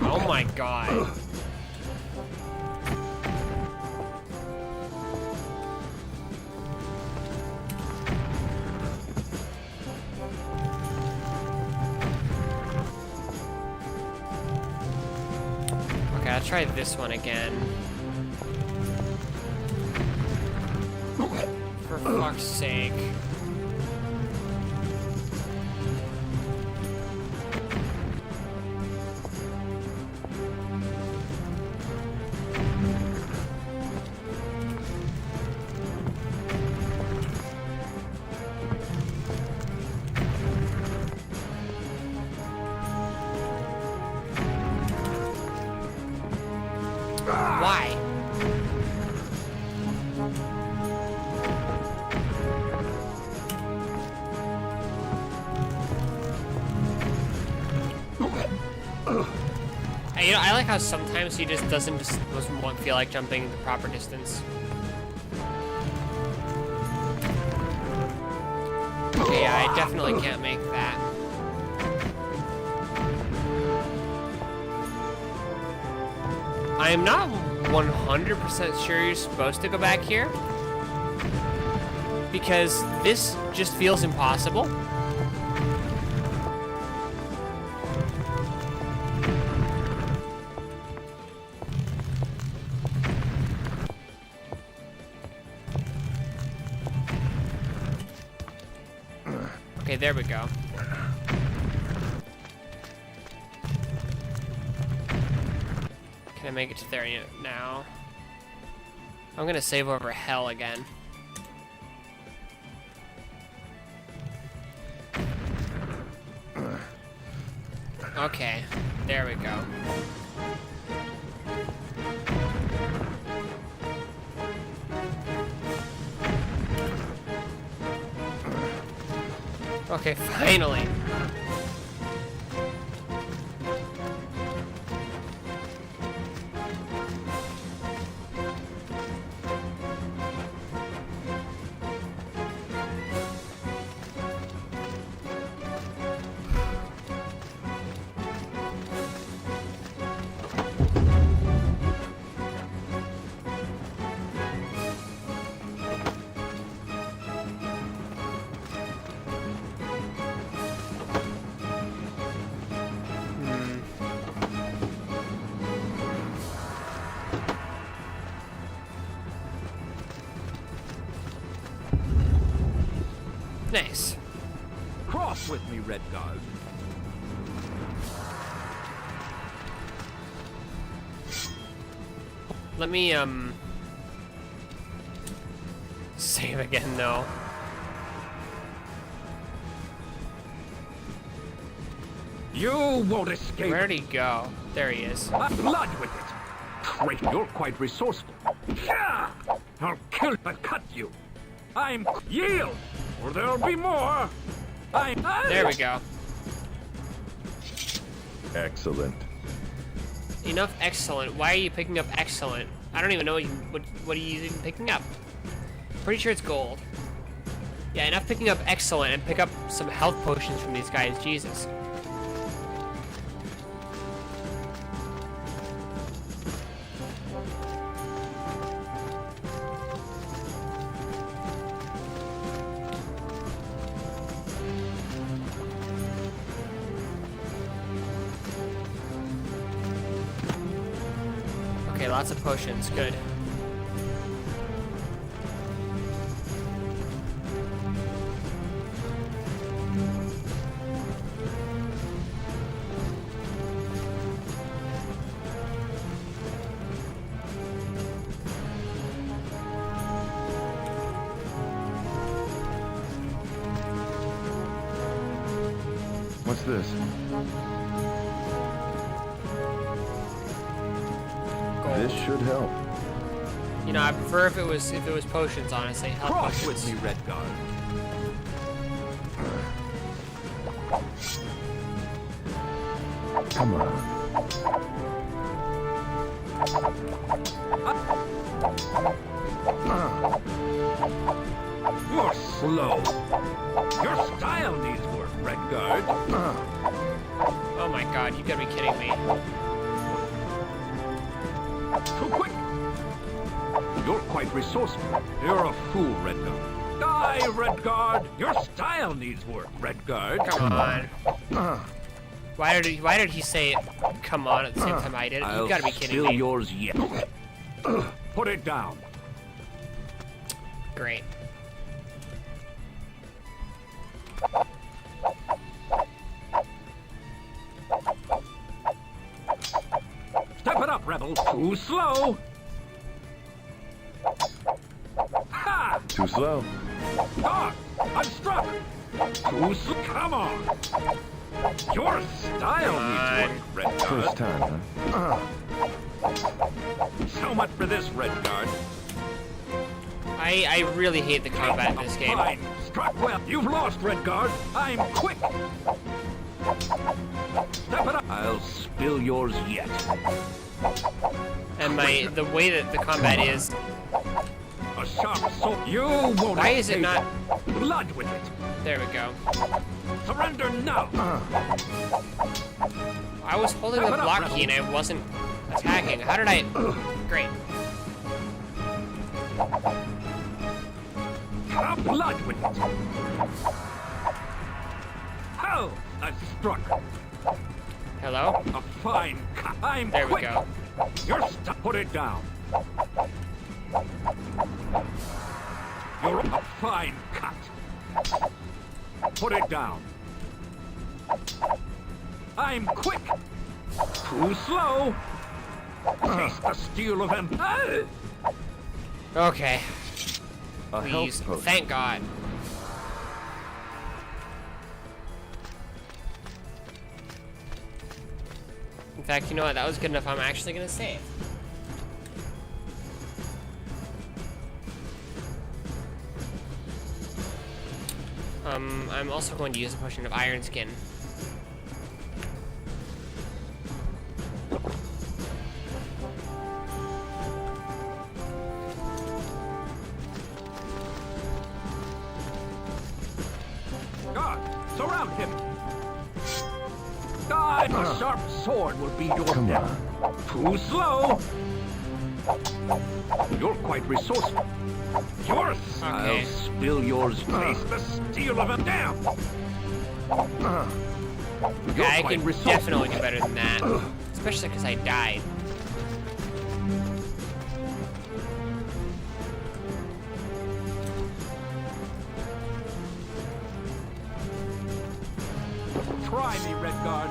Oh my god. Okay, I'll try this one again. For fuck's sake. Why? You know, I like how sometimes he just doesn't feel like jumping the proper distance. Okay, yeah, I definitely can't make that. I am not 100% sure you're supposed to go back here, because this just feels impossible. Okay, there we go. Can I make it to there now? I'm gonna save over hell again. Okay, there we go. Okay, finally. Nice. Cross with me, Redguard. Let me, save again, though. You won't escape. Where'd he go? There he is. Blood with it. Great, you're quite resourceful. Yeah! I'll kill but cut you. I'm yield, or there'll be more. There we go. Excellent. Enough excellent. Why are you picking up excellent? I don't even know what are you even picking up. Pretty sure it's gold. Yeah, enough picking up excellent and pick up some health potions from these guys. Jesus. Okay, lots of potions. Good. What's this? Gold. This should help. You know, I prefer if it was potions, honestly. Health Cross potions. with me, Redguard. Come on. You're slow. Your style needs work, Redguard. Oh my god, you gotta be kidding me. Too quick. You're quite resourceful. You're a fool, Redguard. Die, Redguard. Your style needs work, Redguard. Come on. Why did he say come on at the same time I did? You gotta be kidding Still me. yours yet. Put it down. Great. Step it up, Rebel. Too slow. Ha! Too slow. God, I'm struck. Too slow. Come on. Your style needs work, First Redguard. time, huh? So much for this, Redguard. I really hate the combat in this game. Fine. Struck well. You've lost, Redguard. I'm quick. Step it up. I'll spill yours yet. And the way that the combat is, A sharp sword. You won't. why is it escape. not? Blood with it. There we go. Surrender now. I was holding the block key and I wasn't attacking. How did I? Great. Come blood with it. How? I struck. Hello? A fine cut. I'm There we quick. go. You're stuck. Put it down. You're a fine cut. Put it down. I'm quick. Too slow. Taste the steel of him. Okay. A Please. health potion. Thank God. In fact, you know what? That was good enough. I'm actually gonna save. I'm also going to use a potion of Iron Skin. God, surround him. God, a sharp sword will be your Come death. Too slow. You're quite resourceful. Yours. Okay. I'll spill yours. Taste the steel of him. Damn. You're I quite can resourceful. definitely do better than that. Especially because I died. try me, Redguard.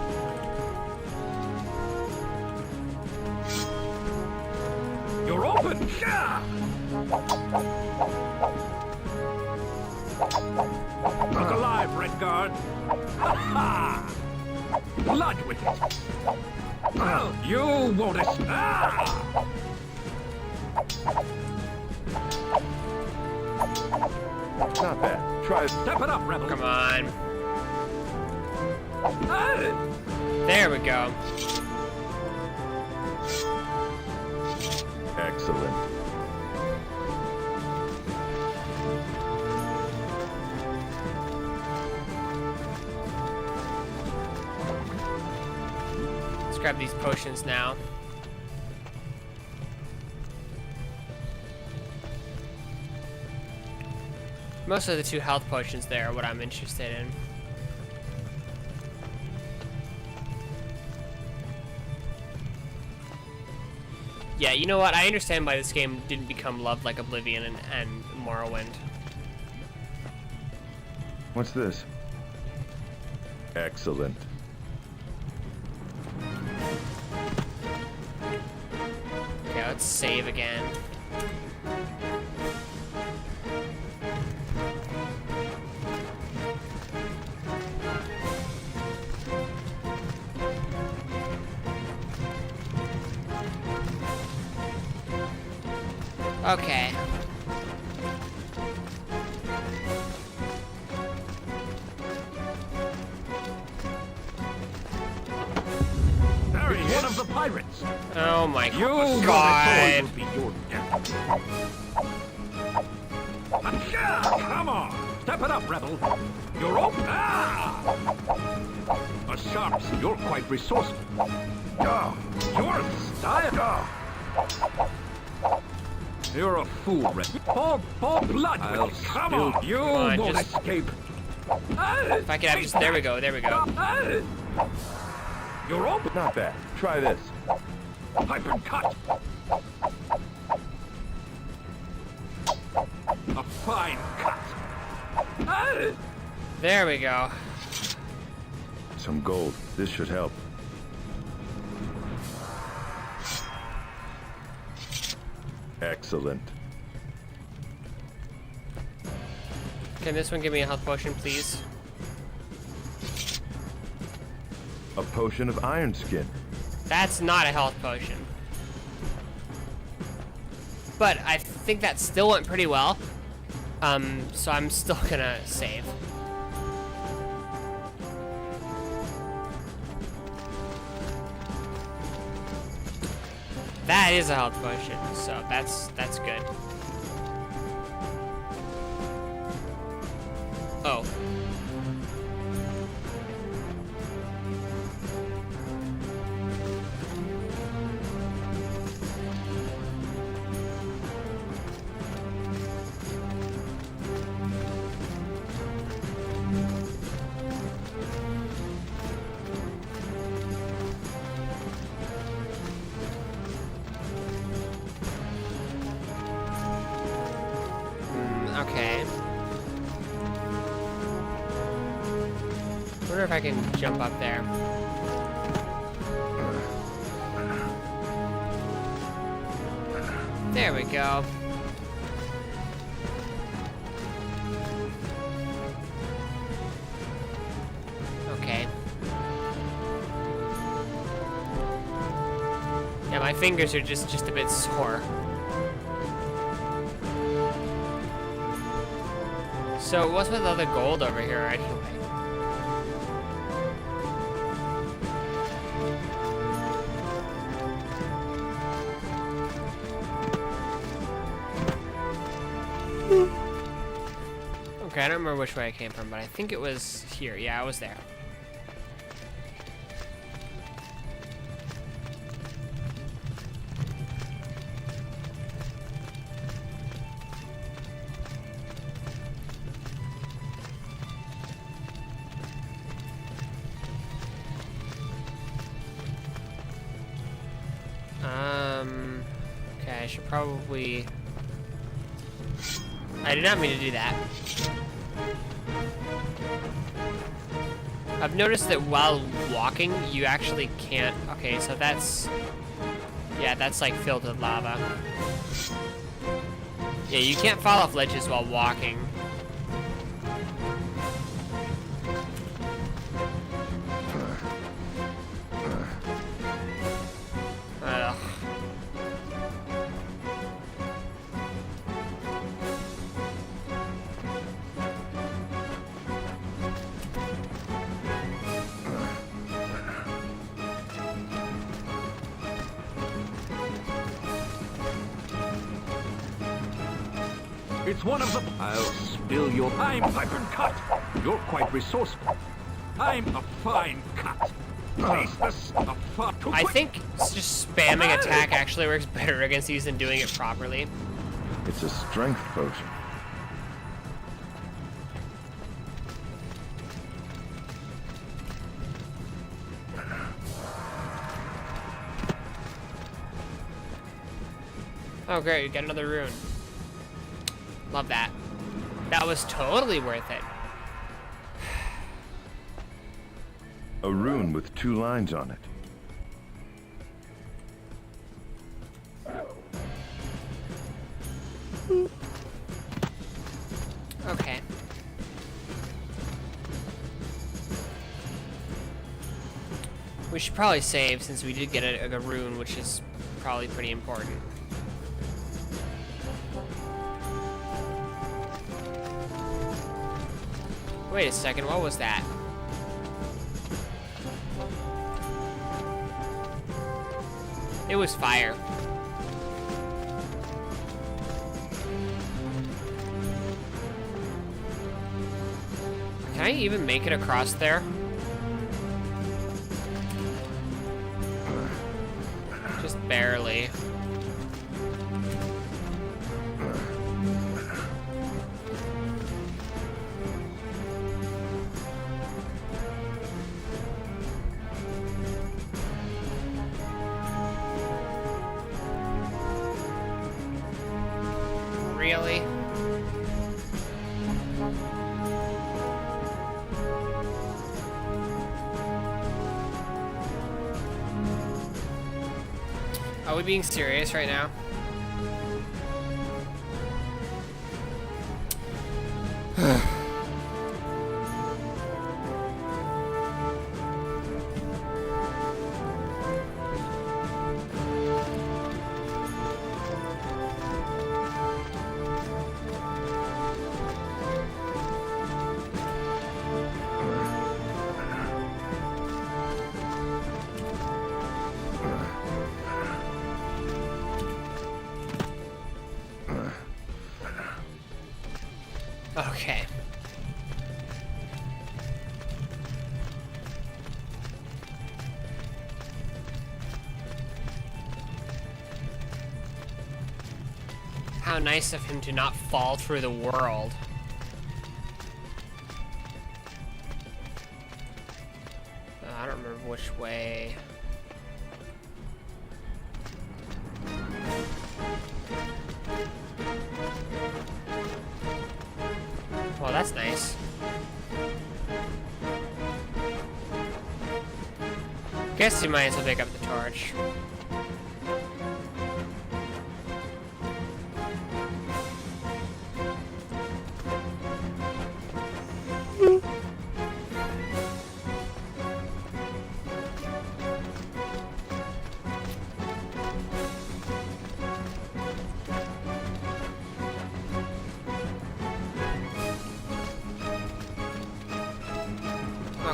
You're open! Yeah! Look alive, Redguard. Ha ha! Blood with it. Oh, you won't escape! Ah! Not bad. Try it. Step it up, rebel. Come on. Ah! There we go. Excellent. Let's grab these potions now. Mostly the 2 health potions there are what I'm interested in. Yeah, you know what? I understand why this game didn't become loved like Oblivion and Morrowind. What's this? Excellent. Okay, let's save again. Okay. There he is. One of the pirates. Oh my You god. will be your death. Come on. Step it up, rebel. You're open. Ah! A sharps. You're quite resourceful. Your style. You're a fool, Red. Pour blood. I'll Come on. You on, won't just- escape. If I could have just, there we go, there we go. You're open. Not bad. Try this. Pipe and cut. A fine cut. There we go. Some gold. This should help. Excellent. Can this one give me a health potion, please? A potion of iron skin. That's not a health potion. But I think that still went pretty well. So I'm still gonna save. That is a health potion, so that's good. Oh. Okay. Wonder if I can jump up there. There we go. Okay. Yeah, my fingers are just a bit sore. So what's with all the gold over here anyway? Okay, I don't remember which way I came from, but I think it was here. Yeah, I was there. Okay, I should probably... I did not mean to do that. I've noticed that while walking, you actually can't... Okay, so that's... Yeah, that's like filled with lava. Yeah, you can't fall off ledges while walking. Ugh. It's one of the... I'll spill your... I'm pipe and cut. You're quite resourceful. I'm a fine cut. Tasteless, a far too I quick. think just spamming attack actually works better against these than doing it properly. It's a strength potion. Oh great, you got another rune. Love that. That was totally worth it. A rune with 2 lines on it. Okay. We should probably save since we did get a rune, which is probably pretty important. Wait a second, what was that? It was fire. Can I even make it across there? Just barely. Really? Are we being serious right now? Okay. How nice of him to not fall through the world. I don't remember which way. Well, that's nice. Guess you might as well pick up the torch.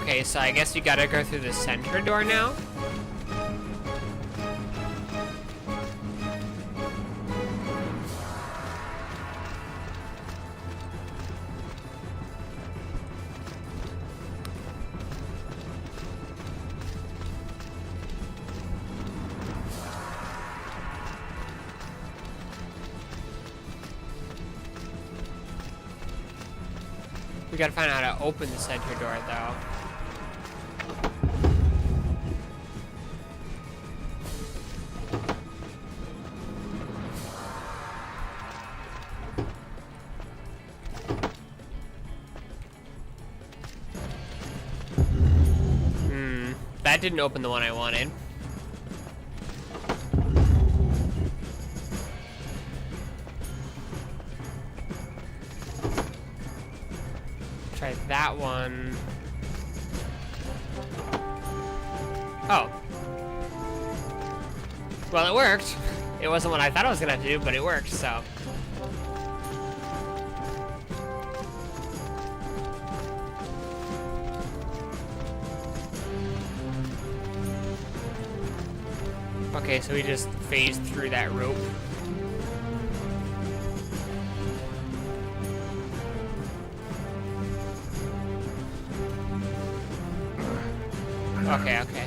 Okay, so I guess you gotta go through the center door now? We gotta find out how to open the center door, though. that didn't open the one I wanted. Try that one. Oh. Well, it worked. It wasn't what I thought I was gonna have to do, but it worked, so. Okay, so we just phased through that rope. Okay, okay.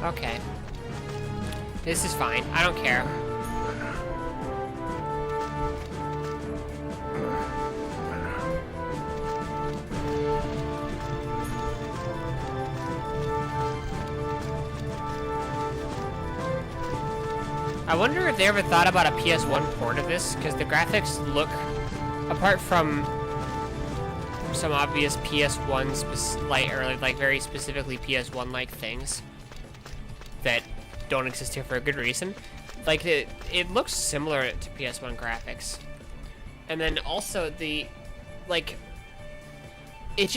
Okay. This is fine. I don't care. I wonder if they ever thought about a PS1 port of this, because the graphics look, apart from some obvious PS1 like very specifically PS1-like things that don't exist here for a good reason. Like it looks similar to PS1 graphics, and then also the like it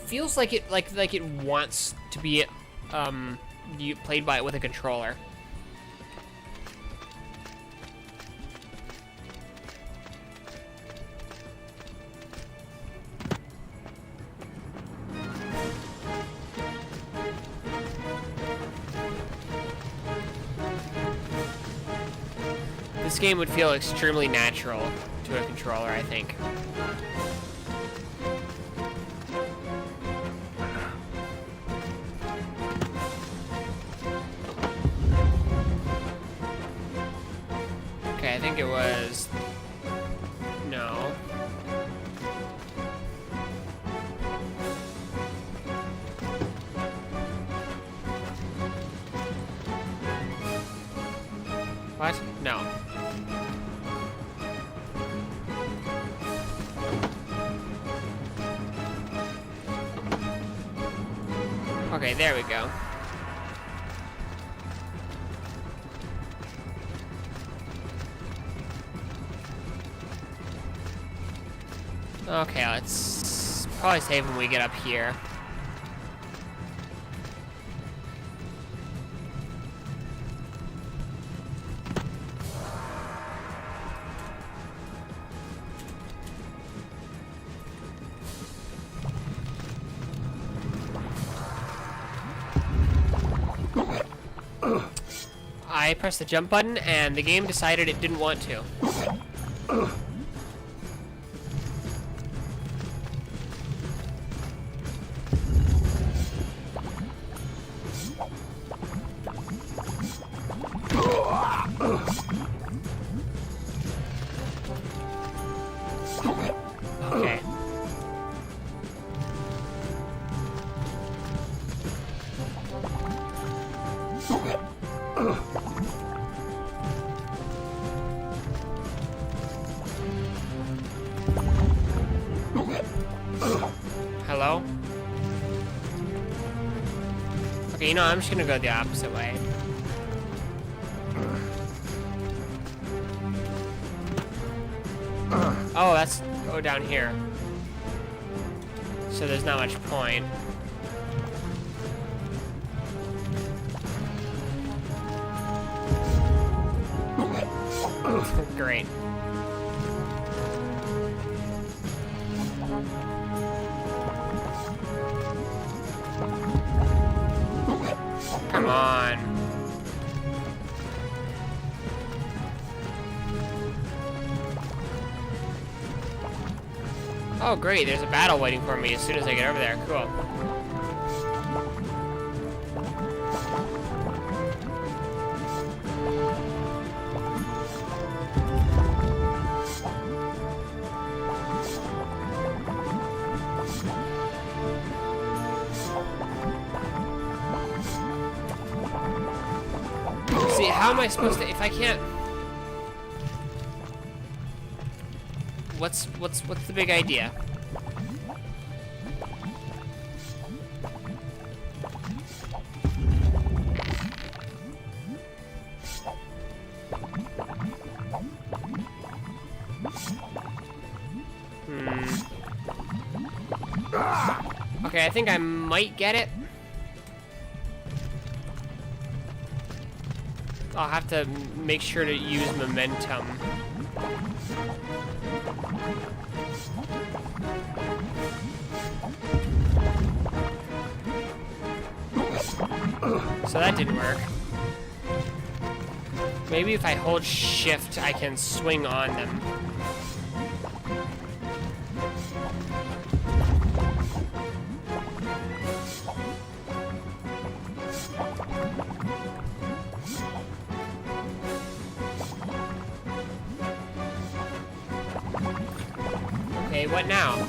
feels like it wants to be played by it with a controller. This game would feel extremely natural to a controller, I think. Okay, I think it was... No. What? No. Okay, there we go. Okay, let's probably save when we get up here. I pressed the jump button and the game decided it didn't want to. Okay. Hello? Okay, you know, I'm just gonna go the opposite way. Oh, that's go down here. So there's not much point. Great. Come on. Oh, great. There's a battle waiting for me as soon as I get over there. Cool. how am I supposed to, if I can't... What's the big idea? Okay, I think I might get it. I'll have to make sure to use momentum. So that didn't work. Maybe if I hold shift, I can swing on them. Okay, what now?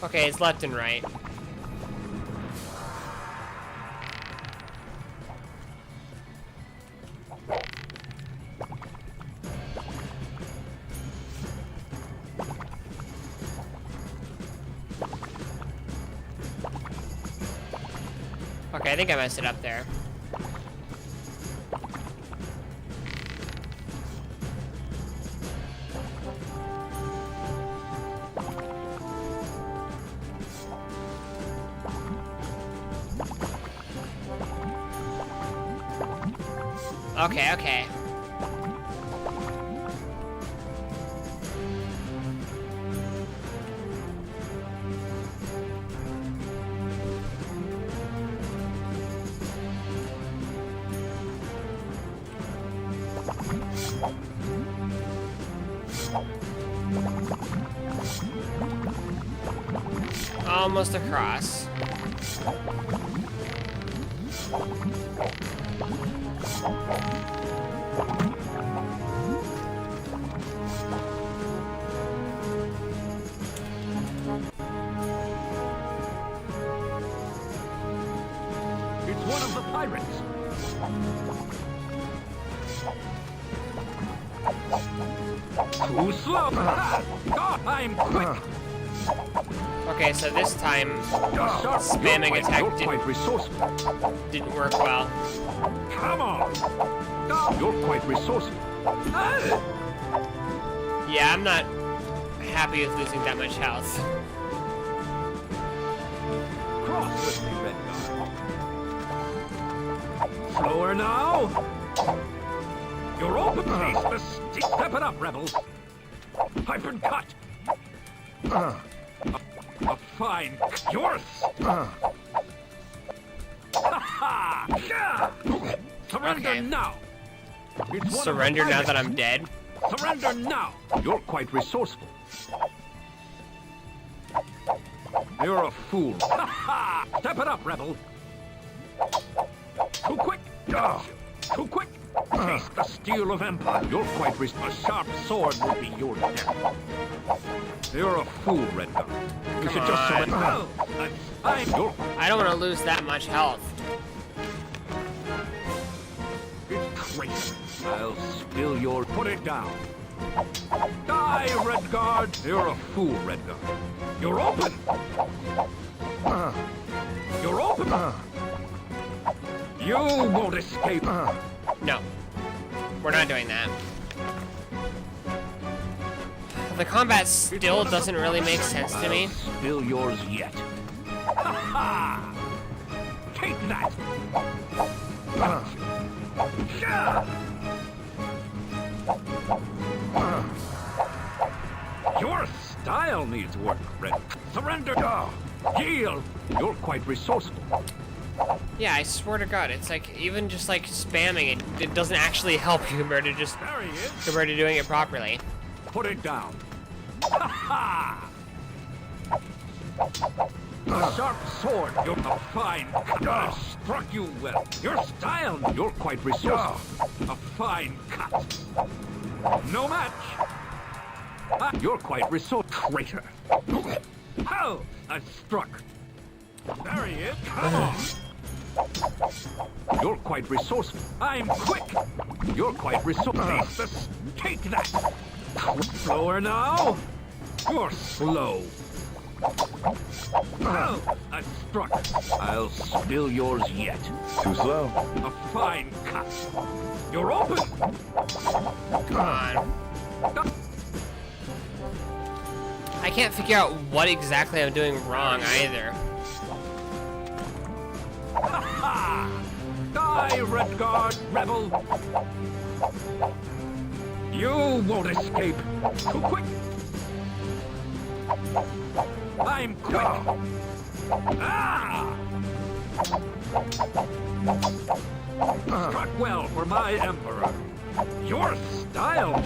Okay, it's left and right. Okay, I think I messed it up there. Okay, okay. Almost across. It's one of the pirates. Too slow. God, I'm quick. Okay, so this time spamming attack didn't work well. Come on. You're quite resourceful. Yeah, I'm not happy with losing that much health. Cross with me, Redguard. Slower now. You're open, please. Step it up, rebels. Hyper cut. A fine yours. Surrender Okay. now. Surrender now that I'm dead? Surrender now. You're quite resourceful. You're a fool. Step it up, rebel. Too quick. Too quick. Taste the steel of empire. You're quite a sharp sword would be your death. You're a fool, Redguard. You should just surrender. I don't want to lose that much health. It's crazy. I'll spill your... Put it down. Die, Redguard. You're a fool, Redguard. You're open. You're open. You won't escape. No. We're not doing that. The combat still doesn't really make sense to me. Still yours yet. Take that. Your style needs work, Red. Surrender! Yield! You're quite resourceful. Yeah, I swear to God, it's like even just like spamming it doesn't actually help you compared to just There he is. compared to doing it properly. Put it down. Ha ha! A sharp sword. You're a fine. I struck you well. Your style. You're quite resourceful. A fine cut. No match. You're quite resourceful. Traitor. How? I struck. There he is. Come on. You're quite resourceful. I'm quick. You're quite resourceful. Take that. Slower now. You're slow. Oh, I struck. I'll spill yours yet. Too slow. A fine cut. You're open. Come on. I can't figure out what exactly I'm doing wrong either. Die, Redguard, rebel! You won't escape. Too quick. I'm quick. Ah! Struck well for my emperor. Your style.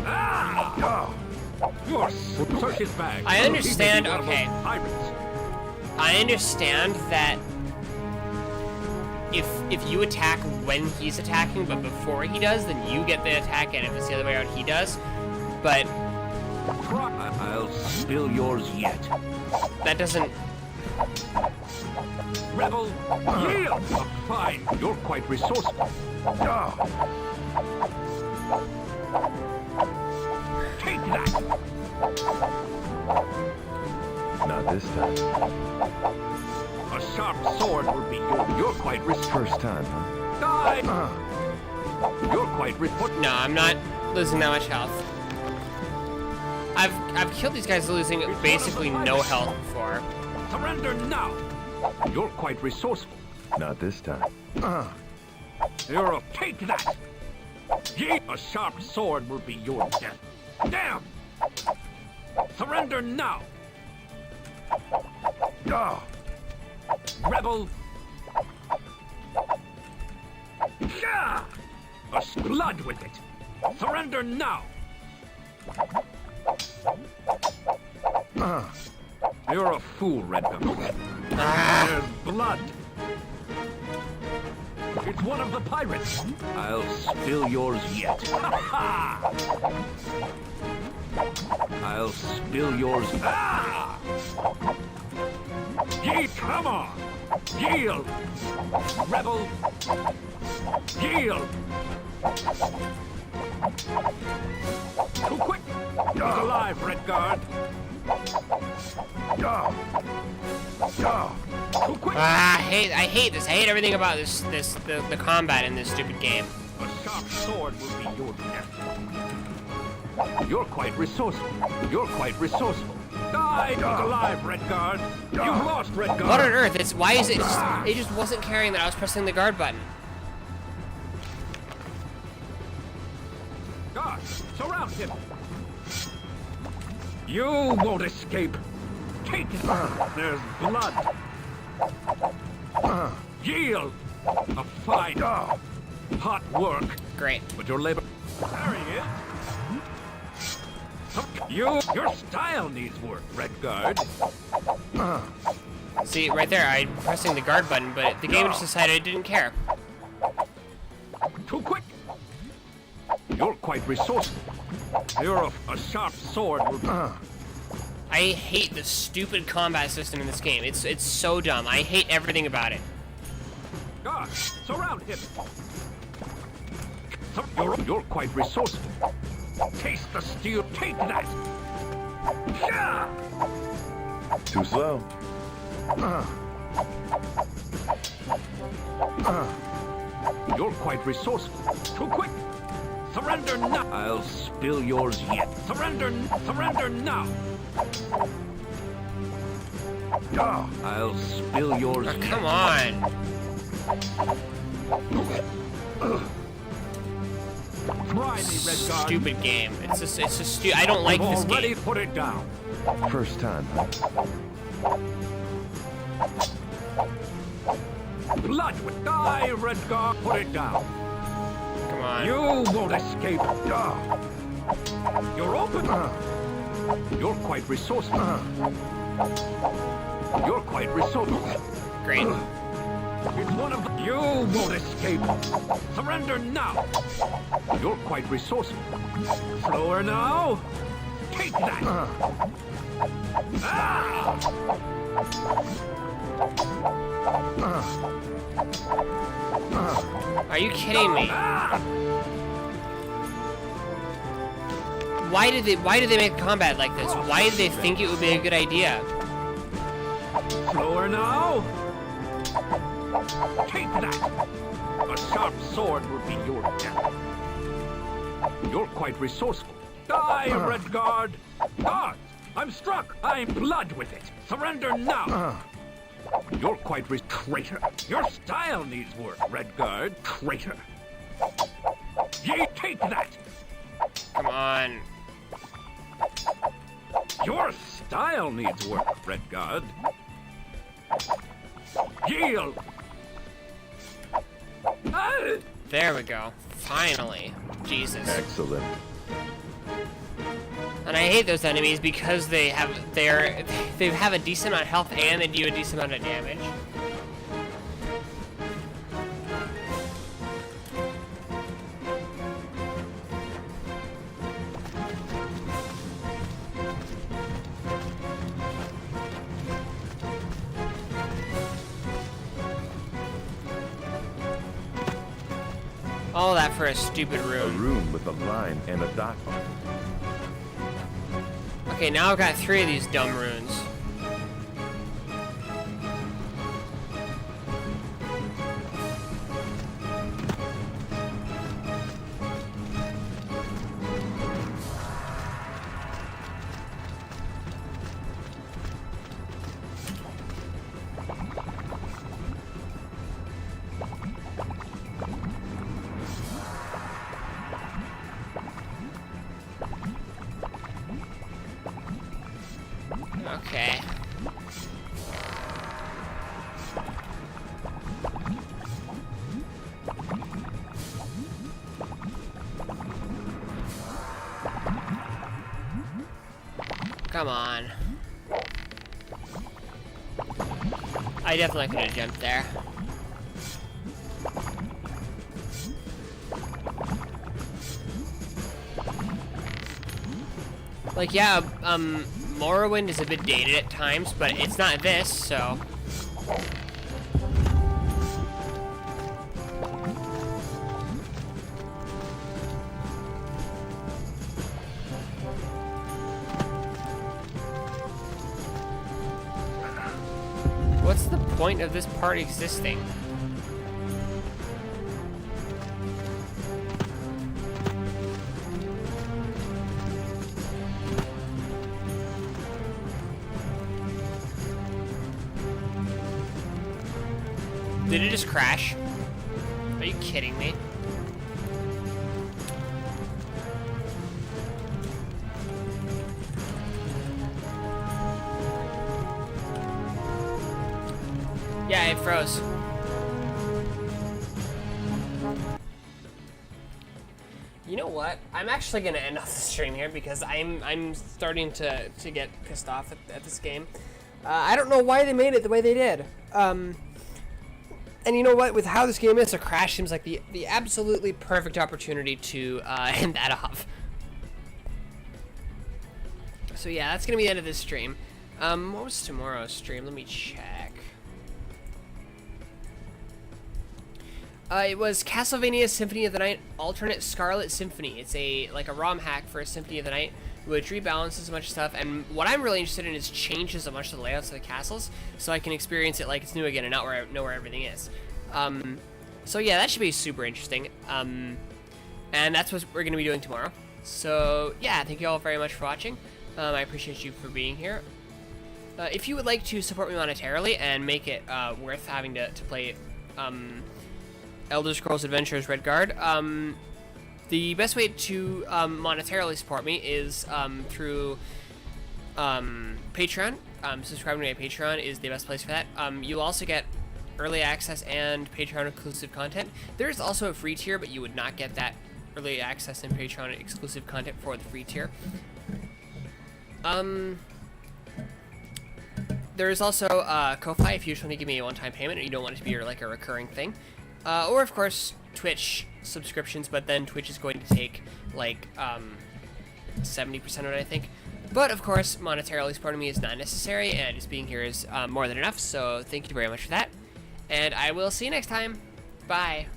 Ah! Your search his bag. I understand. He may be one of those Okay. Pirates. I understand that if you attack when he's attacking, but before he does, then you get the attack, and if it's the other way around, he does. But I'll spill yours yet. that doesn't. Rebel, yield! Fine, you're quite resourceful. Take that! Not this time. A sharp sword will be you're quite resourceful. First time, huh? Die! You're quite resourceful. No, I'm not losing that much health. I've killed these guys losing basically no health before. Surrender now! You're quite resourceful. Not this time. You're a take that! Ye a sharp sword will be your death. Damn! Surrender now! Rebel! Yeah! A blood with it! Surrender now! You're a fool, Redguard. There's blood! It's one of the pirates! I'll spill yours yet. I'll spill yours. Ah! Come on! Yield! Rebel! Yield! Too quick! He's alive, Redguard! Too quick! I hate this. I hate everything about the combat in this stupid game. A sharp sword will be your death. You're quite resourceful. You're quite resourceful. Die! He's alive, Redguard! You've lost, Redguard! What on earth? It's why is it just, it just wasn't caring that I was pressing the guard button. God, surround him! You won't escape! Take it! There's blood! Yield! A fine! Hot work! Great. But your labor... There he is! Your style needs work, Redguard. See, right there, I'm pressing the guard button, but the game just decided it didn't care. Too quick! You're quite resourceful. You're a sharp sword will... I hate the stupid combat system in this game. It's so dumb. I hate everything about it. God, surround him! You're quite resourceful. Taste the steel. Take that! Yeah! Too slow. You're quite resourceful. Too quick! Surrender now! I'll spill yours yet. Surrender now! I'll spill yours Oh, yet. come on. Try me, Redguard. Stupid game. It's just stupid. I don't like this Already game. put it down. First time, huh? Blood would die, Redguard. Put it down. Come on. You won't escape. You're open. You're quite resourceful. You're quite resourceful. Great. It's one of you won't escape. Surrender now. You're quite resourceful. Slower now. Take that. Are you kidding me? Why did they make combat like this? Why did they think it would be a good idea? Slower now. Take that. A sharp sword will be your death. You're quite resourceful. Die, Redguard. Guards, I'm struck. I'm blood with it. Surrender now. You're quite traitor. Your style needs work, Redguard. Traitor. Ye take that. Come on. Your style needs work, Redguard. Yield. There we go. Finally. Jesus. Excellent. And I hate those enemies because they have a decent amount of health and they do a decent amount of damage. All that for a stupid A rune. room with a line and a dot on it. Okay, now I've got 3 of these dumb runes. Okay. Come on. I definitely could have jumped there. Like, yeah, Morrowind is a bit dated at times, but it's not this, so... What's the point of this part existing? Did it just crash? Are you kidding me? Yeah, it froze. You know what? I'm actually gonna end off the stream here because I'm starting to get pissed off at this game. I don't know why they made it the way they did. And you know what? With how this game is, a crash seems like the absolutely perfect opportunity to end that off. So yeah, that's gonna be the end of this stream. What was tomorrow's stream? Let me check. It was Castlevania Symphony of the Night Alternate Scarlet Symphony. It's a ROM hack for a Symphony of the Night, which rebalances a bunch of stuff. And what I'm really interested in is changes a bunch of the layouts of the castles, so I can experience it like it's new again and not know where everything is. So yeah, that should be super interesting. And that's what we're gonna be doing tomorrow. So yeah, thank you all very much for watching. I appreciate you for being here. If you would like to support me monetarily and make it worth having to play Elder Scrolls Adventures Redguard, the best way to monetarily support me is through Patreon. Subscribing to my Patreon is the best place for that. You'll also get early access and Patreon exclusive content. There's also a free tier, but you would not get that early access and Patreon exclusive content for the free tier. There's also Ko-Fi if you just want to give me a one-time payment and you don't want it to be like a recurring thing. Or of course Twitch subscriptions, but then Twitch is going to take like 70% of it, I think. But of course, monetarily supporting me is not necessary, and just being here is more than enough. So thank you very much for that, and I will see you next time. Bye.